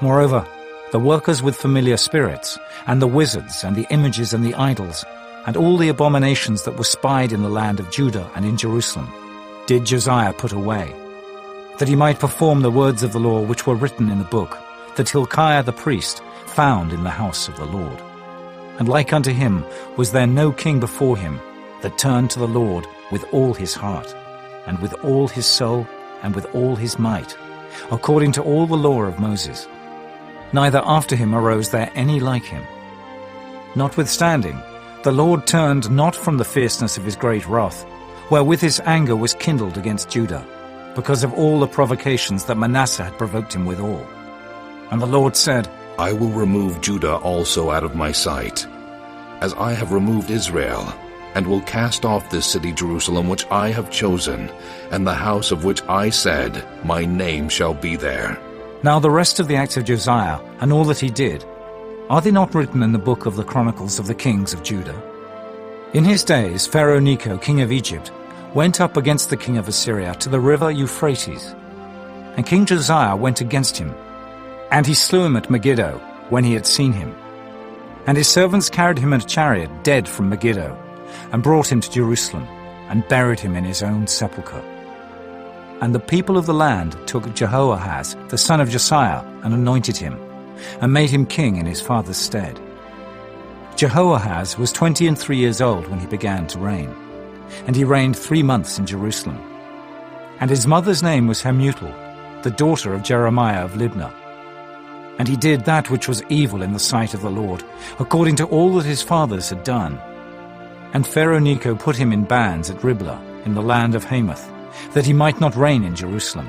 Moreover, the workers with familiar spirits, and the wizards, and the images, and the idols, and all the abominations that were spied in the land of Judah and in Jerusalem, did Josiah put away, that he might perform the words of the law which were written in the book, that Hilkiah the priest found in the house of the Lord. And like unto him was there no king before him, that turned to the Lord with all his heart, and with all his soul, and with all his might, according to all the law of Moses. Neither after him arose there any like him. Notwithstanding, the Lord turned not from the fierceness of his great wrath, wherewith his anger was kindled against Judah, because of all the provocations that Manasseh had provoked him withal. And the Lord said, I will remove Judah also out of my sight, as I have removed Israel, and will cast off this city Jerusalem which I have chosen, and the house of which I said, My name shall be there. Now the rest of the acts of Josiah, and all that he did, are they not written in the book of the Chronicles of the kings of Judah? In his days Pharaoh Necho, king of Egypt, went up against the king of Assyria to the river Euphrates. And King Josiah went against him, and he slew him at Megiddo, when he had seen him. And his servants carried him in a chariot dead from Megiddo, and brought him to Jerusalem, and buried him in his own sepulchre. And the people of the land took Jehoahaz, the son of Josiah, and anointed him, and made him king in his father's stead. Jehoahaz was 23 years old when he began to reign, and he reigned 3 months in Jerusalem. And his mother's name was Hamutal, the daughter of Jeremiah of Libnah. And he did that which was evil in the sight of the Lord, according to all that his fathers had done. And Pharaoh Necho put him in bands at Riblah, in the land of Hamath, that he might not reign in Jerusalem,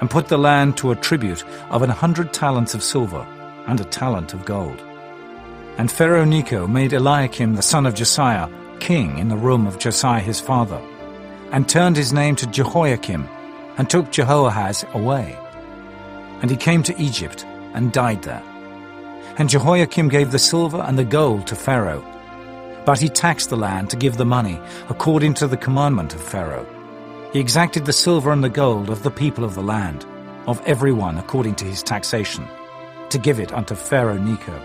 and put the land to a tribute of 100 talents of silver, and a talent of gold. And Pharaoh Necho made Eliakim the son of Josiah king in the room of Josiah his father, and turned his name to Jehoiakim, and took Jehoahaz away. And he came to Egypt, and died there. And Jehoiakim gave the silver and the gold to Pharaoh, but he taxed the land to give the money according to the commandment of Pharaoh. He exacted the silver and the gold of the people of the land, of every one according to his taxation, to give it unto Pharaoh Necho.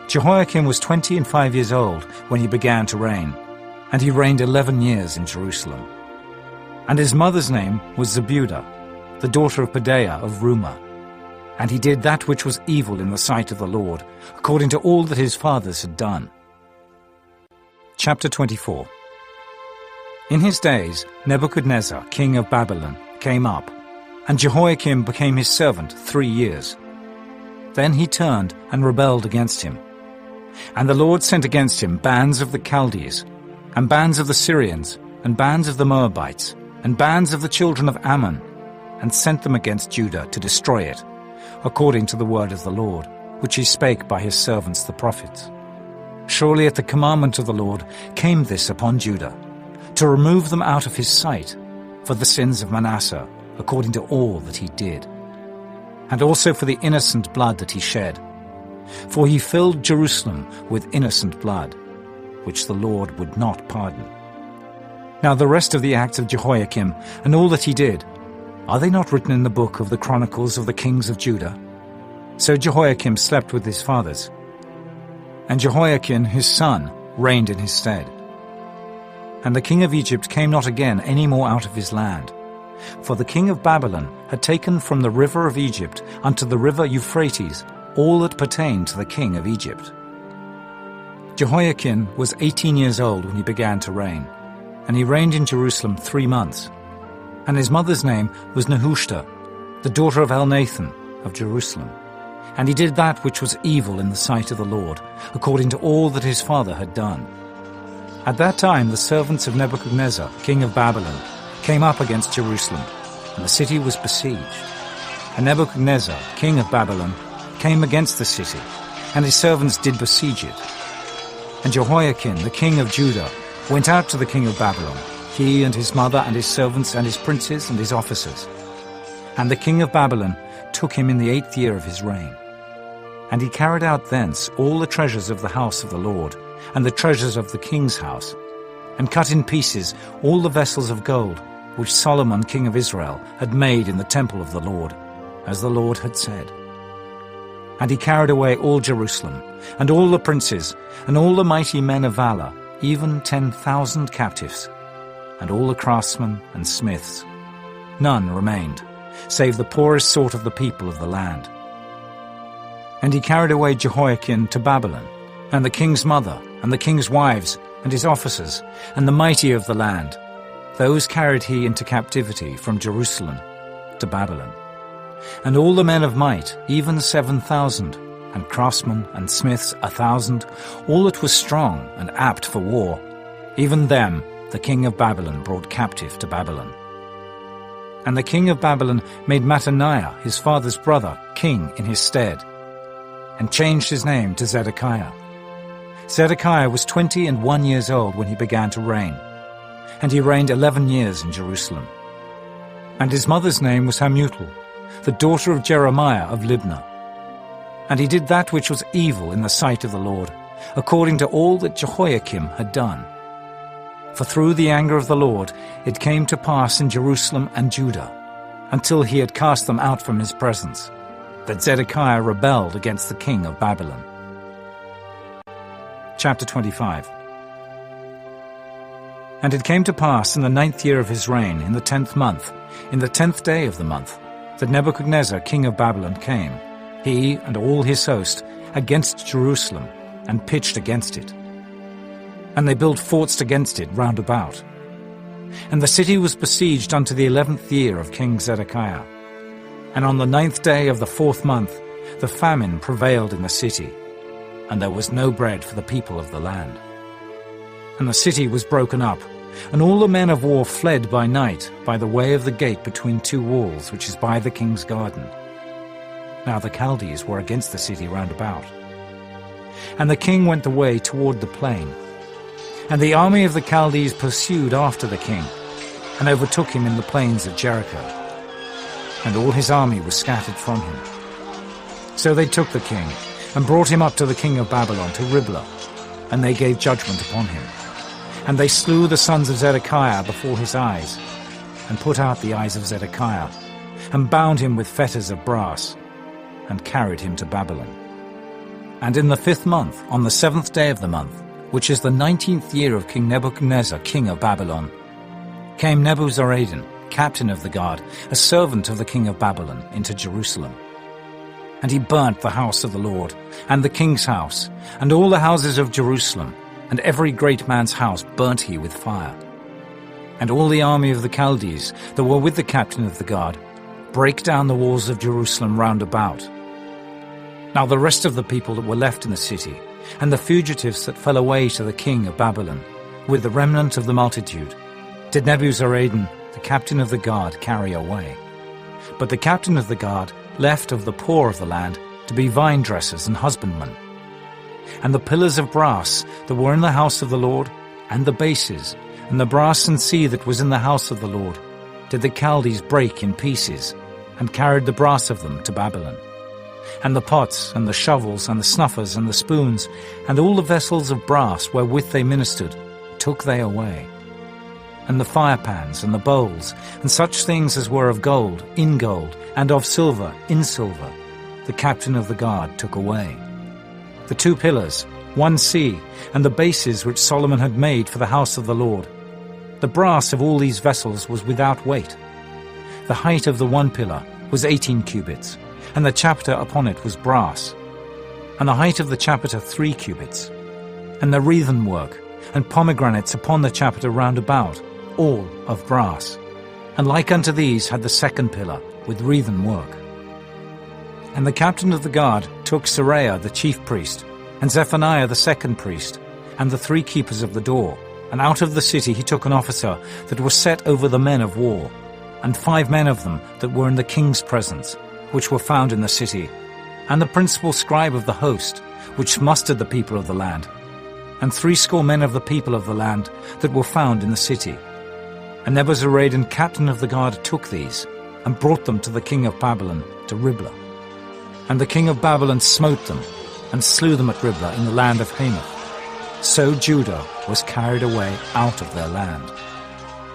Jehoiakim was 25 years old when he began to reign, and he reigned 11 years in Jerusalem. And his mother's name was Zebudah, the daughter of Pedaiah of Rumah. And he did that which was evil in the sight of the Lord, according to all that his fathers had done. Chapter 24. In his days Nebuchadnezzar, king of Babylon, came up, and Jehoiakim became his servant 3 years. Then he turned and rebelled against him. And the Lord sent against him bands of the Chaldees, and bands of the Syrians, and bands of the Moabites, and bands of the children of Ammon, and sent them against Judah to destroy it, according to the word of the Lord, which he spake by his servants the prophets. Surely at the commandment of the Lord came this upon Judah, to remove them out of his sight, for the sins of Manasseh, according to all that he did, and also for the innocent blood that he shed. For he filled Jerusalem with innocent blood, which the Lord would not pardon. Now the rest of the acts of Jehoiakim, and all that he did, are they not written in the book of the Chronicles of the kings of Judah? So Jehoiakim slept with his fathers, and Jehoiakim his son reigned in his stead. And the king of Egypt came not again any more out of his land, for the king of Babylon had taken from the river of Egypt unto the river Euphrates all that pertained to the king of Egypt. Jehoiakim was 18 years old when he began to reign, and he reigned in Jerusalem 3 months. And his mother's name was Nehushta, the daughter of Elnathan of Jerusalem. And he did that which was evil in the sight of the Lord, according to all that his father had done. At that time the servants of Nebuchadnezzar, king of Babylon, came up against Jerusalem, and the city was besieged. And Nebuchadnezzar, king of Babylon, came against the city, and his servants did besiege it. And Jehoiakim, the king of Judah, went out to the king of Babylon, he and his mother and his servants and his princes and his officers. And the king of Babylon took him in the 8th year of his reign. And he carried out thence all the treasures of the house of the Lord, and the treasures of the king's house, and cut in pieces all the vessels of gold which Solomon king of Israel had made in the temple of the Lord, as the Lord had said. And he carried away all Jerusalem, and all the princes, and all the mighty men of valor, even 10,000 captives, and all the craftsmen and smiths. None remained, save the poorest sort of the people of the land. And he carried away Jehoiakim to Babylon, and the king's mother, and the king's wives, and his officers, and the mighty of the land. Those carried he into captivity from Jerusalem to Babylon. And all the men of might, even 7,000, and craftsmen and smiths 1,000, all that was strong and apt for war, even them the king of Babylon brought captive to Babylon. And the king of Babylon made Mattaniah, his father's brother, king in his stead, and changed his name to Zedekiah. Zedekiah was 21 years old when he began to reign, and he reigned 11 years in Jerusalem. And his mother's name was Hamutal, the daughter of Jeremiah of Libnah. And he did that which was evil in the sight of the Lord, according to all that Jehoiakim had done. For through the anger of the Lord it came to pass in Jerusalem and Judah, until he had cast them out from his presence, that Zedekiah rebelled against the king of Babylon. Chapter 25. And it came to pass in the 9th year of his reign, in the 10th month, in the 10th day of the month, that Nebuchadnezzar king of Babylon came, he and all his host, against Jerusalem, and pitched against it. And they built forts against it round about. And the city was besieged unto the 11th year of King Zedekiah. And on the 9th day of the 4th month, the famine prevailed in the city, and there was no bread for the people of the land. And the city was broken up, and all the men of war fled by night by the way of the gate between two walls, which is by the king's garden. Now the Chaldees were against the city round about. And the king went away toward the plain. And the army of the Chaldees pursued after the king, and overtook him in the plains of Jericho. And all his army was scattered from him. So they took the king, and brought him up to the king of Babylon, to Riblah, and they gave judgment upon him. And they slew the sons of Zedekiah before his eyes, and put out the eyes of Zedekiah, and bound him with fetters of brass, and carried him to Babylon. And in the 5th month, on the 7th day of the month, which is the 19th year of King Nebuchadnezzar, king of Babylon, came Nebuzaradan, captain of the guard, a servant of the king of Babylon, into Jerusalem. And he burnt the house of the Lord, and the king's house, and all the houses of Jerusalem, and every great man's house burnt he with fire. And all the army of the Chaldees that were with the captain of the guard brake down the walls of Jerusalem round about. Now the rest of the people that were left in the city, and the fugitives that fell away to the king of Babylon, with the remnant of the multitude, did Nebuzaradan, the captain of the guard, carry away. But the captain of the guard left of the poor of the land to be vine dressers and husbandmen. And the pillars of brass that were in the house of the Lord, and the bases, and the brass and sea that was in the house of the Lord, did the Chaldees break in pieces, and carried the brass of them to Babylon. And the pots, and the shovels, and the snuffers, and the spoons, and all the vessels of brass wherewith they ministered, took they away. And the firepans, and the bowls, and such things as were of gold, in gold, and of silver, in silver, the captain of the guard took away. The 2 pillars, 1 sea, and the bases which Solomon had made for the house of the Lord. The brass of all these vessels was without weight. The height of the 1 pillar was 18 cubits, and the chapiter upon it was brass, and the height of the chapiter 3 cubits, and the wreathen work, and pomegranates upon the chapiter round about, all of brass. And like unto these had the 2nd pillar, with wreathen work. And the captain of the guard took Seraiah the chief priest, and Zephaniah the 2nd priest, and the 3 keepers of the door, and out of the city he took an officer that was set over the men of war, and 5 men of them that were in the king's presence, which were found in the city, and the principal scribe of the host, which mustered the people of the land, and 70 men of the people of the land that were found in the city. And Nebuzaradan, captain of the guard, took these, and brought them to the king of Babylon, to Riblah. And the king of Babylon smote them, and slew them at Riblah in the land of Hamath. So Judah was carried away out of their land.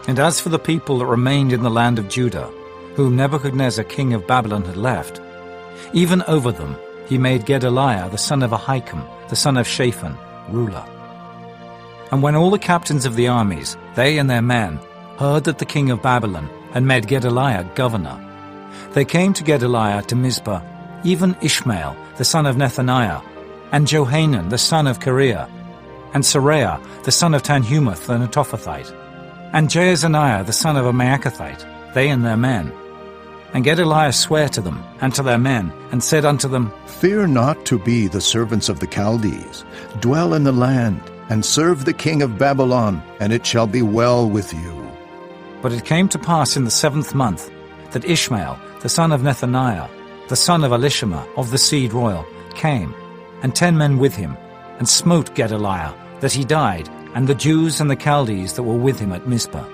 And as for the people that remained in the land of Judah, whom Nebuchadnezzar king of Babylon had left, even over them he made Gedaliah the son of Ahikam, the son of Shaphan, ruler. And when all the captains of the armies, they and their men, heard that the king of Babylon had made Gedaliah governor, they came to Gedaliah to Mizpah, even Ishmael the son of Nethaniah, and Johanan the son of Kareah, and Seraiah the son of Tanhumeth the Netophathite, and Jaazaniah the son of a Maacathite, they and their men. And Gedaliah sware to them and to their men, and said unto them, Fear not to be the servants of the Chaldees. Dwell in the land, and serve the king of Babylon, and it shall be well with you. But it came to pass in the 7th month that Ishmael, the son of Nethaniah, the son of Elishama of the seed royal, came, and 10 men with him, and smote Gedaliah, that he died, and the Jews and the Chaldees that were with him at Mizpah.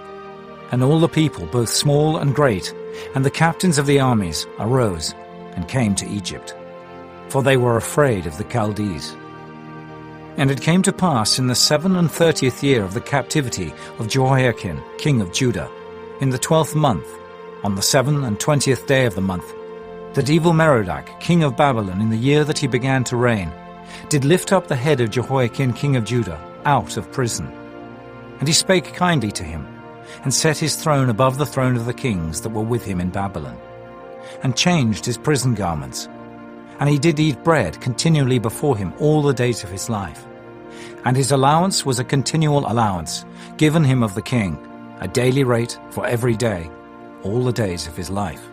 And all the people, both small and great, and the captains of the armies, arose, and came to Egypt. For they were afraid of the Chaldees. And it came to pass in the 37th year of the captivity of Jehoiakim, king of Judah, in the 12th month, on the 27th day of the month, that Evil-Merodach, king of Babylon, in the year that he began to reign, did lift up the head of Jehoiakim, king of Judah, out of prison. And he spake kindly to him, and set his throne above the throne of the kings that were with him in Babylon, and changed his prison garments. And he did eat bread continually before him all the days of his life. And his allowance was a continual allowance, given him of the king, a daily rate for every day, all the days of his life.